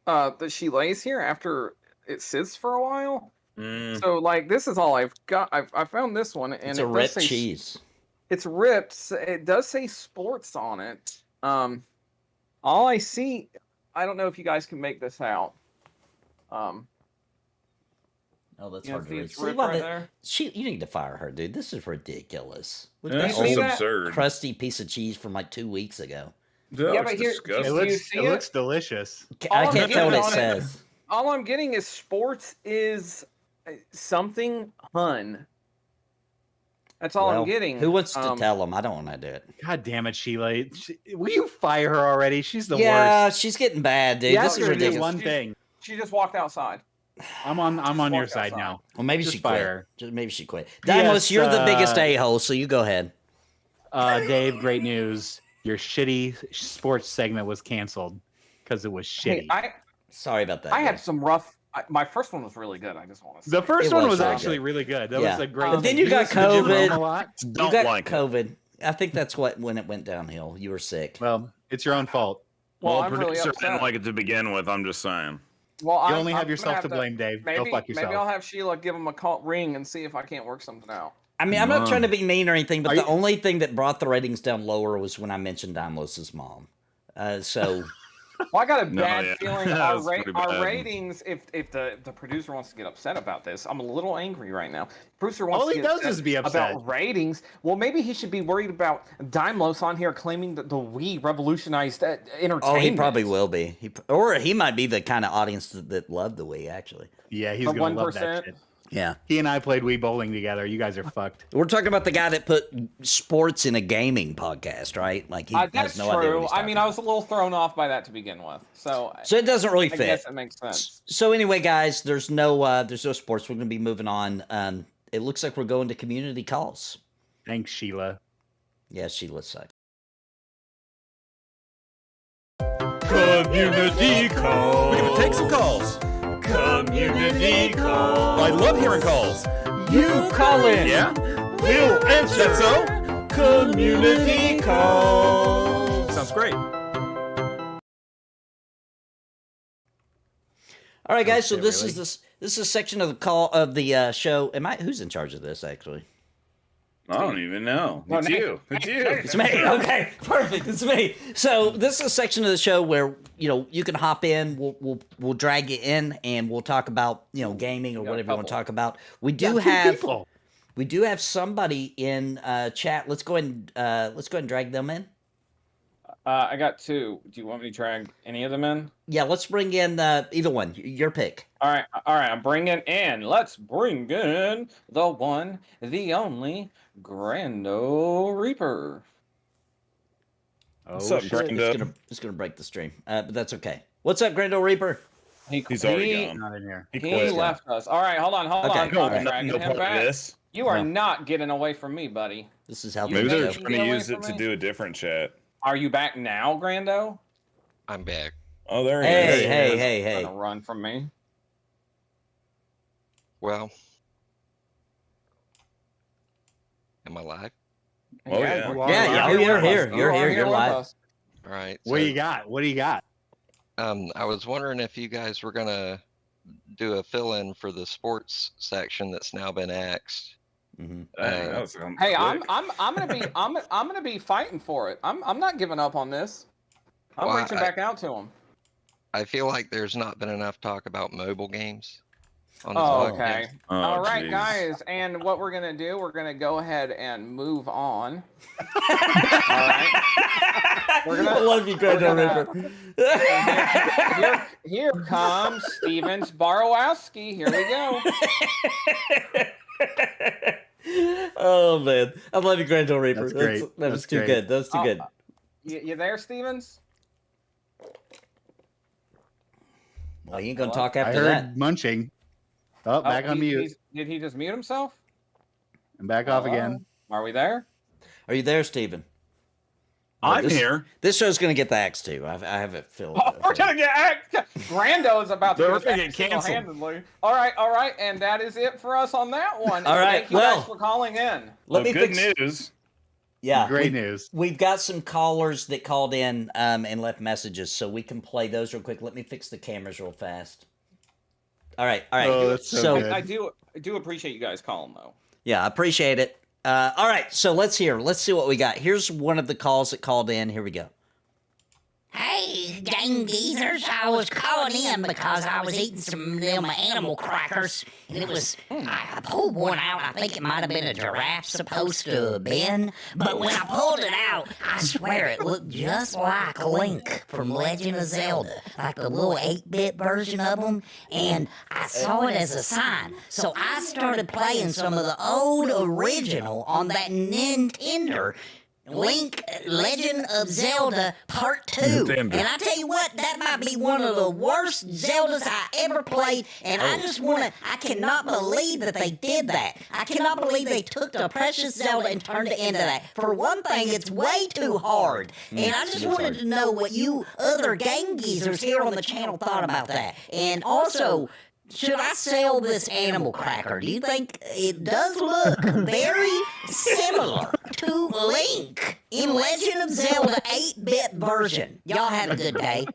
H: That she lays here after it sits for a while. So like this is all I've got. I found this one, and
G: it's a
H: it does
G: ripped
H: say
G: cheese.
H: it's ripped. It does say sports on it. All I see, I don't know if you guys can make this out.
G: Oh, that's
H: You
G: hard to
H: see
G: read.
H: it's
G: See,
H: ripped
G: why
H: right
G: the-
H: there?
G: you need to fire her, dude. This is ridiculous. Look at
E: That's
G: that
E: just
G: old,
E: absurd.
G: crusty piece of cheese from like 2 weeks ago.
E: That
H: Yeah,
E: looks
H: but here-
E: disgusting.
H: Do you see
F: It
H: it?
F: looks delicious.
G: I
H: All I'm
G: can't tell what
H: getting
G: it
H: on it-
G: says.
H: All I'm getting is sports is something hun. That's all
G: Well,
H: I'm getting.
G: Who wants to tell them? I don't want to do it.
F: God damn it, Sheila. Will you fire her already? She's the
G: Yeah,
F: worst.
G: she's getting bad, dude.
F: You
G: This
F: asked
G: is
F: her to do
G: ridiculous.
F: one thing.
H: She just walked outside.
F: I'm on your
H: walk
F: side
H: outside.
F: now.
G: Well, maybe
F: Just
G: she
F: fire
G: quit.
F: her.
G: Maybe she quit.
F: P.S.,
G: Dimos, you're the biggest a-hole, so you go ahead.
F: Dave, great news. Your shitty sports segment was canceled because it was shitty.
H: Hey,
G: Sorry about that.
H: I had
G: guys.
H: some rough. My first one was really good. I just want to say.
F: The first
G: It
F: one
G: was
F: was
G: really
F: actually
G: good.
F: really good. That
G: Yeah.
F: was a great.
G: But then
F: thing.
G: you got
F: listen to Jim Rome
G: COVID.
F: a lot?
E: Don't
G: you got
E: like it.
G: COVID. I think that's when it went downhill. You were sick.
F: Well, it's your own fault.
E: Well,
H: I'm really
E: producer
H: upset.
E: didn't like it to begin with. I'm just saying.
H: Well,
F: You
H: I'm-
F: only
H: I'm
F: have
H: gonna
F: yourself
H: have
F: to blame, Dave. Go
H: Maybe,
F: fuck yourself.
H: maybe I'll have Sheila give him a call, ring and see if I can't work something out.
G: I mean, I'm not
E: No.
G: trying to be mean or anything, but
F: Are
G: the
F: you-
G: only thing that brought the ratings down lower was when I mentioned Dimos' mom. So
H: Well, I got a
E: No,
H: bad
E: yeah.
H: feeling
E: That
H: our,
E: was pretty
H: our
E: bad.
H: ratings, if the producer wants to get upset about this, I'm a little angry right now. Producer wants
F: All
H: to
F: he
H: get
F: does is be upset.
H: about ratings. Well, maybe he should be worried about Dimos on here claiming that the Wii revolutionized entertainment.
G: oh, he probably will be. Or he might be the kind of audience that loved the Wii, actually.
F: Yeah, he's
H: The
F: gonna love
H: 1%.
F: that shit.
G: Yeah.
F: He and I played Wii bowling together. You guys are fucked.
G: We're talking about the guy that put sports in a gaming podcast, right? Like he
H: That's
G: has no idea what
H: true.
G: he's
H: I mean,
G: talking
H: I was a little thrown off by that to begin with. So
G: about. So it doesn't really
H: I
G: fit.
H: guess it makes sense.
G: So anyway, guys, there's no sports. We're gonna be moving on. It looks like we're going to community calls.
F: Thanks, Sheila.
G: Yeah, Sheila sucks.
J: Community call.
K: We're gonna take some calls.
J: Community call.
K: I love hearing calls.
J: You call in.
K: Yeah?
J: We'll answer.
K: That's so?
J: Community call.
K: Sounds great.
G: All right, guys. So
F: shit,
G: this
F: really?
G: is this is a section of the call of the show. Who's in charge of this actually?
E: I don't even know.
H: No,
E: It's
H: Nate-
E: you. It's you.
G: It's me. Okay, perfect. It's me. So this is a section of the show where you can hop in. We'll drag you in, and we'll talk about gaming or
H: got a
G: whatever you want to
H: couple.
G: talk about. We do
F: Two
G: have
F: people.
G: we do have somebody in chat. Let's go ahead and drag them in.
H: I got two. Do you want me to drag any of them in?
G: Yeah, let's bring in either one. Your pick.
H: All right. I'm bringing in. Let's bring in the one, the only Grando Reaper.
F: Oh,
E: What's up,
F: shit.
E: Grando?
G: It's gonna break the stream, but that's okay. What's up, Grando Reaper?
E: He's already gone.
F: Not in here.
E: He
H: He
E: quit.
H: left us. All right, hold on.
G: Okay,
H: I'm
G: all right.
H: dragging
E: No
H: him
E: part of
H: back.
E: this.
H: You are
G: No.
H: not getting away from me, buddy.
G: This is how
H: You
E: Maybe
G: things
E: they're
G: go.
H: think-
E: trying
H: Get
E: to
H: away
E: use it
H: from
E: to
H: me.
E: do a different chat.
H: Are you back now, Grando?
L: I'm back.
E: Oh, there he
G: Hey,
E: is.
G: hey, hey,
H: Trying
G: hey.
H: to run from me.
L: Well, am I live?
E: Oh, yeah.
F: You are
G: Yeah, yeah,
F: live.
G: you're here.
H: You
G: You're
H: are
G: here. You're
H: with
G: live.
H: us.
L: All right.
F: What do
L: so,
F: you got? What do you got?
L: I was wondering if you guys were gonna do a fill-in for the sports section that's now been axed.
G: Mhm.
E: Dang, that was
H: Hey,
E: quick.
H: I'm gonna be fighting for it. I'm not giving up on this. I'm
L: Well,
H: reaching back out to him.
L: I feel like there's not been enough talk about mobile games. On this
H: Oh,
L: podcast.
H: okay.
E: Oh,
H: All right,
E: jeez.
H: guys, and what we're gonna do, we're gonna go ahead and move on. All right. We're
G: I
H: gonna.
G: love you, Grando
H: Here,
G: Reaper.
H: here comes Stevens Borowski. Here we go.
G: Oh man, I love you, Grando Reaper.
F: That's great.
G: That was
F: That's
G: too
F: great.
G: good. That was too
H: Oh,
G: good.
H: You there, Stevens?
G: Well, you ain't gonna
H: Hello?
G: talk
F: I
G: after
F: heard
G: that.
F: munching. Oh, back on mute.
H: Did he just mute himself?
F: And back off again.
H: Are we there?
G: Are you there, Steven?
E: I'm here.
G: This show's going to get the axe too. I have it filled.
H: Oh, we're gonna get Brando is about to
E: We're
H: get
E: gonna get
H: axed
E: canceled.
H: single-handedly. All right, and that is it for us on that one.
G: All right,
H: thank you
G: well,
H: guys for calling in.
G: Let me
E: good
G: fix.
E: news.
G: Yeah,
F: Great news.
G: We've got some callers that called in and left messages, so we can play those real quick. Let me fix the cameras real fast. All right.
F: Oh, that's so good.
H: I do appreciate you guys calling though.
G: Yeah, I appreciate it. All right, so let's see what we got. Here's one of the calls that called in. Here we go.
A: Hey, gang geezers, I was calling in because I was eating some of them animal crackers, and it was, I pulled one out, I think it might have been a giraffe supposed to have been, but when I pulled it out, I swear it looked just like Link from Legend of Zelda, like the little 8-bit version of them, and I saw it as a sign, so I started playing some of the old original on that Nintendo, Link Legend of Zelda Part 2.
E: Nintendo.
A: And I tell you what, that might be one of the worst Zeldas I ever played. And I just I cannot believe that they did that. I cannot believe they took the precious Zelda and turned it into that. For one thing, it's way too hard. And I just wanted to know what you other game geezers here on the channel thought about that. And also, should I sell this animal cracker? Do you think it does look very similar to Link in Legend of Zelda 8-bit version? Y'all have a good day.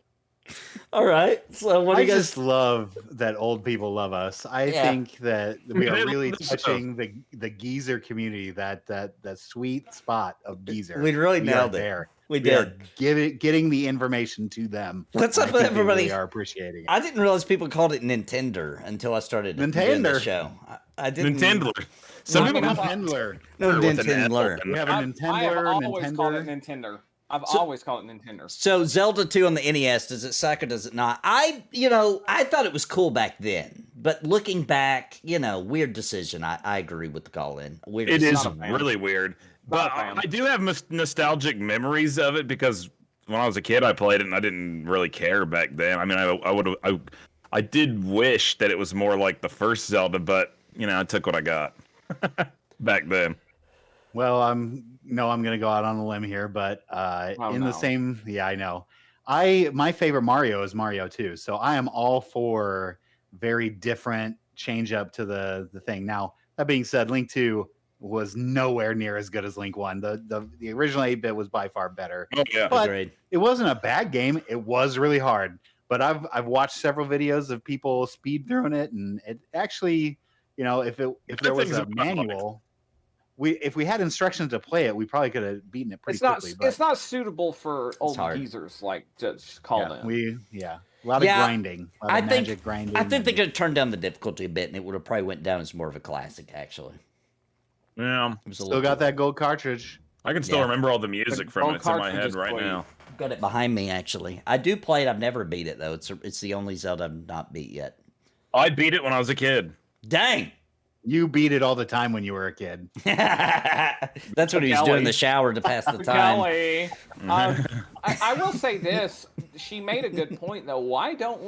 G: All right. So what do
F: I
G: you guys?
F: just love that old people love us. I think that we are really touching the geezer community. That sweet spot of geezer.
G: We really
F: are
G: nailed it.
F: there.
G: We
F: are
G: did.
F: getting the information to them.
G: What's
F: I
G: up with
F: think they
G: everybody?
F: really are appreciating it.
G: I didn't realize people called it Nintendo until I started doing the
F: Nintendo.
G: show. I didn't.
E: Nintendo. Some people
F: Nintendo.
G: No,
E: with an
G: Nintendo.
E: L.
F: We have a
H: I have
F: Nintendo.
H: always called it Nintendo. I've always called it Nintendo.
G: So Zelda 2 on the NES, does it suck or does it not? I thought it was cool back then, but looking back, weird decision. I agree with the call in. Weird.
E: It is
H: Not a fan.
E: really weird. But
H: Not a fan.
E: I do have nostalgic memories of it because when I was a kid, I played it and I didn't really care back then. I mean, I did wish that it was more like the first Zelda, but I took what I got back then.
F: Well, I'm going to go out on a limb here, but the same, I know. My favorite Mario is Mario 2, so I am all for very different change up to the thing. Now, that being said, Link 2 was nowhere near as good as Link 1. The original 8-bit was by far better.
E: Oh yeah,
F: but
G: Agreed.
F: it wasn't a bad game. It was really hard. But I've watched several videos of people speed through it, and it actually, if there was a manual, if we had instructions to play it, we probably could have beaten it pretty quickly. But
H: It's not suitable for old
G: hard.
H: geezers like just called in.
F: A lot of grinding. A lot of magic grinding.
G: I think they could have turned down the difficulty a bit, and it would have probably went down as more of a classic, actually.
E: Yeah.
F: Still got that gold cartridge.
E: I can still remember all the music from it. It's in my head right now.
G: I've got it behind me, actually. I do play it. I've never beat it, though. It's the only Zelda I've not beat yet.
E: I beat it when I was a kid.
G: Dang!
F: You beat it all the time when you were a kid.
G: That's what he was doing in the shower to pass the time.
H: Kelly, I will say this. She made a good point, though. Why don't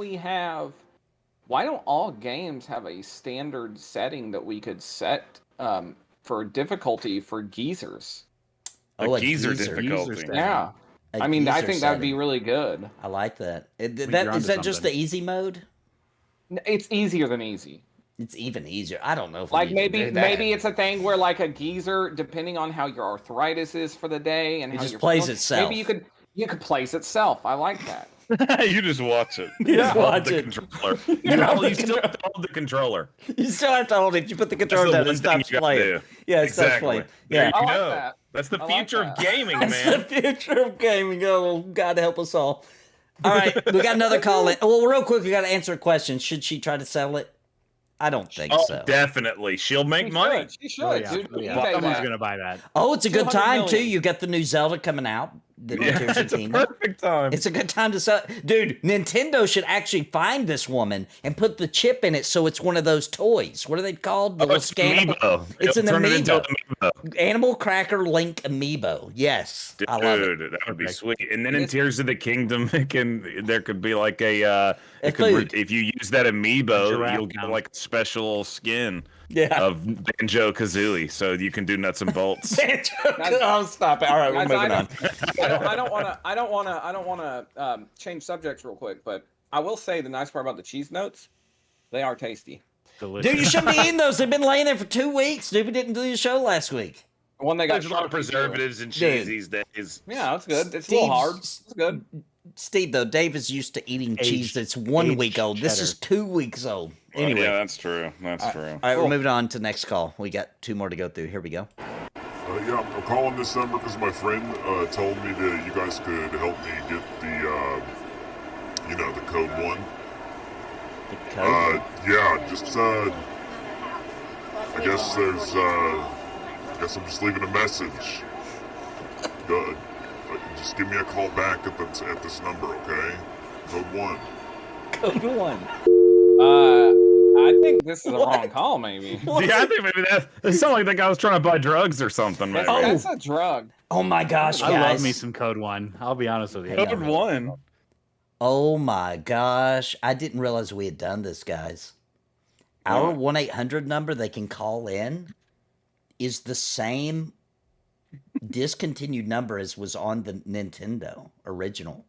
H: all games have a standard setting that we could set for difficulty for geezers?
E: A geezer difficulty.
H: Yeah. I mean, I think that would be really good.
G: I like that. Is
F: you're
G: that
F: onto
G: just the easy mode?
H: It's easier than easy.
G: It's even easier. I don't know if
H: Like
G: we even do that.
H: maybe it's a thing where like a geezer, depending on how your arthritis is for the day and
G: It
H: how
G: just
H: you're
G: plays
H: feeling,
G: itself.
H: Maybe you could place itself. I like that.
E: You just watch it.
G: You just watch
E: the
G: it.
E: Controller. You still have to hold the controller.
G: You still have to hold it. You put the
E: That's
G: controller
E: the
G: down, it
E: one thing
G: stops
E: you gotta
G: playing.
E: do.
G: Yeah, it stops
E: Exactly.
G: playing.
E: There
G: Yeah.
E: you
H: I like
E: go.
H: that.
E: That's the
H: I like
E: future of
H: that.
E: gaming,
G: That's
E: man.
G: the future of gaming. Oh, God help us all. All right, we got another call in. Well, real quick, we got to answer a question. Should she try to sell it? I don't think
E: Oh,
G: so.
E: Definitely. She'll make money.
H: She should.
F: Oh, yeah.
H: Dude,
F: Yeah.
H: eBay
F: Someone's
H: that.
F: going to buy that.
G: Oh, it's a good
H: 200
G: time, too.
H: million.
G: You got the new Zelda coming out. The
E: Yeah,
G: Tears of
E: it's a
G: Kingdom.
E: perfect time.
G: It's a good time to sell. Dude, Nintendo should actually find this woman and put the chip in it so it's one of those toys. What are they called? The little
E: it's
G: scannable.
E: amiibo.
G: It's an
E: It'll turn it into
G: amiibo.
E: an amiibo.
G: Animal Cracker Link amiibo. Yes.
E: Dude,
G: I love it.
E: that would be sweet. And then in Tears of the Kingdom, there could be like
G: A food.
E: if you use that amiibo,
F: Giraffe
E: you'll get
F: mount.
E: like a special skin. of Banjo Kazooie, so you can do nuts and bolts.
G: I'll stop it. All right, we're moving on.
H: I don't want to change subjects real quick, but I will say the nice part about the cheese notes, they are tasty.
F: Delicious.
G: Dude, you shouldn't be eating those. They've been laying there for 2 weeks. Dude, we didn't do the show last week.
H: When they got
E: There's a lot of
H: sharp, too.
E: preservatives and cheese these days.
H: Yeah, that's good. It's a little hard. It's good.
G: Steve, though, Dave is used to eating cheese that's 1
F: aged
G: week old. This is 2 weeks old. Anyway.
E: Yeah, that's true. That's true.
G: All right, we're moving on to the next call. We got 2 more to go through. Here we go.
M: Yeah, I'm calling this number because my friend told me that you guys could help me get the, the code 1.
G: The code?
M: Yeah, just, I guess I'm just leaving a message. Just give me a call back at this number, okay? Code 1.
G: Code 1.
H: I think this is a wrong call, maybe.
E: Yeah, I think maybe it sounded like that guy was trying to buy drugs or something. Maybe.
H: That's a drug.
G: Oh my gosh, guys.
F: I love me some Code 1. I'll be honest with you.
E: Code 1.
G: Oh my gosh. I didn't realize we had done this, guys. Our 1-800 number they can call in is the same discontinued number as was on the Nintendo original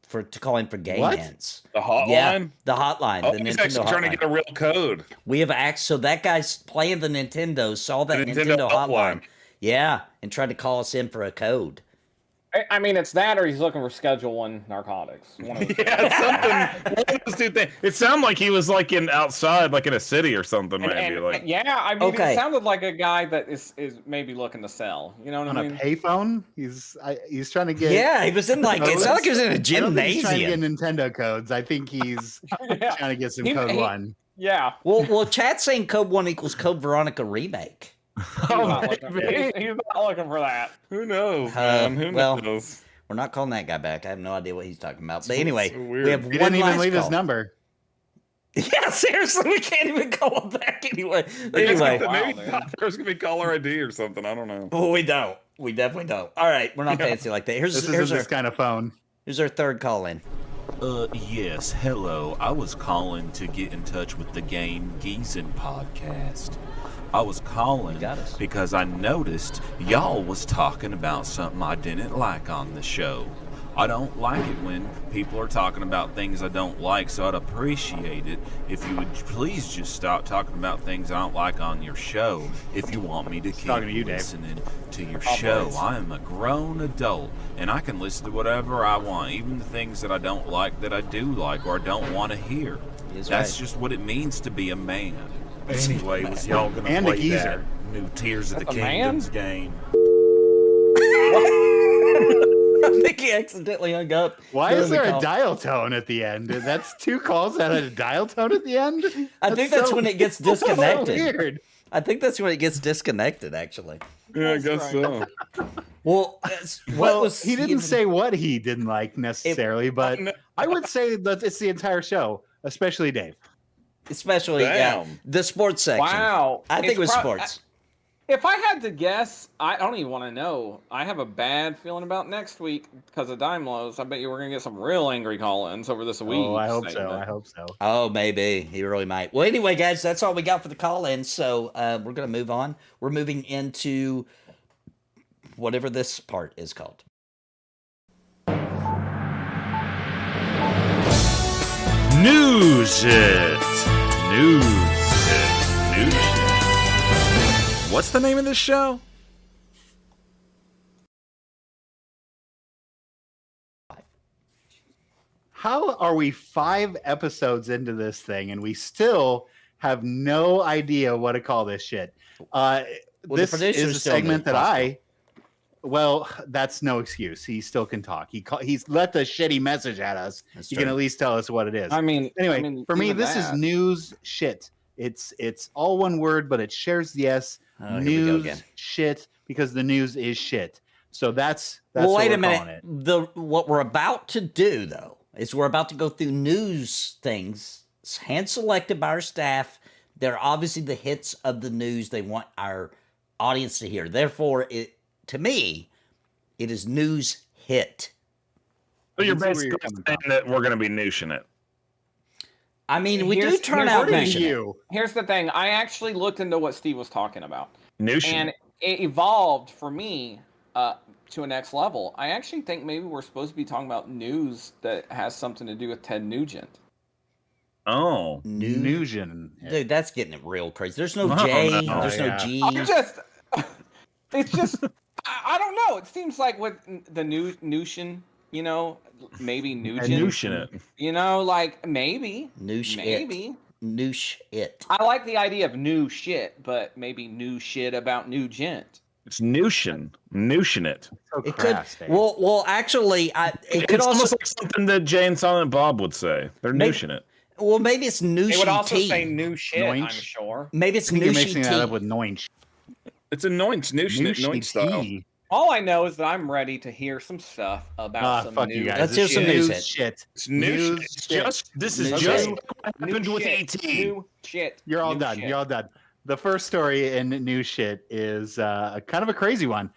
G: to call in for game hands.
E: The hotline?
G: Yeah, the hotline.
E: Oh,
G: the
E: he's
G: Nintendo
E: actually trying to
G: hotline.
E: get a real code.
G: We have so that guy's playing the Nintendo, saw that
E: The
G: Nintendo
E: Nintendo
G: hotline.
E: hotline.
G: Yeah, and tried to call us in for a code.
H: I mean, it's that or he's looking for Schedule 1 narcotics. One of the two.
E: Yeah, something. One of those two things. It sounded like he was like outside, like in a city or something. Maybe like.
H: Yeah, I mean,
G: Okay.
H: it sounded like a guy that is maybe looking to sell. You know what
F: On
H: I
F: a
H: mean?
F: payphone, he's trying to get.
G: Yeah, he was in like it sounded like he was in a
F: I don't think he's trying to
G: gymnasium.
F: get Nintendo codes. I think he's
H: Yeah.
F: trying to get some
H: He-
F: Code
H: he-
F: 1.
H: Yeah.
G: Well, chat's saying Code 1 equals Code Veronica remake.
H: He's not looking for that.
E: Who knows, man? Who
G: well,
E: knows?
G: We're not calling that guy back. I have no idea what he's talking about. But anyway,
E: so weird.
G: we have
F: He
G: one
F: didn't even
G: last
F: leave
G: call.
F: his number.
G: Yeah, seriously, we can't even call him back anyway.
E: Maybe
H: Wow,
E: there's gonna be caller ID or something. I don't know.
G: Well, we don't. We definitely don't. All right, we're not fancy like that.
F: This isn't this kind of phone.
G: Here's our third call in.
N: Yes, hello. I was calling to get in touch with the Game Geezin podcast. I was calling because I noticed y'all was talking about something I didn't like on the show. I don't like it when people are talking about things I don't like, so I'd appreciate it if you would please just stop talking about things I don't like on your show if you want me to keep
F: talking to you, Dave.
N: listening to your show. I am a grown adult, and I can listen to whatever I want, even the things that I don't like that I do like or I don't want to hear. That's just what it means to be a man. Anyway, was y'all gonna
F: And a
N: play
F: geezer.
N: that new Tears of the
H: That's a man?
N: Kingdoms game?
G: I think he accidentally hung up.
F: Why
G: during
F: is
G: the
F: there a
G: call.
F: dial tone at the end? That's 2 calls that had a dial tone at the end?
G: I think that's when it gets disconnected.
F: So weird.
G: I think that's when it gets disconnected, actually.
E: Yeah, I guess so.
G: Well,
F: Well, he didn't say what he didn't like necessarily, but I would say that it's the entire show, especially Dave.
G: Especially,
E: Damn.
G: the sports section.
H: Wow.
G: I think
H: It's
G: it was
H: prob-
G: sports.
H: If I had to guess, I don't even want to know. I have a bad feeling about next week because of Daimlos. I bet you we're gonna get some real angry call-ins over this week.
F: Oh, I hope so. I hope so.
G: Oh, maybe. He really might. Well, anyway, guys, that's all we got for the call-in, so we're going to move on. We're moving into whatever this part is called.
N: News it! News it! News it! What's the name of this show?
F: How are we 5 episodes into this thing and we still have no idea what to call this shit? This
G: producers
F: is a
G: still need
F: segment that
G: possible.
F: well, that's no excuse. He still can talk. He's let the shitty message at us.
G: That's
F: He
G: true.
F: can at least tell us what it is.
H: Anyway,
F: For me,
H: even
F: this is
H: that.
F: news shit. It's all one word, but it shares the S.
G: Oh, here we go
F: News
G: again.
F: shit, because the news is shit. So that's
G: Well,
F: what
G: wait
F: we're
G: a minute.
F: calling it.
G: What we're about to do, though, is we're about to go through news things hand selected by our staff. They're obviously the hits of the news they want our audience to hear. Therefore, to me, it is news hit.
E: So you're
F: can see where
E: basically
F: you're coming
E: saying that we're going to be noosing it.
G: I mean, we do
H: Here's-
G: turn
H: here's
G: out
H: the thing.
G: mission.
H: Here's the thing. I actually looked into what Steve was talking about.
E: Nation.
H: And it evolved for me to a next level. I actually think maybe we're supposed to be talking about news that has something to do with Ted Nugent.
E: Oh.
F: Nugent.
G: Dude, that's getting it real crazy. There's no
E: Oh,
G: J,
E: no.
G: there's
F: Oh,
G: no
F: yeah.
G: G.
H: It's just, I don't know. It seems like with the Nugent, you know, maybe Nugent.
E: Nugent.
H: You know, like maybe.
G: Noosh
H: Maybe.
G: Noosh it.
H: I like the idea of new shit, but maybe new shit about Nugent.
E: It's Nugent. Nugent it.
F: So
G: It could.
F: crass, Dave.
G: Well, actually, it could
E: It's
G: also.
E: almost like something that Jay and Silent Bob would say. They're
G: Maybe-
E: Nugent it.
G: Well, maybe it's Noosh
H: They would also
G: tea.
H: say new shit, I'm
F: Noinch.
H: sure.
G: Maybe it's
F: I think you're
G: Noosh
F: mixing
G: tea.
F: that up with Noinch.
E: It's a Noinch. Nugent it.
F: Noinch
E: Noinch style.
F: tea.
H: All I know is that I'm ready to hear some stuff about some
F: Fuck
H: new
F: you guys.
G: Let's
F: It's
G: hear some
F: news
G: news.
F: shit.
E: It's Nugent. It's
F: shit.
E: just. This is
G: New
E: just
G: shit.
E: what happened with ET.
H: New shit.
F: You're all
H: new
F: done.
H: shit.
F: You're all done. The first story in new shit is kind of a crazy one.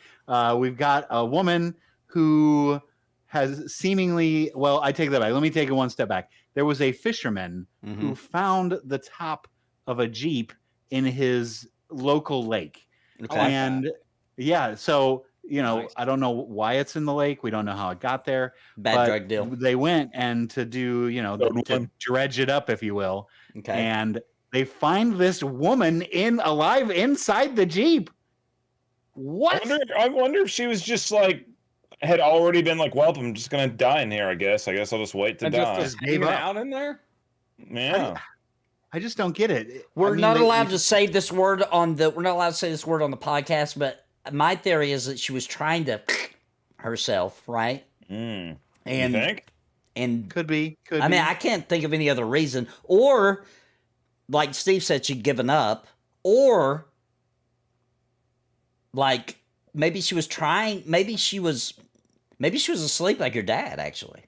F: We've got a woman who has seemingly, well, I take that back. Let me take it one step back. There was a fisherman who found the top of a Jeep in his local lake.
G: Okay.
F: And yeah, so, you know,
H: Nice.
F: I don't know why it's in the lake. We don't know how it got there.
G: Bad
F: but
G: drug deal.
F: They went and to do, you know, to dredge it up, if you will.
G: Okay.
F: And they find this woman alive inside the Jeep. What?
E: I wonder if she was just like had already been like, well, I'm just gonna die in here. I guess I'll just wait to
H: And
E: die.
H: just
F: gave
H: hanging
F: up.
H: out in there?
E: Yeah.
F: I just don't get it.
G: We're
F: I mean,
G: not
F: they-
G: allowed to say this word on the. We're not allowed to say this word on the podcast. But my theory is that she was trying to herself, right?
E: Mm.
G: And
E: You think?
G: and
F: Could be. Could
G: I
F: be.
G: mean, I can't think of any other reason. Or, like Steve said, she'd given up. Or, like maybe she was trying. Maybe she was asleep like your dad. Actually,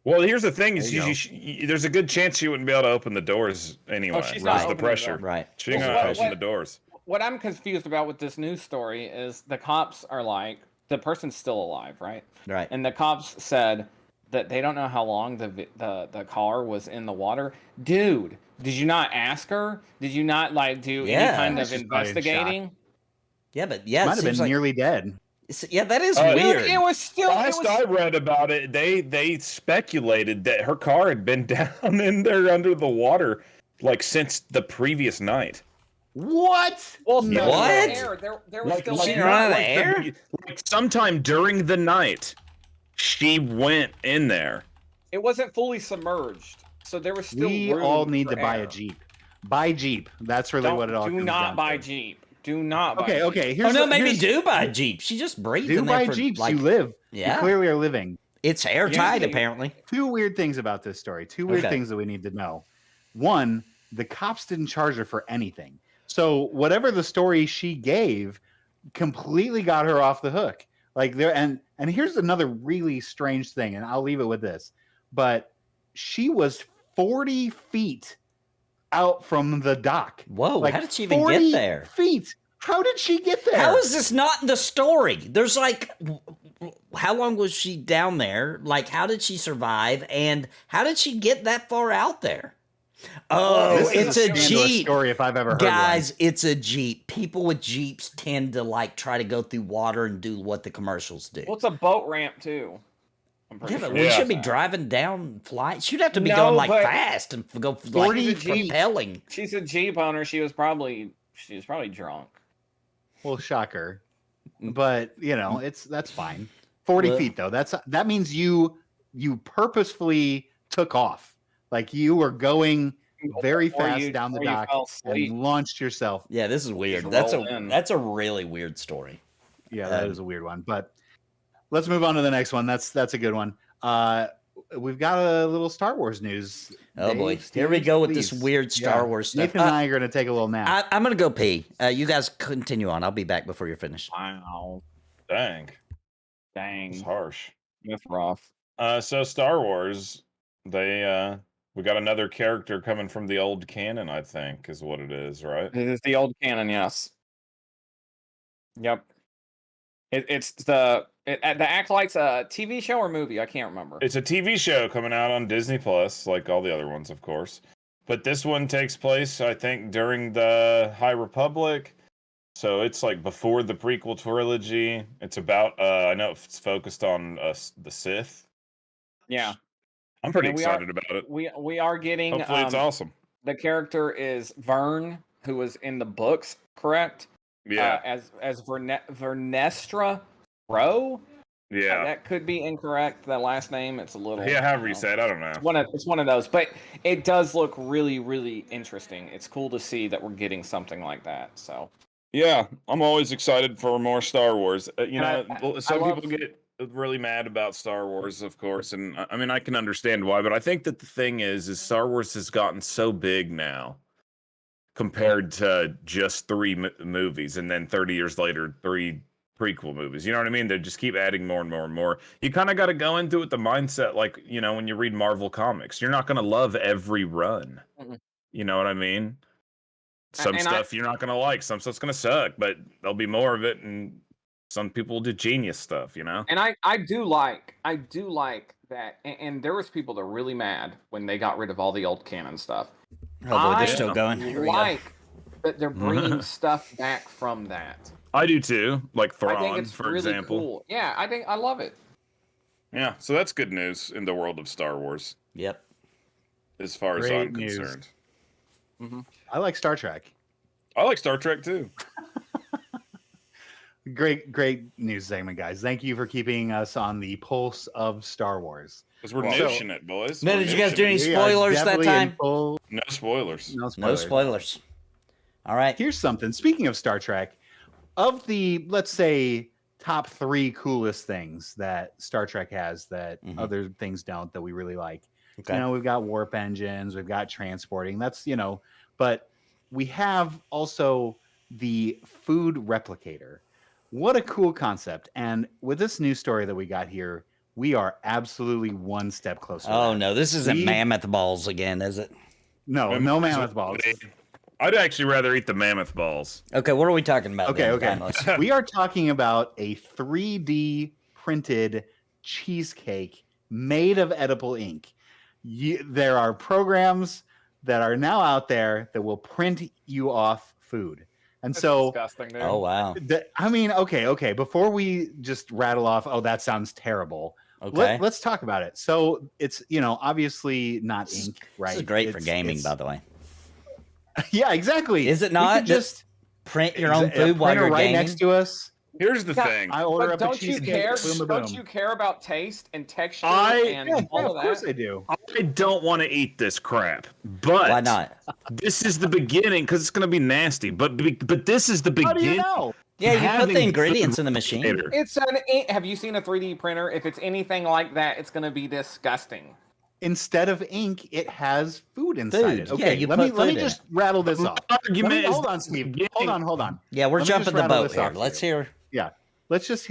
E: Well, here's the thing: is
F: There you
E: there's a good chance she wouldn't be able to open the doors anyway.
H: she's
E: Because
H: not
E: the
H: opening the
E: pressure.
H: door.
G: right?
E: She ain't
H: Well,
E: gonna
H: what-
E: open the doors.
H: What I'm confused about with this news story is the cops are like, the person's still alive, right?
G: Right.
H: And the cops said that they don't know how long the car was in the water. Dude, did you not ask her? Did you not like do
G: Yeah.
H: any kind of
F: She's probably in shock.
H: investigating?
G: Yeah, but yeah,
F: Might
G: it
F: have
G: seems
F: been
G: like
F: nearly dead.
G: yeah, that is
E: Dude,
G: weird.
H: It was still. It
E: Last
H: was,
E: I read about it, they speculated that her car had been down in there under the water like since the previous night.
F: What?
H: well,
F: No.
H: still
G: What?
H: There was still
G: she
H: air.
G: ran out of
E: not
G: air?
E: like sometime during the night, she went in there.
H: It wasn't fully submerged, so there was still.
F: We
H: room
F: all need
H: for
F: to buy a
H: air.
F: Jeep. Buy Jeep. That's really
H: Don't,
F: what it all
H: do
F: comes
H: not
F: down
H: buy
F: to.
H: Jeep. Do not buy.
F: Okay,
H: Jeep.
F: okay.
G: Oh
F: Here's
G: no,
F: the-
G: maybe
F: here's-
G: do buy a Jeep. She just breathed
F: Do
G: in there
F: buy
G: for,
F: Jeeps.
G: like,
F: You live.
G: yeah.
F: You clearly are living.
G: It's airtight,
H: Usually-
G: apparently.
F: Two weird things about this story. Two weird
G: Okay.
F: things that we need to know. One, the cops didn't charge her for anything. So whatever the story she gave completely got her off the hook. Like there and here's another really strange thing, and I'll leave it with this. But she was 40 feet out from the dock.
G: Whoa,
F: Like
G: how did she even
F: 40
G: get there?
F: Feet. How did she get there?
G: How is this not in the story? There's like, how long was she down there? Like, how did she survive? And how did she get that far out there? Oh,
F: This is
G: it's a
F: scandalous
G: Jeep.
F: story if I've ever heard
G: Guys, it's a Jeep. People with Jeeps tend to like try to go through water and do what the commercials do.
H: Well, it's a boat ramp too. I'm pretty
G: Yeah, but
H: sure.
G: we should be driving down flights. She'd have to be
H: No,
G: going like
H: but-
G: fast and go like
F: 40
H: feet.
G: propelling.
H: She's a Jeep owner. She was probably drunk.
F: Well, shocker. But you know, that's fine. 40
G: Well-
F: feet though. That means you purposefully took off. Like you were going very
H: Before
F: fast
H: you-
F: down the
H: before you
F: dock
H: fell asleep.
F: and launched yourself.
G: Yeah, this is weird.
H: Just
G: That's
H: roll in.
G: a really weird story.
F: Yeah, that is a weird one. But let's move on to the next one. That's a good one. We've got a little Star Wars news.
G: Oh
F: Dave,
G: boy,
F: Steve,
G: here we go with
F: please.
G: this weird Star
F: Yeah.
G: Wars stuff.
F: Nathan and I are going to take a little nap.
G: I'm gonna go pee. You guys continue on. I'll be back before you're finished.
H: Wow.
E: Dang,
H: Dang.
E: it's harsh.
H: That's rough.
E: So Star Wars, we got another character coming from the old canon, I think, is what it is, right?
H: It is the old canon, yes. Yep. It's the Acolyte's a TV show or movie? I can't remember.
E: It's a TV show coming out on Disney Plus, like all the other ones, of course. But this one takes place, I think, during the High Republic. So it's like before the prequel trilogy. It's about, I know it's focused on the Sith.
H: Yeah.
E: I'm pretty
H: And
E: excited about it.
H: We are getting.
E: Hopefully it's awesome.
H: The character is Vern, who was in the books, correct?
E: Yeah.
H: As Vernestra Rowe.
E: Yeah.
H: That could be incorrect. That last name, it's a little.
E: Yeah, however you say it, I don't know.
H: It's one of those, but it does look really, really interesting. It's cool to see that we're getting something like that. So.
E: Yeah, I'm always excited for more Star Wars. Some
H: love-
E: people get really mad about Star Wars, of course, and I mean I can understand why, but I think that the thing is Star Wars has gotten so big now compared to just 3 movies, and then 30 years later 3 prequel movies. You know what I mean? They just keep adding more and more and more. You kind of got to go into it with the mindset like, you know, when you read Marvel comics, you're not going to love every run.
H: Mm-mm.
E: You know what I mean? Some stuff you're not going to like, some stuff's going to suck, but there'll be more of it, and some people do genius stuff, you know?
H: And I do like that. And there was people that were really mad when they got rid of all the old canon stuff.
G: Oh, boy, they're still going. Here we go.
H: That they're bringing stuff back from that.
E: I do too, like
H: I think
E: Thrawn,
H: it's
E: for
H: really
E: example.
H: cool. Yeah, I love it.
E: Yeah, so that's good news in the world of Star Wars.
G: Yep.
E: As far as
F: Great
E: I'm
F: news.
E: concerned.
F: I like Star Trek.
E: I like Star Trek too.
F: Great news segment, guys. Thank you for keeping us on the pulse of Star Wars.
E: Because we're noshing it, boys.
G: Now,
E: We're
G: did you guys
E: noshing
G: do any
E: it.
G: spoilers that time?
E: No spoilers.
G: No spoilers. All right.
F: Here's something. Speaking of Star Trek, of the, let's say, top 3 coolest things that Star Trek has that other things don't, that we really like.
G: Okay.
F: You know, we've got warp engines, we've got transporting. That's, you know, but we have also the food replicator. What a cool concept. And with this news story that we got here, we are absolutely one step closer.
G: Oh, no. This isn't mammoth balls again, is it?
F: No, no mammoth balls.
E: I'd actually rather eat the mammoth balls.
G: Okay, what are we talking about?
F: Okay,
G: then,
F: okay. We are talking about a 3D printed cheesecake made of edible ink. There are programs that are now out there that will print you off food. And
H: That's
F: so,
H: disgusting, dude.
G: Oh, wow.
F: I mean, okay. Before we just rattle off, oh, that sounds terrible.
G: Okay.
F: Let's talk about it. So it's, you know, obviously not ink, right?
G: This is great for gaming, by the way.
F: Yeah,
G: Is
F: exactly.
G: it
F: We
G: not?
F: could just
G: print your own
F: a
G: food while
F: printer
G: you're
F: right
G: gaming?
F: next to us.
E: Here's the
H: Yeah,
E: thing.
F: I order
H: But
F: up a
H: don't you
F: cheesecake.
H: care?
F: Boom, boom,
H: Don't
F: boom.
H: you care about taste and texture
E: I-
H: and all
F: of
H: of
F: course
H: that?
F: I do.
E: I don't want to eat this crap, but
G: Why not?
E: This is the beginning because it's going to be nasty. But this is the
F: How do you
E: beginning.
F: know?
G: Yeah, you put
E: Having
G: the ingredients in the
E: food
G: machine.
E: replicator.
H: It's have you seen a 3D printer? If it's anything like that, it's going to be disgusting.
F: Instead of ink, it has food inside
G: Food.
F: it.
G: Yeah,
F: Okay,
G: you
F: let me
G: put
F: let me
G: food in
F: just rattle this off.
E: Argument is
F: Hold on, Steve. Hold on.
G: Yeah, we're
F: Let me
G: jumping
F: just
G: the
F: rattle
G: boat
F: this
G: here.
F: off
G: Let's hear.
F: Yeah, let's just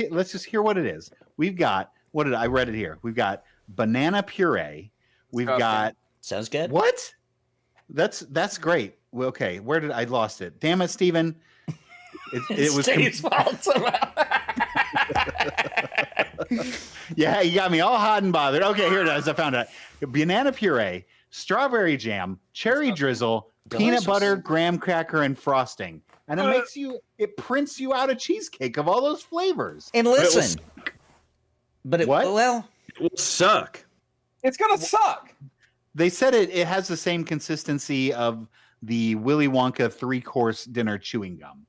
F: hear what it is. We've got I read it here. We've got banana puree. We've
H: Disgusting.
F: got
G: Sounds good.
F: what? That's great. Well, okay, where did I lost it? Damn it, Steven. It was
G: Steve's fault somehow.
F: Yeah, you got me all hot and bothered. Okay, here it is. I found it. Banana puree, strawberry jam, cherry drizzle, peanut
G: Delicious.
F: butter, graham cracker, and frosting. And it prints you out a cheesecake of all those flavors.
G: And listen, but it
F: What?
G: well,
E: It will suck.
H: It's going to suck.
F: They said it has the same consistency of the Willy Wonka 3-course dinner chewing gum.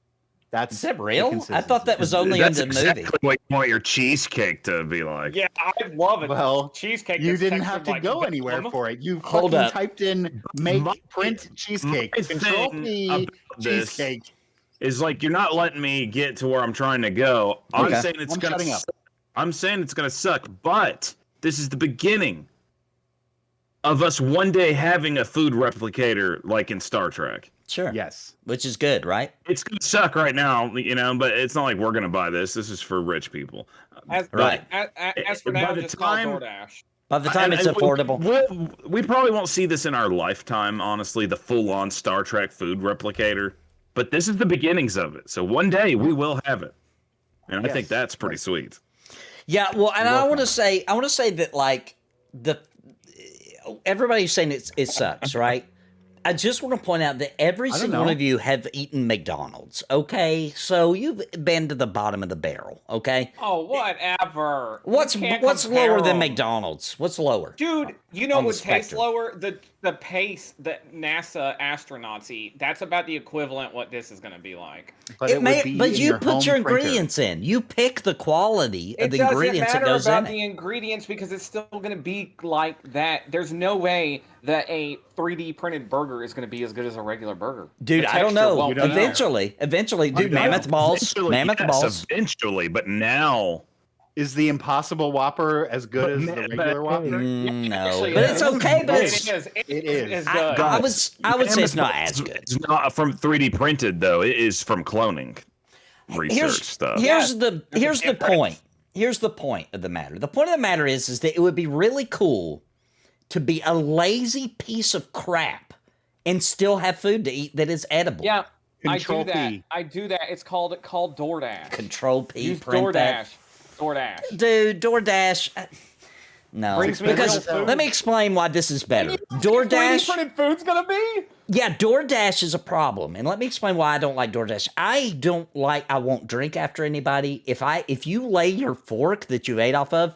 F: That's
G: is that
F: the
G: real? I thought that was only
E: That's
G: in the
E: exactly
G: movie.
E: what you want your cheesecake to be like.
H: Yeah, I love it.
F: Well,
H: cheesecake.
F: You
H: that's
F: didn't
H: textured
F: have to
H: like
F: go
H: gum.
F: anywhere for it. You
G: Hold
F: fucking
G: up.
F: typed in print cheesecake.
E: my
F: Control
E: thing
F: P
E: about this-
F: cheesecake.
E: Is like you're not letting me get to where I'm trying to go. I'm
G: Okay.
E: saying it's
F: I'm
E: gonna.
F: shutting up.
E: I'm saying it's gonna suck, but this is the beginning of us one day having a food replicator like in Star Trek.
G: Sure.
F: Yes.
G: Which is good, right?
E: It's gonna suck right now, you know, but it's not like we're gonna buy this. This is for rich people.
H: As,
G: Right.
H: As for
E: By
H: now,
E: the
H: just
E: time-
H: call DoorDash.
G: By the time it's
E: And
G: affordable.
E: we probably won't see this in our lifetime, honestly, the full-on Star Trek food replicator. But this is the beginnings of it. So one day we will have it. And I think
F: Yes.
E: that's pretty sweet.
G: Yeah, well, and I
F: Welcome.
G: want to say that like everybody's saying it sucks, right? I just want to point out that every
F: I don't
G: single one
F: know.
G: of you have eaten McDonald's, okay? So you've been to the bottom of the barrel, okay?
H: Oh, whatever. You
G: What's
H: can't
G: lower than
H: compare 'em.
G: McDonald's? What's lower?
H: Dude, you know
G: On
H: what
G: the
H: would taste
G: spectrum.
H: lower? The pace that NASA astronauts eat. That's about the equivalent what this is going to be like.
F: But
G: But you put your ingredients in. You pick the quality of
H: It
G: the
H: doesn't
G: ingredients that
H: matter
G: goes
H: about
G: in
H: the
G: it.
H: ingredients because it's still going to be like that. There's no way that a 3D printed burger is going to be as good as a regular burger.
G: Dude,
H: The
G: I don't
H: texture
G: know.
H: won't be
G: Eventually, dude, mammoth balls. Mammoth balls.
E: Eventually, but now.
F: Is the Impossible Whopper as good as the regular Whopper?
G: No, but it's okay. But it's
H: It is.
G: I would say it's not as good.
E: It's not from 3D printed though. It is from cloning research stuff.
G: Here's the point. Here's the point of the matter. The point of the matter is that it would be really cool to be a lazy piece of crap and still have food to eat that is edible.
H: Yeah,
F: Control
H: I do that.
F: P.
H: I do that. It's called DoorDash.
G: Control P.
H: Use
G: Print that.
H: DoorDash.
G: Dude, DoorDash. No,
H: Brings me
G: because
H: real food.
G: let me explain why this is better.
H: 3D
G: DoorDash.
H: printed food's gonna be.
G: Yeah, DoorDash is a problem, and let me explain why I don't like DoorDash. I won't drink after anybody. If you lay your fork that you ate off of,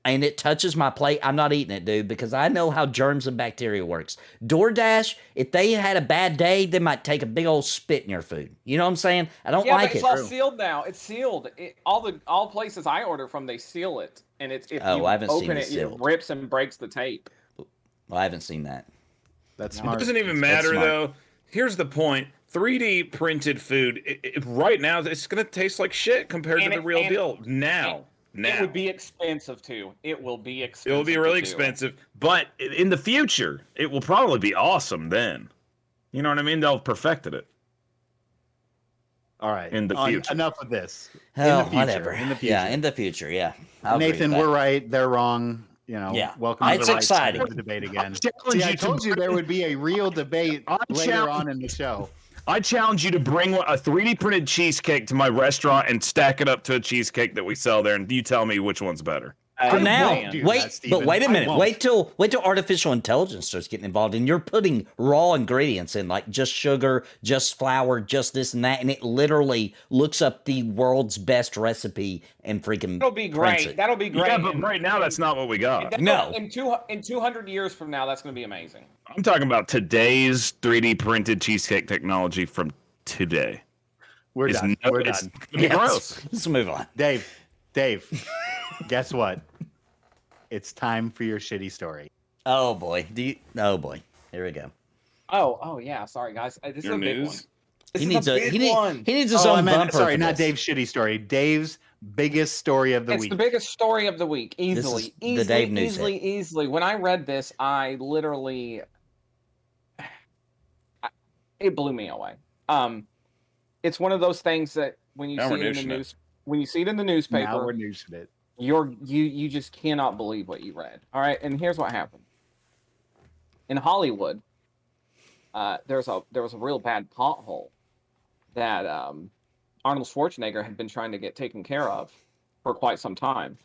G: and it touches my plate, I'm not eating it, dude, because I know how germs and bacteria works. DoorDash, if they had a bad day, they might take a big old spit in your food. You know what I'm saying? I don't like
H: but it's
G: it.
H: all sealed now. It's sealed. All places I order from, they seal it, and it's if you
G: I haven't seen
H: open
G: it
H: it, it
G: sealed.
H: rips and breaks the tape.
G: Well, I haven't seen that.
F: That's
E: It
F: smart.
E: doesn't even
F: That's
E: matter
F: smart.
E: though. Here's the point: 3D printed food right now, it's gonna taste like shit compared to the real deal. Now,
H: It would be expensive too. It will be expensive.
E: it will be really
H: to do.
E: expensive, but in the future, it will probably be awesome. Then, you know what I mean? They'll have perfected it.
F: All right.
E: In the future.
F: Enough of this.
G: Hell,
F: in the future.
G: whatever.
F: In the future.
G: Yeah, in the future. Yeah. I'll agree
F: Nathan,
G: with
F: we're
G: that.
F: right. They're wrong. You know,
G: Yeah.
F: welcome
G: It's
F: to the right side
G: exciting.
F: of the debate again.
E: challenge
F: See, I
E: you to
F: told you there would be a real debate later
E: challenge-
F: on in the show.
E: I challenge you to bring a 3D printed cheesecake to my restaurant and stack it up to a cheesecake that we sell there, and you tell me which one's better.
G: For now,
F: won't do
G: wait,
F: that, Steven.
G: but wait a
F: I
G: minute.
F: won't.
G: Wait till artificial intelligence starts getting involved, and you're putting raw ingredients in, like just sugar, just flour, just this and that, and it literally looks up the world's best recipe and freaking.
H: That'll be
G: prints
H: great.
G: it.
H: That'll be great.
E: Yeah, but right now that's not what we got.
G: No.
H: In 200 years from now, that's going to be amazing.
E: I'm talking about today's 3D printed cheesecake technology from today.
F: We're
E: It's
F: done.
E: no-
F: We're
E: it's
F: done.
E: gonna be gross.
G: Let's move on.
F: Dave, guess what? It's time for your shitty story.
G: Oh boy. Oh boy. Here we go.
H: Oh yeah. Sorry guys. This
E: Your
H: is a big
E: news?
H: one.
G: He needs his
F: I
G: own
F: meant,
G: bumper.
F: sorry,
G: for
F: not
G: this.
F: Dave's shitty story. Dave's biggest story of the
H: It's
F: week.
H: the biggest story of the week,
G: is
H: easily,
G: the Dave news
H: easily. When I read this, I literally, it blew me away. It's one of those things that when you
E: Now
H: see
E: we're
H: it in the
E: noosing it.
H: news, when you see it in the
F: Now
H: newspaper,
F: we're noosing it.
H: you just cannot believe what you read. All right, and here's what happened. In Hollywood, there was a real bad pothole that Arnold Schwarzenegger had been trying to get taken care of for quite some time,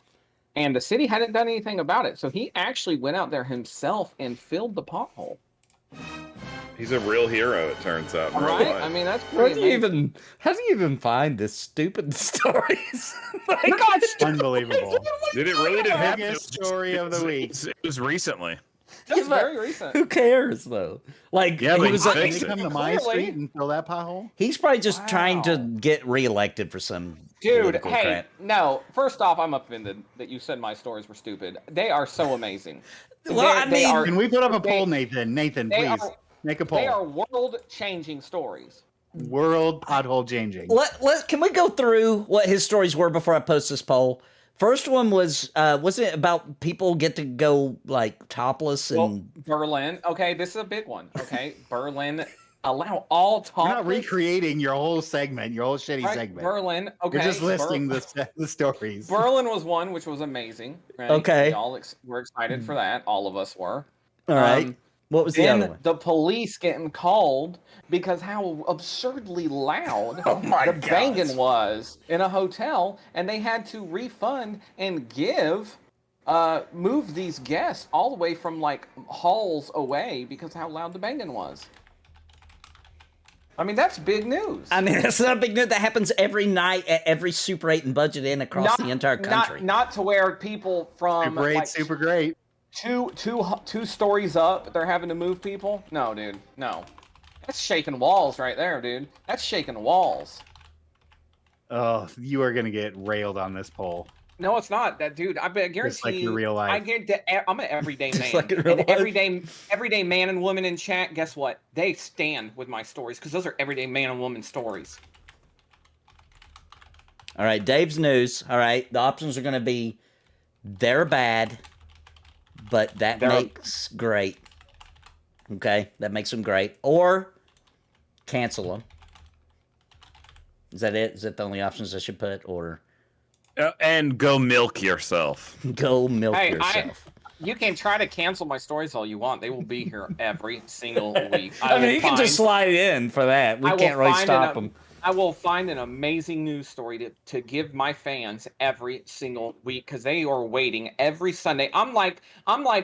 H: and the city hadn't done anything about it. So he actually went out there himself and filled the pothole.
E: He's a real hero, it turns out. in real
H: Right?
E: life.
H: I mean, that's
G: How
H: pretty
G: do you
H: amazing.
G: even find this stupid stories?
H: You're not
F: Unbelievable.
E: Dude, it really didn't happen.
F: Biggest story of the week.
E: It was recently.
H: That's very recent.
G: Who cares though? Like
E: Yeah, but
G: he was
E: he
G: like,
F: Can
E: fixed
F: you
E: it.
F: come to my
H: Clearly.
F: street and fill that pothole?
G: he's probably just trying to
H: Wow.
G: get reelected for some
H: Dude,
G: political
H: hey,
G: crap.
H: no. First off, I'm offended that you said my stories were stupid. They are so amazing.
G: Well, I
H: They
G: mean-
H: are-
F: Can we put up a
H: they-
F: poll, Nathan? Nathan,
H: they
F: please.
H: are-
F: Make a
H: They
F: poll.
H: are world-changing stories.
F: World pothole changing.
G: Can we go through what his stories were before I post this poll? First one was wasn't it about people get to go like topless and
H: Well, Berlin. Okay, this is a big one. Okay, Berlin allow all
F: You're not
H: topless.
F: recreating your whole segment, your whole shitty
H: Right,
F: segment.
H: Berlin. Okay,
F: You're just listing the stories.
H: Berlin was one, which was amazing. Right?
G: Okay.
H: we all were excited for that. All of us were.
G: all right. What was the
H: Then
G: other one?
H: the police getting called because how absurdly loud
G: Oh my
H: the
G: gosh.
H: banging was in a hotel, and they had to refund and give move these guests all the way from like halls away because how loud the banging was. I mean, that's big news.
G: I mean, that's not big news. That happens every night at every Super 8 and Budget Inn across the entire country.
H: Not to where people from
F: Super 8,
H: like,
F: super great.
H: Two stories up, they're having to move people. No, dude, no. That's shaking walls right there, dude. That's shaking walls.
F: Oh, you are gonna get railed on this poll.
H: No, it's not. That dude, I guarantee
F: Just like
H: you.
F: in real life.
H: I guarantee I'm an everyday man.
G: Like in real
H: and
G: life.
H: everyday man and woman in chat. Guess what? They stand with my stories because those are everyday man and woman stories.
G: All right, Dave's news. All right, the options are going to be they're bad, but that makes great. Okay, that makes them great. Or cancel them. Is that it? Is that the only options I should put? Or
E: And go milk yourself.
G: go milk yourself?
H: You can try to cancel my stories all you want. They will be here every single week.
G: I mean, you can just slide in for that. We can't really stop them.
H: I will find an amazing news story to give my fans every single week because they are waiting every Sunday. I'm like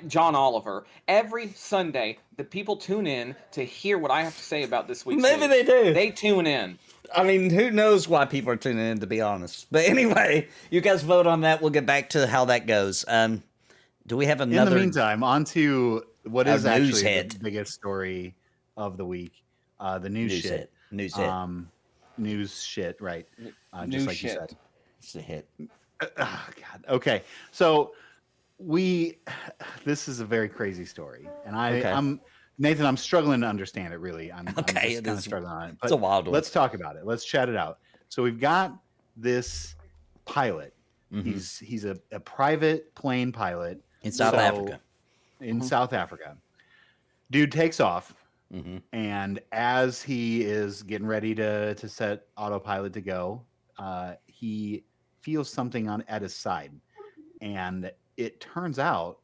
H: John Oliver. Every Sunday, the people tune in to hear what I have to say about this week's
G: Maybe
H: news.
G: they do.
H: They tune in.
G: I mean, who knows why people are tuning in, to be honest. But anyway, you guys vote on that. We'll get back to how that goes. Do we have another?
F: In the meantime, on to what is
G: Our news
F: actually
G: hit.
F: the biggest story of the week. The news shit.
G: Hit. News hit.
F: News shit, right.
H: News
F: Just like
H: shit.
F: you said.
G: It's a hit.
F: Oh, God. Okay. So this is a very crazy story. And I'm Nathan, I'm struggling to understand it really. I'm just kind of struggling on it. But
G: it's a wild one.
F: Let's talk about it. Let's chat it out. So we've got this pilot.
G: Mm-hmm.
F: He's a private plane pilot
G: In South Africa.
F: In South Africa. Dude takes off.
G: Mm-hmm.
F: And as he is getting ready to set autopilot to go, he feels something at his side. And it turns out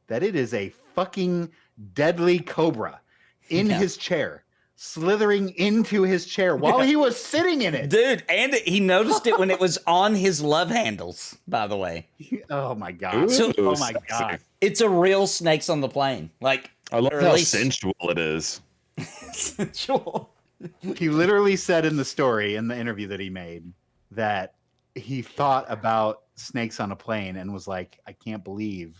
F: that it is a fucking deadly cobra in his chair, slithering into his chair while he was sitting in it.
G: Dude, and he noticed it when it was on his love handles, by the way.
F: Oh my God.
E: Ooh,
F: oh my God.
G: It's a real snakes on the plane. Like,
E: I love
G: or
E: how
G: at least-
E: sensual it is.
G: sensual.
F: He literally said in the story, in the interview that he made, that he thought about snakes on a plane and was like, I can't believe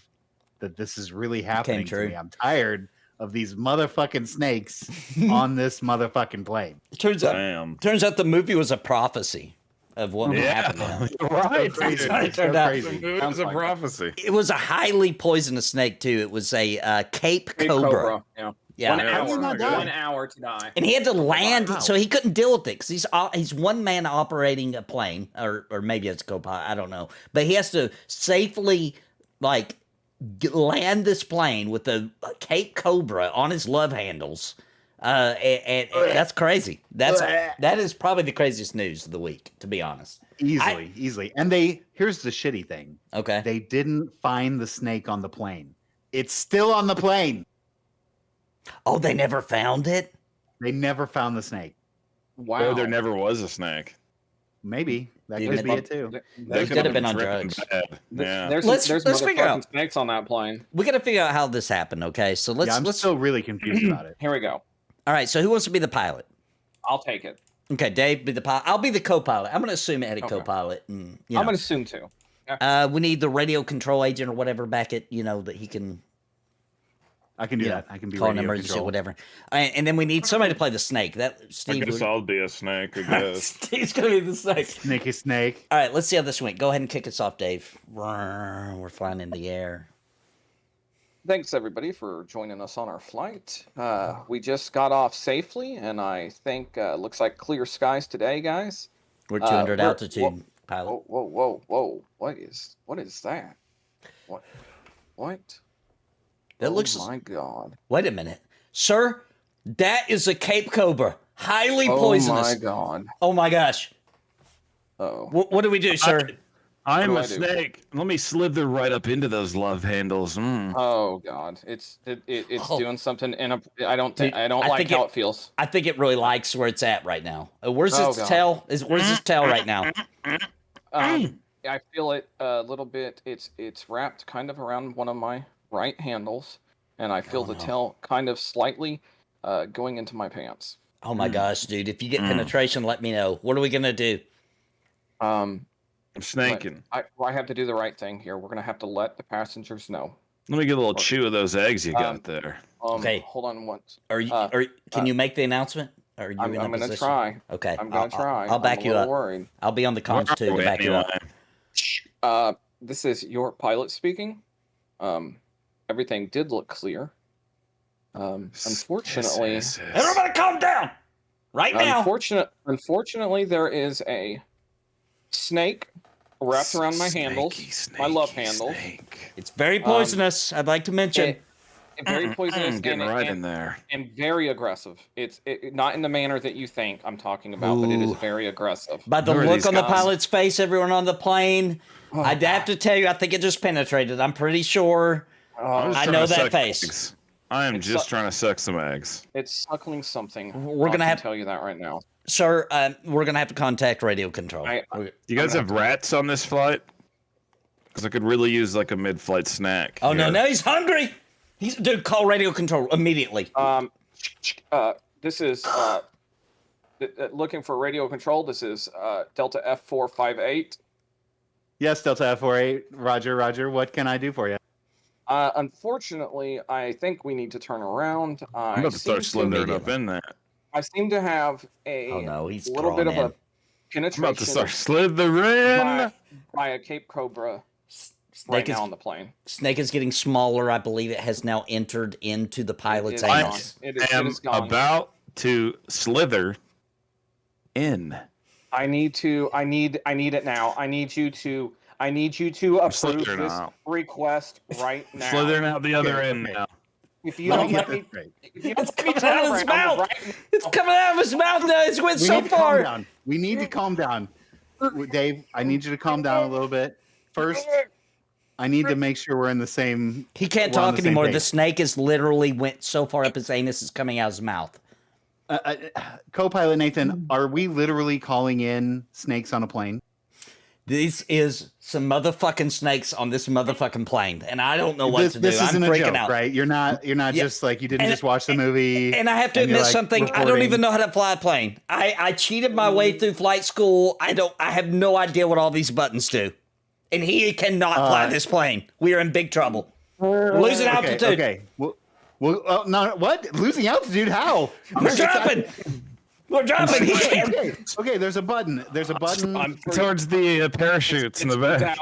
F: that this is really happening to
G: true.
F: me. I'm tired of these motherfucking snakes on this motherfucking plane.
G: Turns out the movie was a prophecy of what would happen.
E: Right.
F: So crazy.
G: That's what it
F: So
G: turned out.
F: crazy.
E: It was a prophecy.
G: It was a highly poisonous snake too. It was a Cape Cobra.
H: Yeah.
G: Yeah.
H: 1
F: How did he
H: hour.
F: not die?
H: 1 hour to die.
G: And he had to land,
F: Wow.
G: so he couldn't deal with it because he's one man operating a plane, or maybe it's a co-pilot, I don't know. But he has to safely land this plane with a Cape Cobra on his love handles, and that's crazy. That is probably the craziest news of the week, to be honest.
F: Easily. And here's the shitty thing.
G: Okay.
F: They didn't find the snake on the plane. It's still on the plane.
G: Oh, they never found it?
F: They never found the snake.
H: Wow.
E: Or there never was a snake.
F: Maybe. That
G: Dude,
F: could be it too.
G: They could have been on drugs.
E: Yeah.
H: There's
G: Let's
H: there's
G: figure
H: motherfucking
G: out.
H: snakes on that plane.
G: We got to figure out how this happened, okay? So let's...
F: I'm still really confused about it.
H: Here we go.
G: All right, so who wants to be the pilot?
H: I'll take it.
G: Okay, Dave, be the pilot. I'll be the co-pilot. I'm going to assume it had a
H: Okay.
G: co-pilot. And,
H: I'm
G: you know,
H: gonna assume too.
G: we need the radio control agent or whatever back at, that he can
F: I can do that. I can be
G: call an
F: radio
G: emergency
F: control.
G: or whatever. And then we need somebody to play the snake. That
E: I
G: Steve.
E: guess I'll be a snake, I guess.
G: Steve's gonna be the snake.
F: Snaky snake.
G: All right, let's see how this went. Go ahead and kick us off, Dave. We're flying in the air.
H: Thanks everybody for joining us on our flight. We just got off safely, and I think looks like clear skies today, guys.
G: We're 200 altitude, pilot.
H: Whoa! What is that? What?
G: That looks.
H: Oh my God!
G: Wait a minute, sir. That is a Cape Cobra, highly poisonous.
H: Oh my God!
G: Oh my gosh.
H: Oh.
G: What do we do, sir?
E: I'm
H: What
E: a
H: do I do?
E: snake. Let me slither right up into those love handles.
H: Oh God! It's
G: Oh.
H: doing something, and I don't
G: Dude,
H: I don't
G: I
H: like
G: think
H: how
G: it-
H: it feels.
G: I think it really likes where it's at right now. Where's
H: Oh,
G: its
H: God.
G: tail? Where's its tail right now?
H: I feel it a little bit. It's wrapped kind of around one of my right handles, and I feel the tail kind of slightly going into my pants.
G: Oh my gosh, dude! If you get penetration, let me know. What are we gonna do?
I: I'm snaking.
H: I have to do the right thing here. We're gonna have to let the passengers know.
I: Let me get a little chew of those eggs you got there.
G: Okay.
H: Hold on once.
G: Can you make the announcement? Are you
H: I'm
G: in a
H: gonna
G: position?
H: try.
G: Okay.
H: I'm gonna try.
G: I'll back
H: I'm
G: you
H: a little
G: up.
H: Worried.
G: I'll be on the comms too to back you up.
H: This is your pilot speaking. Everything did look clear. Unfortunately,
G: everybody calm down right now.
H: Unfortunately, there is a snake wrapped around my handles, my love handles.
G: It's very poisonous. I'd like to mention.
H: Very poisonous,
I: getting right in there,
H: and very aggressive. It's not in the manner that you think I'm talking about, but it is very aggressive.
G: By the look on the pilot's face, everyone on the plane, I'd have to tell you, I think it just penetrated. I'm pretty sure. I know that face.
I: Eggs. I am just trying to suck some eggs.
H: It's suckling something.
G: We're gonna have
H: to tell you that right now,
G: sir. We're gonna have to contact radio control.
I: Do you guys have rats on this flight? Because I could really use like a mid-flight snack.
G: Oh no, he's hungry. Dude, call radio control immediately.
H: This is looking for radio control. This is Delta F458.
F: Yes, Delta F48. Roger. What can I do for you?
H: Unfortunately, I think we need to turn around.
I: I'm about to start slithering up in that.
H: I seem to have a little bit of a penetration.
I: I'm about to start slithering
H: by a Cape Cobra.
G: Snake
H: now on the plane.
G: Snake is getting smaller. I believe it has now entered into the pilot's anus.
I: I am about to slither in.
H: I need it now. I need you to approve this request right now.
I: Slithering out the other end now.
H: If you don't let me,
G: it's coming out of his mouth. It's coming out of his mouth now. It's went so far.
F: We need to calm down. Dave, I need you to calm down a little bit. First, I need to make sure we're in the same.
G: He can't talk anymore. The snake is literally went so far up his anus, it's coming out of his mouth.
F: Co-pilot Nathan, are we literally calling in snakes on a plane?
G: This is some motherfucking snakes on this motherfucking plane, and I don't know what to do.
F: This isn't
G: I'm freaking
F: a joke,
G: out.
F: right? You're not just like you didn't just watch the movie.
G: And I have to admit something. I don't even know how to fly a plane. I cheated my way through flight school. I have no idea what all these buttons do. And he cannot fly this plane. We are in big trouble. We're losing altitude.
F: Okay. Well, no, what? Losing altitude? How?
G: We're dropping. We're dropping. He can't.
F: Okay. There's a button.
I: Towards the parachutes in the back.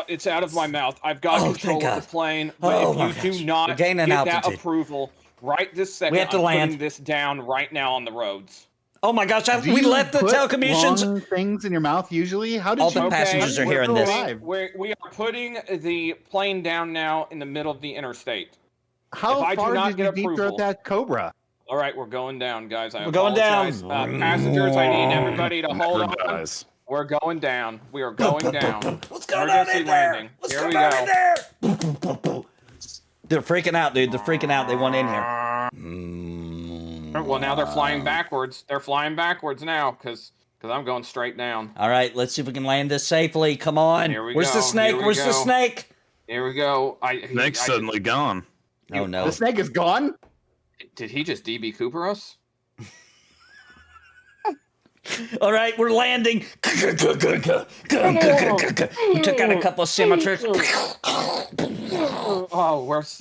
H: It's out of my mouth. I've got control of the plane. But if you do not get that approval right this second,
G: we have to land.
H: Putting this down right now on the roads.
G: Oh my gosh! We left the telecommunications.
F: Long things in your mouth usually. How did
G: all the passengers are hearing this?
H: We are putting the plane down now in the middle of the interstate.
F: How far did you deep throat that Cobra?
H: All right, we're going down, guys.
G: We're going down.
H: Passengers, I need everybody to hold on. We're going down. We are going down.
G: Let's go down in there. Let's go down in there. They're freaking out, dude. They're freaking out. They want in here.
H: Well, now they're flying backwards. They're flying backwards now because I'm going straight down.
G: All right, let's see if we can land this safely. Come on. Where's the snake? Where's the snake?
H: Here we go.
I: Snake's suddenly gone.
G: Oh no.
F: The snake is gone?
H: Did he just DB Cooper us?
G: All right, we're landing. We took out a couple of symmetries.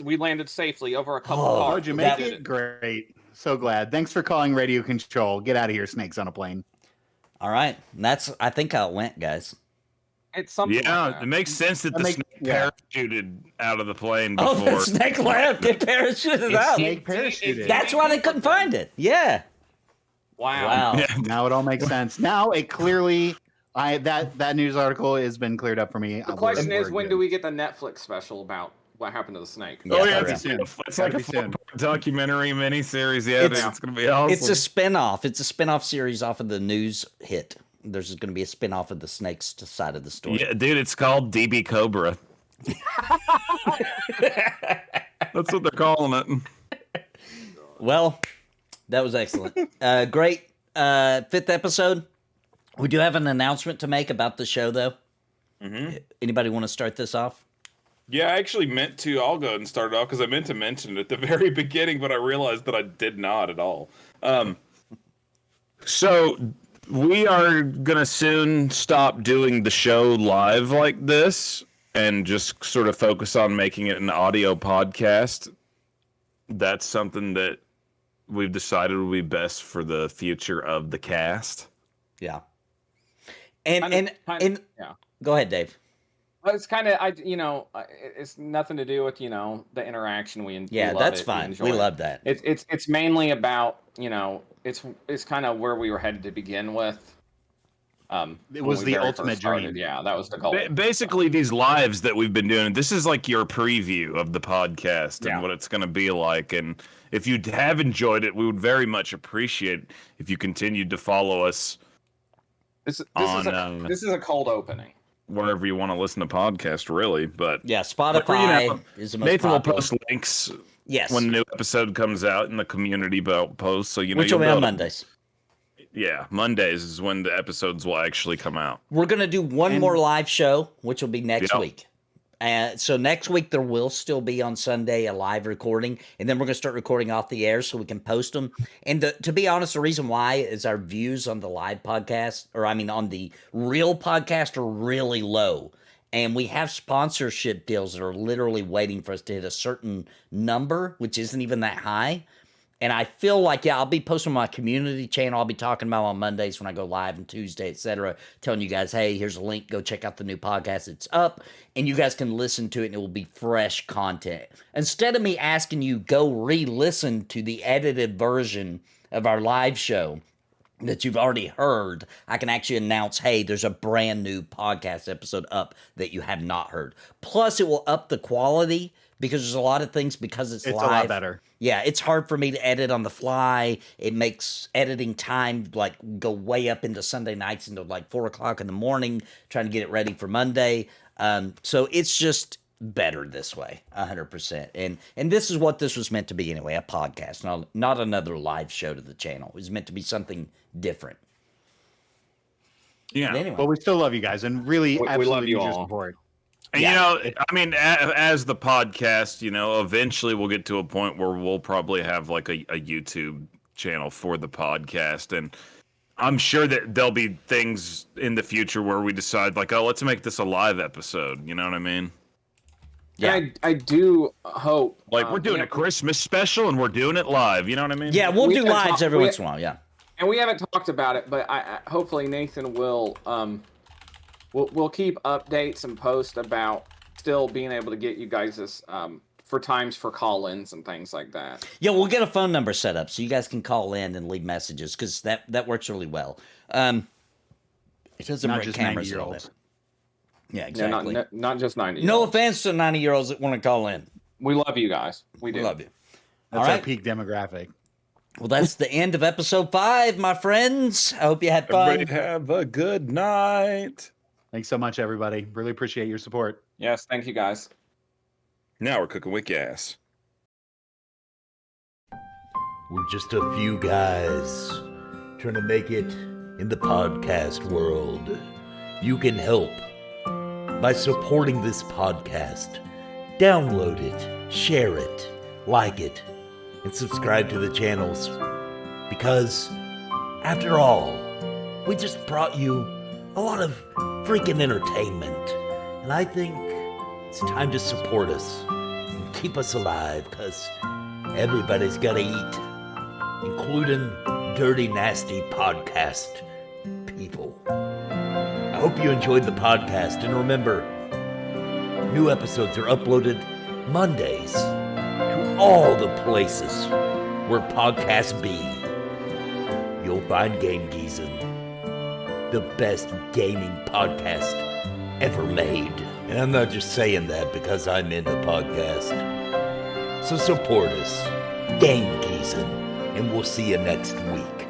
H: We landed safely over a couple of cars.
F: Did you make it? Great. So glad. Thanks for calling radio control. Get out of here, snakes on a plane.
G: All right. That's, I think, how it went, guys.
H: It's something.
I: Yeah,
H: like that.
I: It makes sense that the snake parachuted out of the plane before.
G: Oh, the snake left. It parachuted out.
F: Snake parachuted.
G: That's why they couldn't find it. Yeah.
H: Wow.
I: Yeah.
F: Now it all makes sense. Now it clearly, that news article has been cleared up for me.
H: The question is, when do we get the Netflix special about what happened to the snake?
I: Oh yeah, it's like a documentary miniseries. Yeah, it's gonna be awesome.
G: It's a spinoff. It's a spinoff series off of the news hit. There's going to be a spinoff of the snakes side of the story.
I: Yeah, dude, it's called DB Cobra. That's what they're calling it.
G: Well, that was excellent. Great fifth episode. We do have an announcement to make about the show, though. Anybody want to start this off?
I: Yeah, I actually meant to. I'll go ahead and start it off because I meant to mention it at the very beginning, but I realized that I did not at all. So we are going to soon stop doing the show live like this and just sort of focus on making it an audio podcast. That's something that we've decided would be best for the future of the cast.
G: Yeah. And
H: yeah.
G: Go ahead, Dave.
H: Well, it's kind of it's nothing to do with the interaction we love
G: that's
H: it,
G: fine.
H: enjoy
G: We
H: it.
G: love that.
H: It's mainly about it's kind of where we were headed to begin with.
F: It was the ultimate dream.
H: Yeah, that was the goal.
E: Basically, these lives that we've been doing, this is like your preview of the podcast and what it's going to be like. And if you have enjoyed it, we would very much appreciate if you continued to follow us.
H: This is a cold opening.
E: Wherever you want to listen to podcasts, really. But
G: yeah, Spotify is the most
E: Nathan
G: popular.
E: will post links
G: Yes.
E: when a new episode comes out in the community post. So,
G: Which will be on Mondays.
E: Yeah, Mondays is when the episodes will actually come out.
G: We're going to do one more live show, which will be next
E: Yep.
G: week. So next week there will still be on Sunday a live recording, and then we're going to start recording off the air so we can post them. And to be honest, the reason why is our views on the live podcast, on the real podcast, are really low. And we have sponsorship deals that are literally waiting for us to hit a certain number, which isn't even that high. And I feel like, I'll be posting my community channel. I'll be talking about on Mondays when I go live and Tuesday, etc. Telling you guys, hey, here's a link. Go check out the new podcast. It's up. And you guys can listen to it and it will be fresh content. Instead of me asking you, go re-listen to the edited version of our live show that you've already heard, I can actually announce, hey, there's a brand new podcast episode up that you have not heard. Plus, it will up the quality because there's a lot of things because it's live.
F: a lot better.
G: Yeah, it's hard for me to edit on the fly. It makes editing time go way up into Sunday nights into 4 o'clock in the morning, trying to get it ready for Monday. So it's just better this way, 100%. And this is what this was meant to be anyway, a podcast, not another live show to the channel. It was meant to be something different.
E: Yeah.
G: But anyway.
F: But we still love you guys and really
H: We
F: absolutely
H: love you
F: need your
H: all.
F: support.
E: And as the podcast, eventually we'll get to a point where we'll probably have a YouTube channel for the podcast. And I'm sure that there'll be things in the future where we decide let's make this a live episode. You know what I mean?
G: Yeah.
H: And I do hope
E: We're doing a Christmas special and we're doing it live. You know what I mean?
G: Yeah, we'll do
H: haven't
G: lives
H: talked-
G: every
H: we-
G: once in a while, yeah.
H: And we haven't talked about it, but I hopefully Nathan will we'll keep updates and post about still being able to get you guys this for times for call-ins and things like that.
G: Yeah, we'll get a phone number set up so you guys can call in and leave messages because that works really well. It doesn't
F: Not
G: break
F: just
G: cameras at
F: 90-year-olds.
G: all. Yeah,
H: Yeah,
G: exactly.
H: not just 90.
G: No offense to 90-year-olds that want to call in.
H: We love you guys. We do.
G: We love you.
F: That's
G: All
F: our
G: right.
F: peak demographic.
G: Well, that's the end of episode 5, my friends. I hope you had fun.
I: Everybody have a good night.
F: Thanks so much, everybody. Really appreciate your support.
H: Yes, thank you guys.
I: Now we're cooking with gas.
O: We're just a few guys trying to make it in the podcast world. You can help by supporting this podcast. Download it, share it, like it, and subscribe to the channels. Because, after all, we just brought you a lot of freaking entertainment. And I think it's time to support us and keep us alive, because everybody's gotta eat, including dirty, nasty podcast people. I hope you enjoyed the podcast, and remember, new episodes are uploaded Mondays to all the places where podcasts be. You'll find Game Geezin, the best gaming podcast ever made. And I'm not just saying that because I'm in the podcast. So support us, Game Geezin, and we'll see you next week.